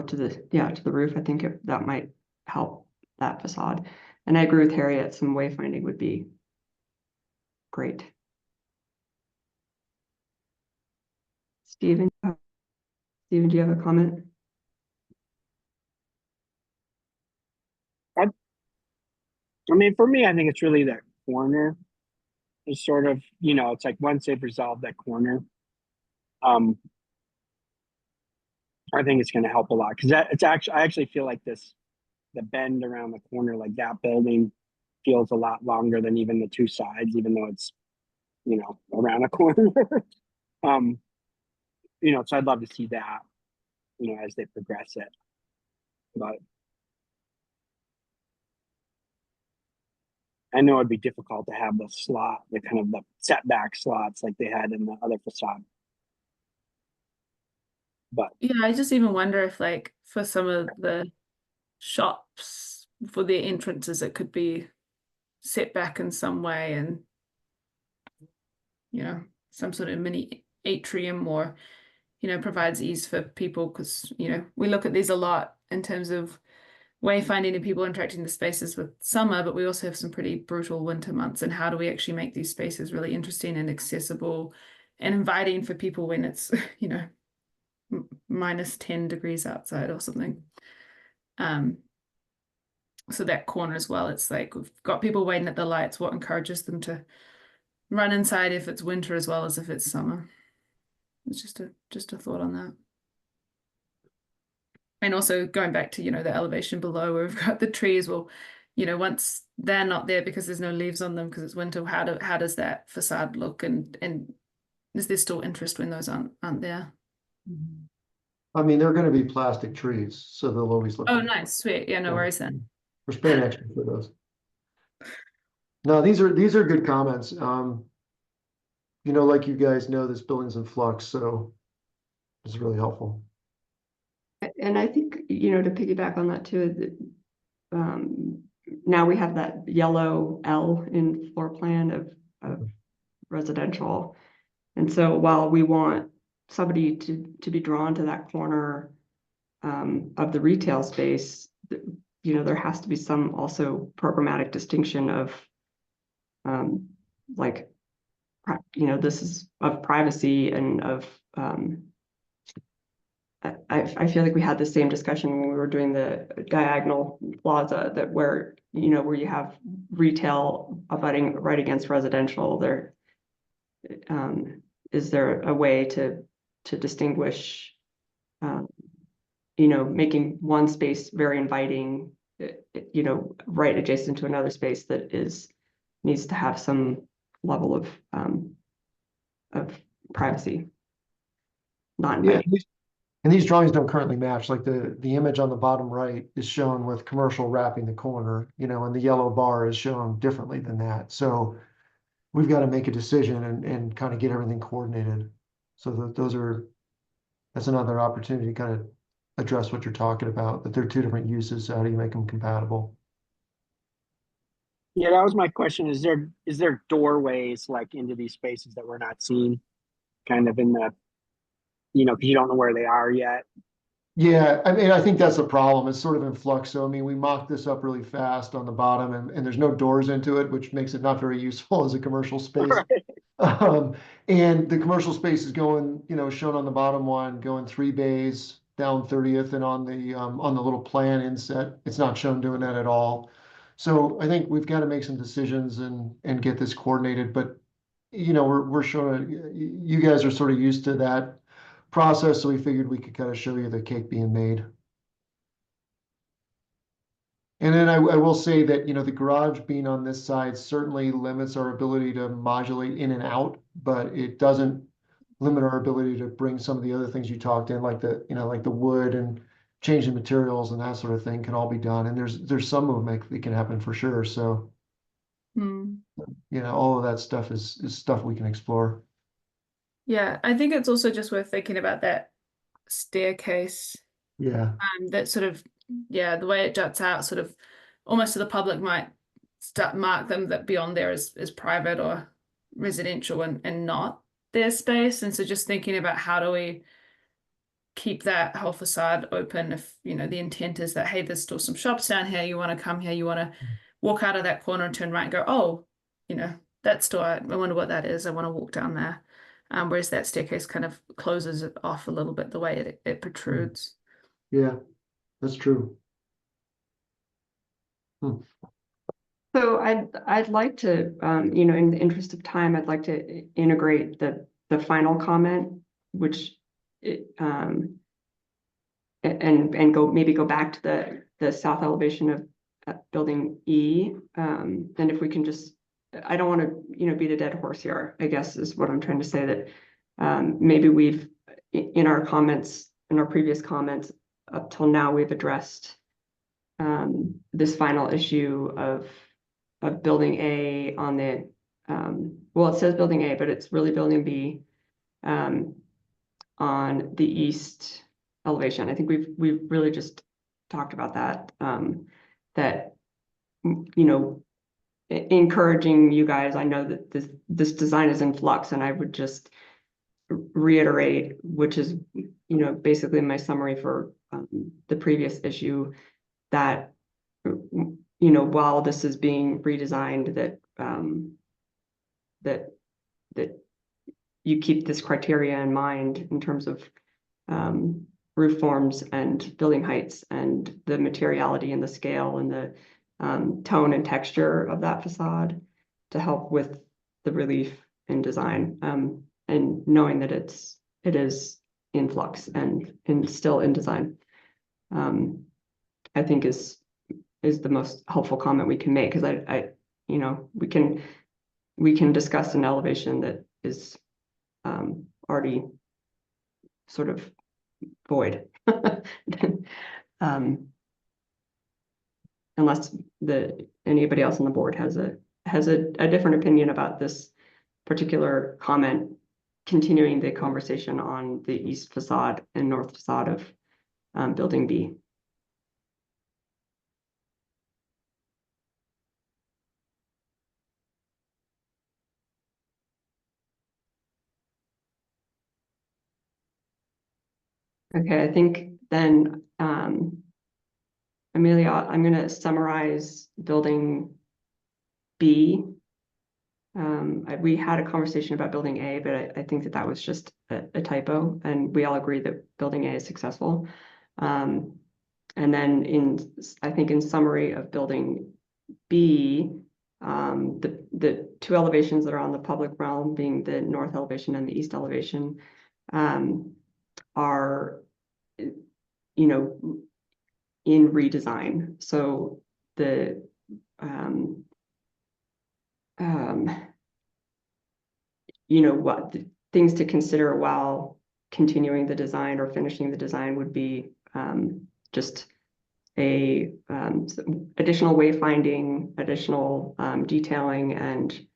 Speaker 2: to the roof. I think that might help that facade. And I agree with Harriet, some wayfinding would be great. Stephen, do you have a comment?
Speaker 11: I mean, for me, I think it's really that corner is sort of, you know, it's like once they've resolved that corner, I think it's going to help a lot because it's actually, I actually feel like the bend around the corner, like that building feels a lot longer than even the two sides, even though it's, you know, around a corner. You know, so I'd love to see that, you know, as they progress it. But I know it'd be difficult to have the slot, the kind of the setback slots like they had in the other facade. But
Speaker 5: Yeah, I just even wonder if like for some of the shops for their entrances it could be set back in some way and you know some sort of mini atrium or you know provides ease for people because you know we look at these a lot in terms of wayfinding and people interacting the spaces with summer, but we also have some pretty brutal winter months and how do we actually make these spaces really interesting and accessible and inviting for people when it's you know minus 10 degrees outside or something. So that corner as well, it's like we've got people waiting at the lights, what encourages them to run inside if it's winter as well as if it's summer. It's just a thought on that. And also going back to, you know, the elevation below where we've got the trees, well, you know, once they're not there because there's no leaves on them because it's winter, how does that facade look and is there still interest when those aren't there?
Speaker 8: I mean, they're gonna be plastic trees, so they'll always look.
Speaker 5: Oh,
Speaker 8: like-
Speaker 5: nice, sweet. Yeah, no worries then.
Speaker 8: We're paying extra for those. No, these are good comments. You know, like you guys know, this building's in flux, so it's really helpful.
Speaker 2: And I think, you know, to piggyback on that too, now we have that yellow L in floor plan of residential. And so while we want somebody to be drawn to that corner of the retail space, you know, there has to be some also programmatic distinction of like, you know, this is of privacy and of I feel like we had the same discussion when we were doing the diagonal plaza that where, you know, where you have retail abutting right against residential there. Is there a way to distinguish, you know, making one space very inviting, you know, right adjacent to another space that needs to have some level of privacy. Not
Speaker 8: Yeah,
Speaker 2: inviting.
Speaker 8: and these drawings don't currently match, like the image on the bottom right is shown with commercial wrapping the corner, you know, and the yellow bar is shown differently than that. So we've got to make a decision and kind of get everything coordinated. So that's another opportunity to kind of address what you're talking about, that they're two different uses. So how do you make them compatible?
Speaker 11: yeah, that was my question. Is there doorways like into these spaces that we're not seeing kind of in the, you know, because you don't know where they are yet?
Speaker 8: Yeah, I mean, I think that's the problem. It's sort of in flux. So, I mean, we mocked this up really fast on the bottom and there's no doors into it, which makes it not very useful as a commercial space.
Speaker 11: Right.
Speaker 8: And the commercial space is going, you know, shown on the bottom one, going 3 bays down 30th and on the little plan inset, it's not shown doing that at all. So I think we've got to make some decisions and get this coordinated, but you know, we're showing, you guys are sort of used to that process, so we figured we could kind of show you the cake being made. And then I will say that, you know, the garage being on this side certainly limits our ability to modulate in and out, but it doesn't limit our ability to bring some of the other things you talked in, like the, you know, like the wood and changing materials and that sort of thing can all be done. And there's some movement that can happen for sure. So, you know, all of that stuff is stuff we can explore.
Speaker 5: Yeah, I think it's also just worth thinking about that staircase.
Speaker 8: Yeah.
Speaker 5: That sort of, yeah, the way it juts out, sort of almost to the public might mark them that beyond there is private or residential and not their space. And so just thinking about how do we keep that whole facade open if, you know, the intent is that, hey, there's still some shops down here, you want to come here, you want to walk out of that corner and turn right and go, oh, you know, that store, I wonder what that is. I want to walk down there. Whereas that staircase kind of closes it off a little bit the way it protrudes.
Speaker 8: Yeah, that's true.
Speaker 2: So I'd like to, you know, in the interest of time, I'd like to integrate the final comment, which and go back to the south elevation of building E. And if we can just, I don't want to, you know, beat a dead horse here, I guess is what I'm trying to say, that maybe we've in our comments, in our previous comments up till now, we've addressed this final issue of building A on the, well, it says building A, but it's really building B on the east elevation. I think we've really just talked about that, that, you know, encouraging you guys. I know that this design is in flux, and I would just reiterate, which is, you know, basically my summary for the previous issue, that, you know, while this is being redesigned, that that you keep this criteria in mind in terms of roof forms and building heights and the materiality and the scale and the tone and texture of that facade to help with the relief in design, and knowing that it is in flux and still in design, I think is the most helpful comment we can make, because I you know, we can discuss an elevation that is already sort of void. Unless anybody else on the board has a different opinion about this particular comment, continuing the conversation on the east facade and north facade of building B. Okay, I think then, Amelia, I'm going to summarize building B. We had a conversation about building A, but I think that was just a typo, and we all agree that building A is successful. And then I think in summary of building B, the two elevations that are on the public realm, being the north elevation and the east elevation, are, you know, in redesign. So the you know, what things to consider while continuing the design or finishing the design would be just a additional wayfinding, additional detailing, and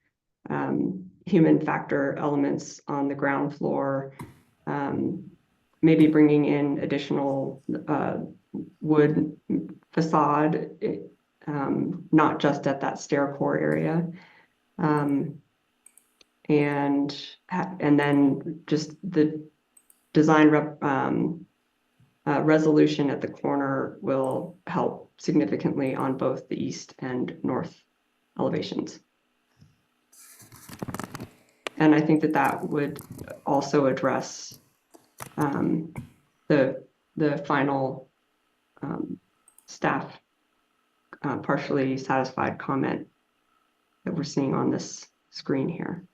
Speaker 2: human factor elements on the ground floor. Maybe bringing in additional wood facade, not just at that stair core area. And then just the design resolution at the corner will help significantly on both the east and north elevations. And I think that would also address the final staff partially satisfied comment that we're seeing on this screen here.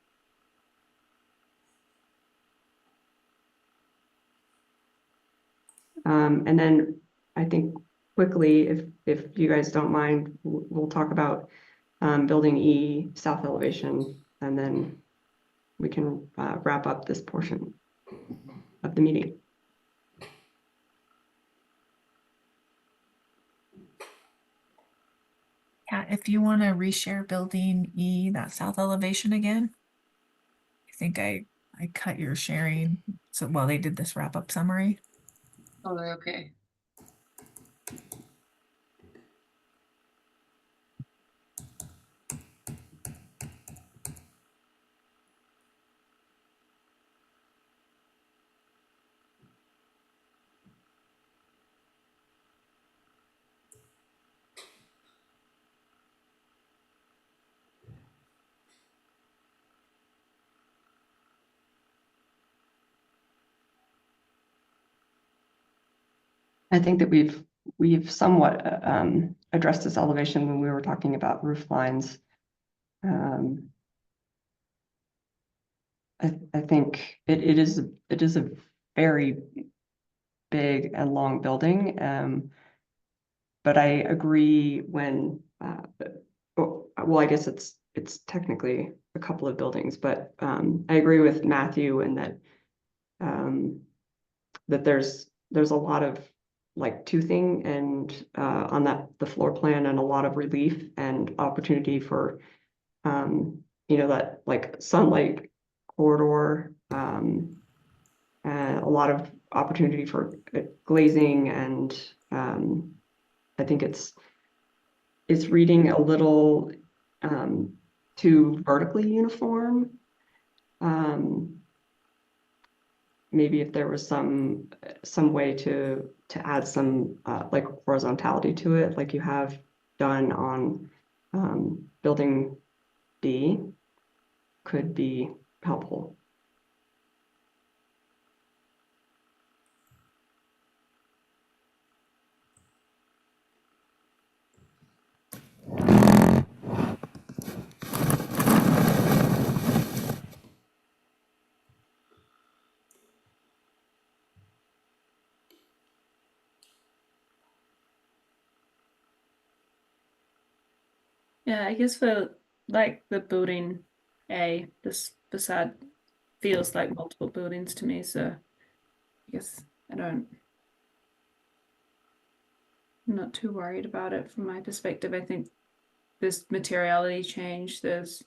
Speaker 2: And then I think quickly, if you guys don't mind, we'll talk about building E south elevation, and then we can wrap up this portion of the meeting.
Speaker 6: Yeah, if you want to reshare building E, that south elevation again. I think I cut your sharing so while they did this wrap up summary.
Speaker 7: Oh, okay.
Speaker 2: I think that we've somewhat addressed this elevation when we were talking about roof lines. I think it is a very big and long building. But I agree when well, I guess it's technically a couple of buildings, but I agree with Matthew in that that there's a lot of like toothing and on the floor plan, and a lot of relief and opportunity for that like sunlight corridor, and a lot of opportunity for glazing, and I think it's reading a little too vertically uniform. Maybe if there was some way to add some like horizontality to it, like you have done on building B, could be helpful.
Speaker 5: Yeah, I guess for like the building A, this facade feels like multiple buildings to me, so I guess I'm not too worried about it from my perspective. I think there's materiality change, there's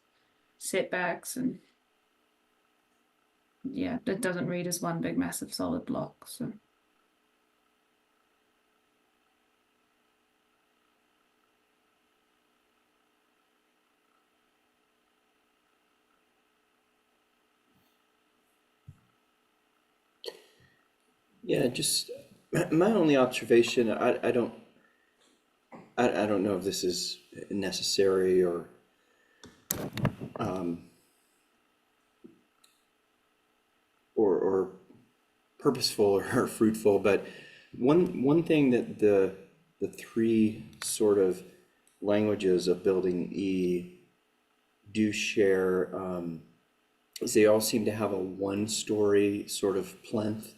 Speaker 5: setbacks, and yeah, it doesn't read as one big massive solid block, so.
Speaker 4: Yeah, just my only observation, I don't know if this is necessary or or purposeful or fruitful, but one thing that the three sort of languages of building E do share is they all seem to have a one-story sort of plinth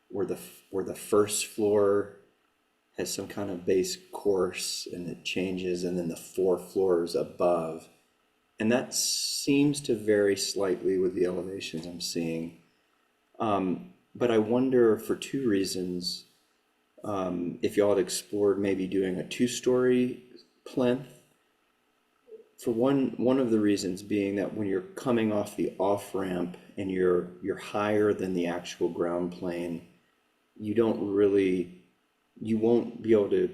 Speaker 4: where the first floor has some kind of base course and it changes, and then the 4 floors above. And that seems to vary slightly with the elevations I'm seeing. But I wonder for 2 reasons, if y'all had explored maybe doing a 2-story plinth. For one of the reasons being that when you're coming off the off-ramp and you're higher than the actual ground plane, you won't be able to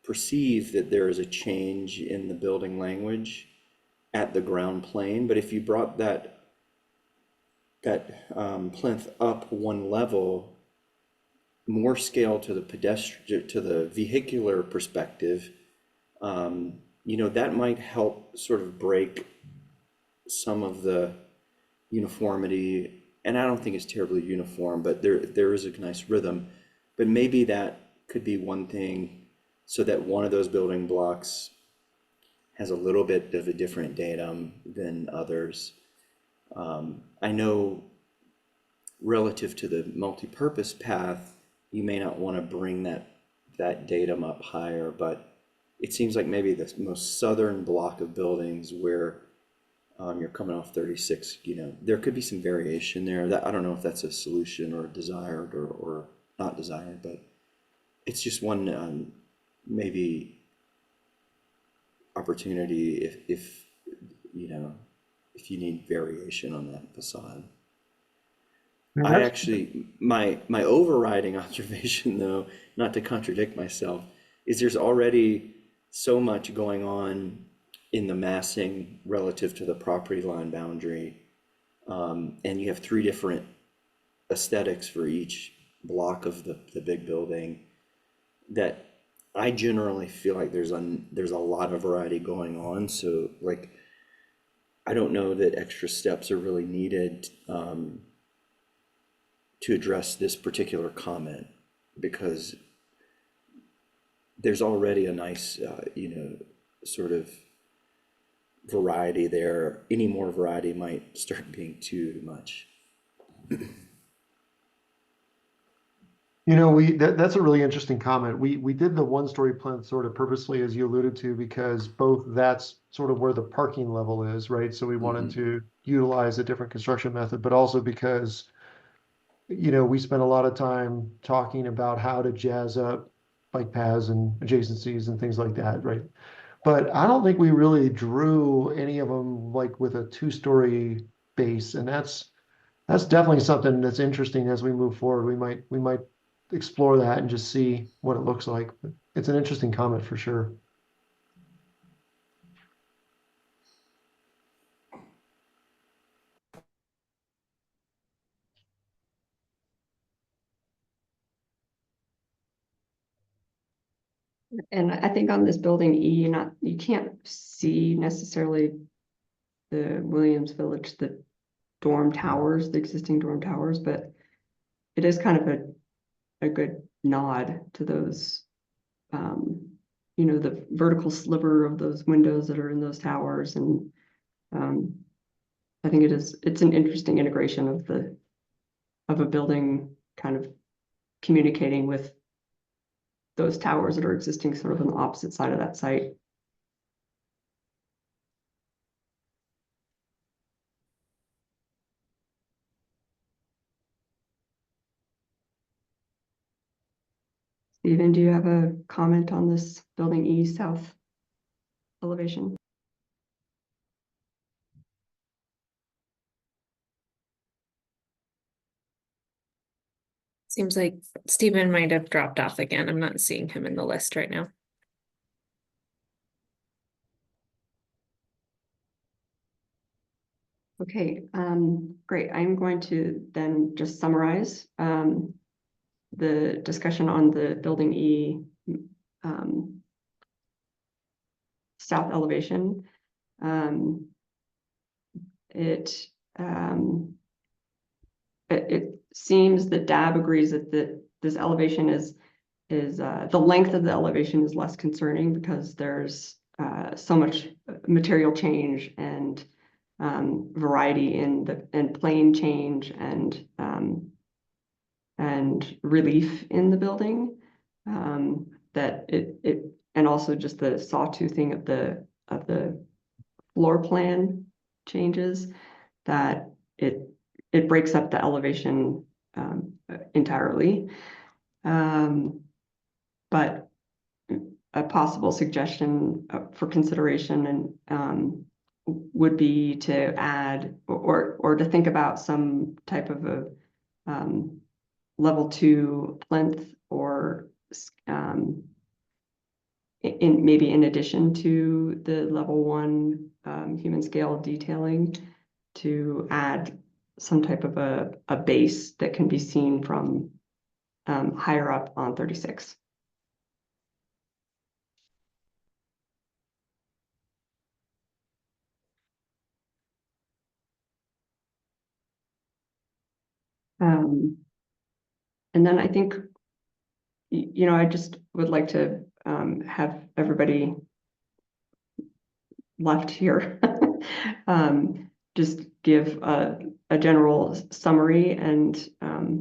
Speaker 4: perceive that there is a change in the building language at the ground plane. But if you brought that plinth up 1 level, more scale to the pedestrian, to the vehicular perspective, that might help sort of break some of the uniformity. And I don't think it's terribly uniform, but there is a nice rhythm. But maybe that could be one thing, so that one of those building blocks has a little bit of a different datum than others. I know relative to the multi-purpose path, you may not want to bring that datum up higher, but it seems like maybe the most southern block of buildings where you're coming off 36, there could be some variation there. That I don't know if that's a solution or desired or not desired, but it's just one maybe opportunity if you need variation on that facade. I actually, my overriding observation, though, not to contradict myself, is there's already so much going on in the massing relative to the property line boundary, and you have 3 different aesthetics for each block of the big building, that I generally feel like there's a lot of variety going on. So like, I don't know that extra steps are really needed to address this particular comment. because there's already a nice, sort of variety there. Any more variety might start being too much.
Speaker 8: That's a really interesting comment. We did the one-story plinth sort of purposely, as you alluded to, because both that's sort of where the parking level is, right? So we wanted to utilize a different construction method, but also because, we spent a lot of time talking about how to jazz up bike paths and adjacencies and things like that, right? But I don't think we really drew any of them like with a two-story base, and that's definitely something that's interesting as we move forward. We might explore that and just see what it looks like. But it's an interesting comment for sure.
Speaker 2: And I think on this building E, you can't see necessarily the Williams Village, the dorm towers, the existing dorm towers, but it is kind of a good nod to those, the vertical sliver of those windows that are in those towers. And I think it's an interesting integration of a building kind of communicating with those towers that are existing sort of on the opposite side of that site. Stephen, do you have a comment on this building E south elevation?
Speaker 10: Seems like Stephen might have dropped off again. I'm not seeing him in the list right now.
Speaker 2: Okay, great. I'm going to then just summarize the discussion on the building E south elevation. It seems that DAB agrees that this elevation is the length of the elevation is less concerning because there's so much material change and variety in plane change and relief in the building, that it and also just the sawtoothing of the floor plan changes, that it breaks up the elevation entirely. But a possible suggestion for consideration and would be to add or to think about some type of a level 2 plinth, or maybe in addition to the level 1 human scale detailing, to add some type of a base that can be seen from higher up on 36. And then I think, I just would like to have everybody left here just give a general summary. And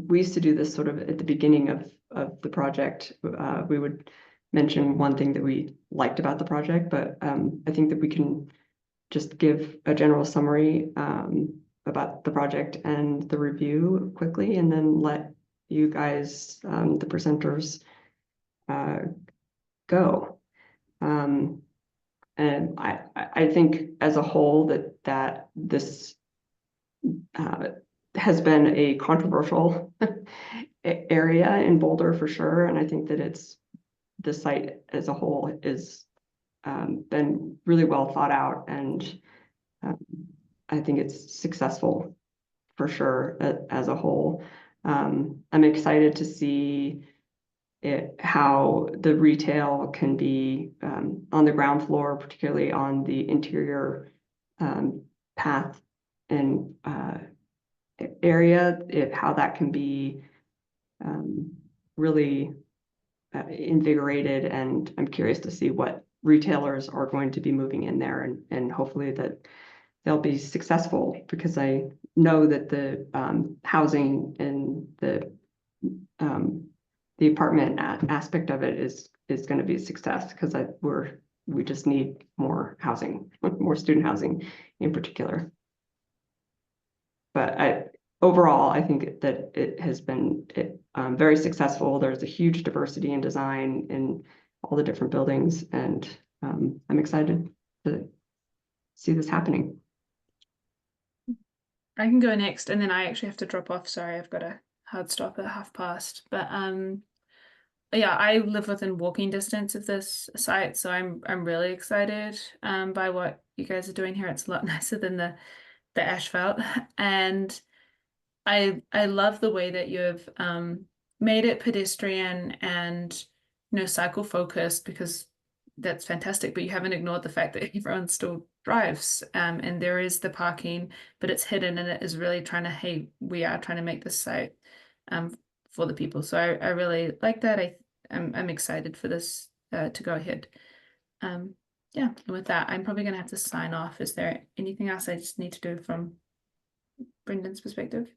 Speaker 2: we used to do this sort of at the beginning of the project. We would mention one thing that we liked about the project, but I think that we can just give a general summary about the project and the review quickly, and then let you guys, the presenters, go. And I think as a whole that this has been a controversial area in Boulder for sure. And I think that the site as a whole is been really well thought out, and I think it's successful for sure as a whole. I'm excited to see how the retail can be on the ground floor, particularly on the interior path and area, how that can be really invigorated, and I'm curious to see what retailers are going to be moving in there, and hopefully that they'll be successful, because I know that the housing and the apartment aspect of it is going to be a success, because we just need more housing, more student housing in particular. But overall, I think that it has been very successful. There's a huge diversity in design in all the different buildings, and I'm excited to see this happening.
Speaker 5: I can go next, and then I actually have to drop off. Sorry, I've got a hard stop at 5:30. But yeah, I live within walking distance of this site, so I'm really excited by what you guys are doing here. It's a lot nicer than the asphalt, and I love the way that you've made it pedestrian and cycle focused, because that's fantastic. But you haven't ignored the fact that everyone still drives, and there is the parking, but it's hidden, and it is really trying to, we are trying to make this site for the people. So I really like that. I'm excited for this to go ahead. Yeah, and with that, I'm probably gonna have to sign off. Is there anything else I just need to do from Brendan's perspective?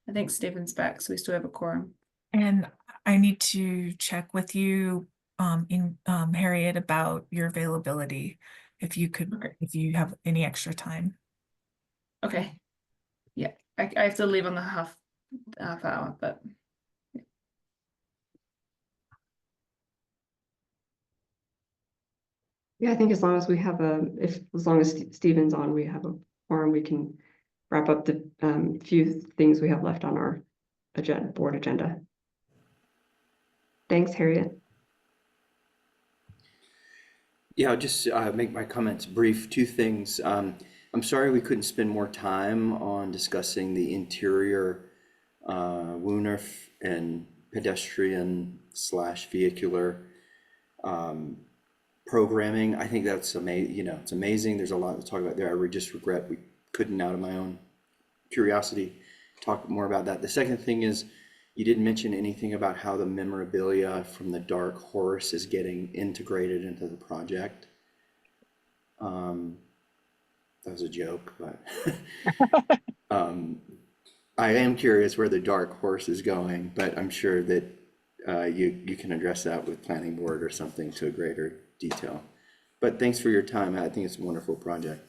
Speaker 5: I think Stephen's back, so we still have a quorum.
Speaker 6: And I need to check with you, Harriet, about your availability. If you could, if you have any extra time.
Speaker 5: Okay. Yeah, I have to leave on the half hour, but
Speaker 2: Yeah, I think as long as we have as long as Stephen's on, we have a forum, we can wrap up the few things we have left on our board agenda. Thanks, Harriet.
Speaker 4: Yeah, I'll just make my comments brief. Two things. I'm sorry we couldn't spend more time on discussing the interior WUNRF and pedestrian / vehicular programming. I think that's amazing. It's amazing. There's a lot to talk about there. I just regret we couldn't, out of my own curiosity, talk more about that. The second thing is, you didn't mention anything about how the memorabilia from the Dark Horse is getting integrated into the project. That was a joke, but I am curious where the Dark Horse is going, but I'm sure that you can address that with planning board or something to a greater detail. But thanks for your time. I think it's a wonderful project.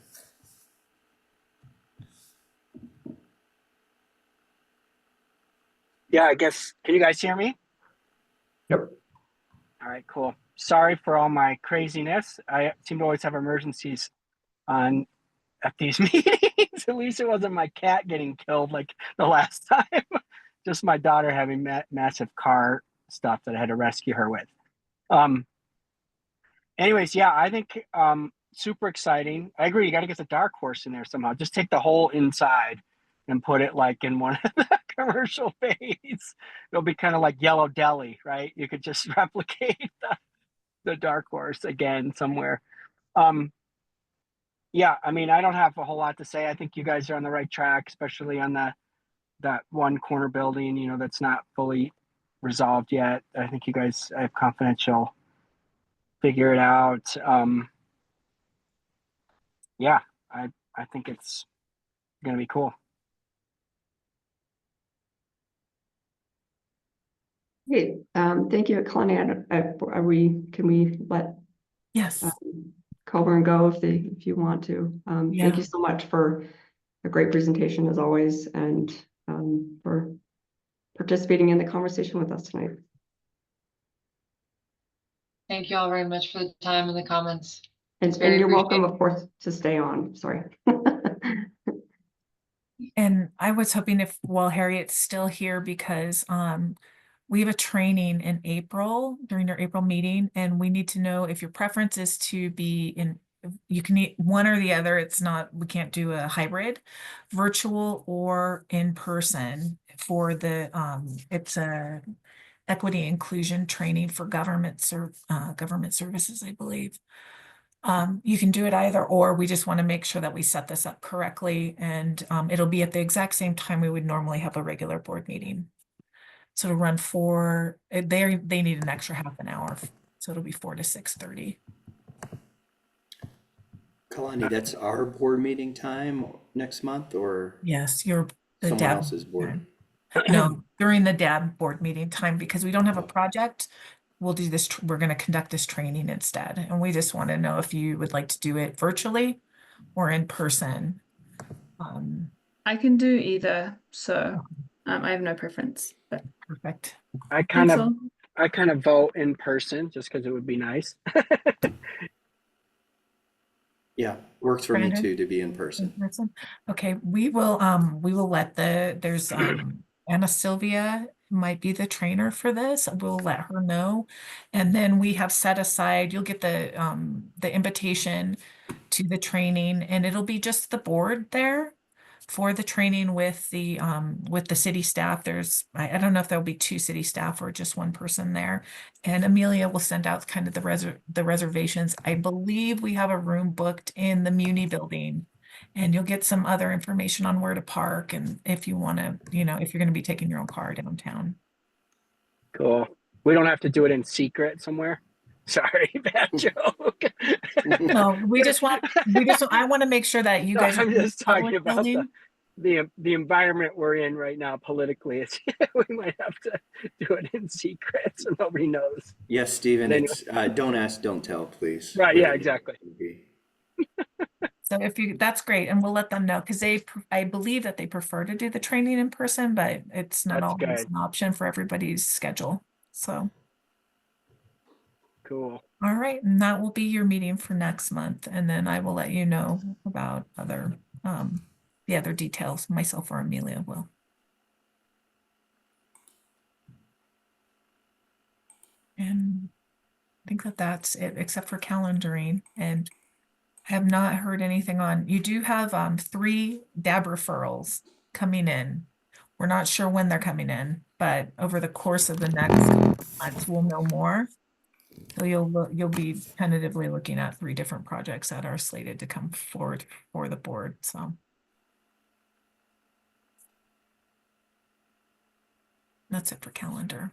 Speaker 11: Yeah, I guess, can you guys hear me?
Speaker 8: Yep.
Speaker 11: All right, cool. Sorry for all my craziness. I seem to always have emergencies at these meetings. At least it wasn't my cat getting killed like the last time. Just my daughter having massive car stuff that I had to rescue her with. Anyways, yeah, I think super exciting. I agree. You got to get the Dark Horse in there somehow. Just take the whole inside and put it like in one of the commercial bays. It'll be kind of like Yellow Deli, right? You could just replicate the Dark Horse again somewhere. Yeah, I mean, I don't have a whole lot to say. I think you guys are on the right track, especially on that one corner building, that's not fully resolved yet. I think you guys, I have confidence you'll figure it out. Yeah, I think it's gonna be cool.
Speaker 2: Hey, thank you, Connie. Can we let
Speaker 6: Yes.
Speaker 2: Coburn go if you want to?
Speaker 6: Yeah.
Speaker 2: Thank you so much for a great presentation as always, and for participating in the conversation with us tonight.
Speaker 7: Thank you all very much for the time and the comments.
Speaker 2: And
Speaker 7: very
Speaker 2: you're welcome,
Speaker 7: appreciated.
Speaker 2: of course, to stay on. Sorry.
Speaker 6: And I was hoping while Harriet's still here, because we have a training in April during our April meeting, and we need to know if your preference is to be you can eat one or the other. We can't do a hybrid, virtual or in person for it's a equity inclusion training for government services, I believe. You can do it either or. We just want to make sure that we set this up correctly, and it'll be at the exact same time we would normally have a regular board meeting. So it'll run they need an extra half an hour, so it'll be 4 to 6:30.
Speaker 4: Kalani, that's our board meeting time next month or
Speaker 6: Yes, the
Speaker 4: someone
Speaker 6: DAB
Speaker 4: else's board?
Speaker 6: time. No, during the DAB board meeting time, because we don't have a project, we'll do this, we're going to conduct this training instead. And we just want to know if you would like to do it virtually or in person.
Speaker 5: I can do either, so I have no preference. But
Speaker 6: Perfect.
Speaker 11: I kind
Speaker 5: thanks
Speaker 11: of
Speaker 5: all.
Speaker 11: I kind of vote in person just because it would be nice.
Speaker 4: Yeah, works for me
Speaker 6: Brandon?
Speaker 4: too, to be in person.
Speaker 6: Okay, we will let there's Anna Sylvia might be the trainer for this. We'll let her know. And then we have set aside, you'll get the invitation to the training, and it'll be just the board there for the training with the city staff. I don't know if there'll be 2 city staff or just 1 person there. And Amelia will send out kind of the reservations. I believe we have a room booked in the Muni building, and you'll get some other information on where to park and if you want to, if you're going to be taking your own car downtown.
Speaker 11: Cool. We don't have to do it in secret somewhere. Sorry, bad joke.
Speaker 6: No, I want to make sure that you
Speaker 11: No,
Speaker 6: guys are
Speaker 11: I'm
Speaker 6: in the
Speaker 11: just talking
Speaker 6: public
Speaker 11: about
Speaker 6: building.
Speaker 11: the environment we're in right now politically. We might have to do it in secret so nobody knows.
Speaker 4: Yes, Stephen,
Speaker 11: Anyway.
Speaker 4: it's don't ask, don't tell, please.
Speaker 11: Right, yeah,
Speaker 4: Whatever
Speaker 11: exactly.
Speaker 4: it would be.
Speaker 6: So that's great, and we'll let them know because I believe that they prefer to do the training in person, but it's not
Speaker 11: That's
Speaker 6: always
Speaker 11: good.
Speaker 6: an option for everybody's schedule. So,
Speaker 11: Cool.
Speaker 6: all right, and that will be your meeting for next month, and then I will let you know about the other details. Myself or Amelia will. And I think that's it, except for calendaring, and I have not heard anything you do have 3 DAB referrals coming in. We're not sure when they're coming in, but over the course of the next months, we'll know more. So you'll be tentatively looking at 3 different projects that are slated to come forward for the board. So that's it for calendar.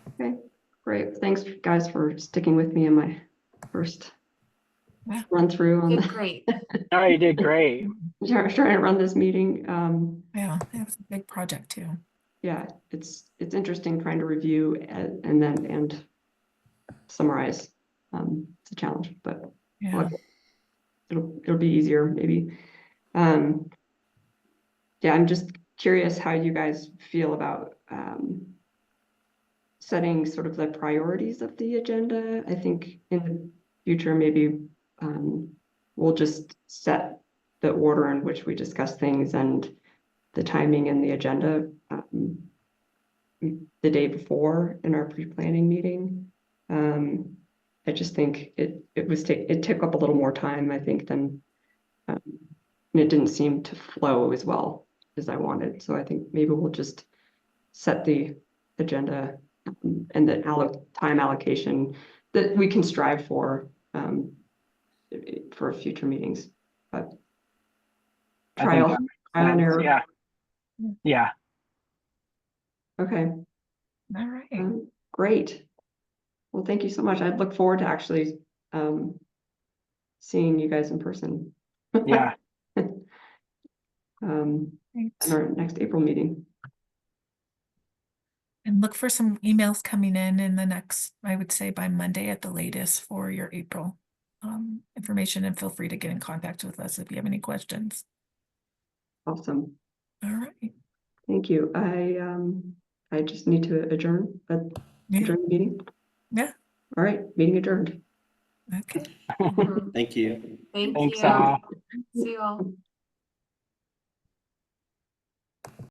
Speaker 2: Okay, great. Thanks, guys, for sticking with me in my first
Speaker 6: Yeah.
Speaker 2: run through on
Speaker 1: Did
Speaker 2: the
Speaker 1: great.
Speaker 11: Oh, you did great.
Speaker 2: trying to run this meeting.
Speaker 6: Yeah, it's a big project too.
Speaker 2: Yeah, it's interesting trying to review and summarize. It's a challenge, but
Speaker 6: Yeah.
Speaker 2: it'll be easier maybe. Yeah, I'm just curious how you guys feel about setting sort of the priorities of the agenda. I think in the future, maybe we'll just set the order in which we discuss things and the timing and the agenda the day before in our pre-planning meeting. I just think it took up a little more time, I think, than and it didn't seem to flow as well as I wanted. So I think maybe we'll just set the agenda and the time allocation that we can strive for future meetings. But
Speaker 11: I think
Speaker 2: trial
Speaker 11: that makes
Speaker 2: and
Speaker 11: sense.
Speaker 2: error.
Speaker 11: Yeah. Yeah.
Speaker 2: Okay.
Speaker 6: All right.
Speaker 2: Great. Well, thank you so much. I look forward to actually seeing you guys in person.
Speaker 11: Yeah.
Speaker 2: In
Speaker 6: Thanks.
Speaker 2: our next April meeting.
Speaker 6: And look for some emails coming in the next, I would say by Monday at the latest for your April information, and feel free to get in contact with us if you have any questions.
Speaker 2: Awesome.
Speaker 6: All right.
Speaker 2: Thank you. I just need to adjourn the meeting.
Speaker 6: Yeah.
Speaker 2: All right, meeting adjourned.
Speaker 6: Okay.
Speaker 4: Thank you.
Speaker 1: Thank
Speaker 11: Thanks
Speaker 1: you.
Speaker 11: all.
Speaker 1: See you all.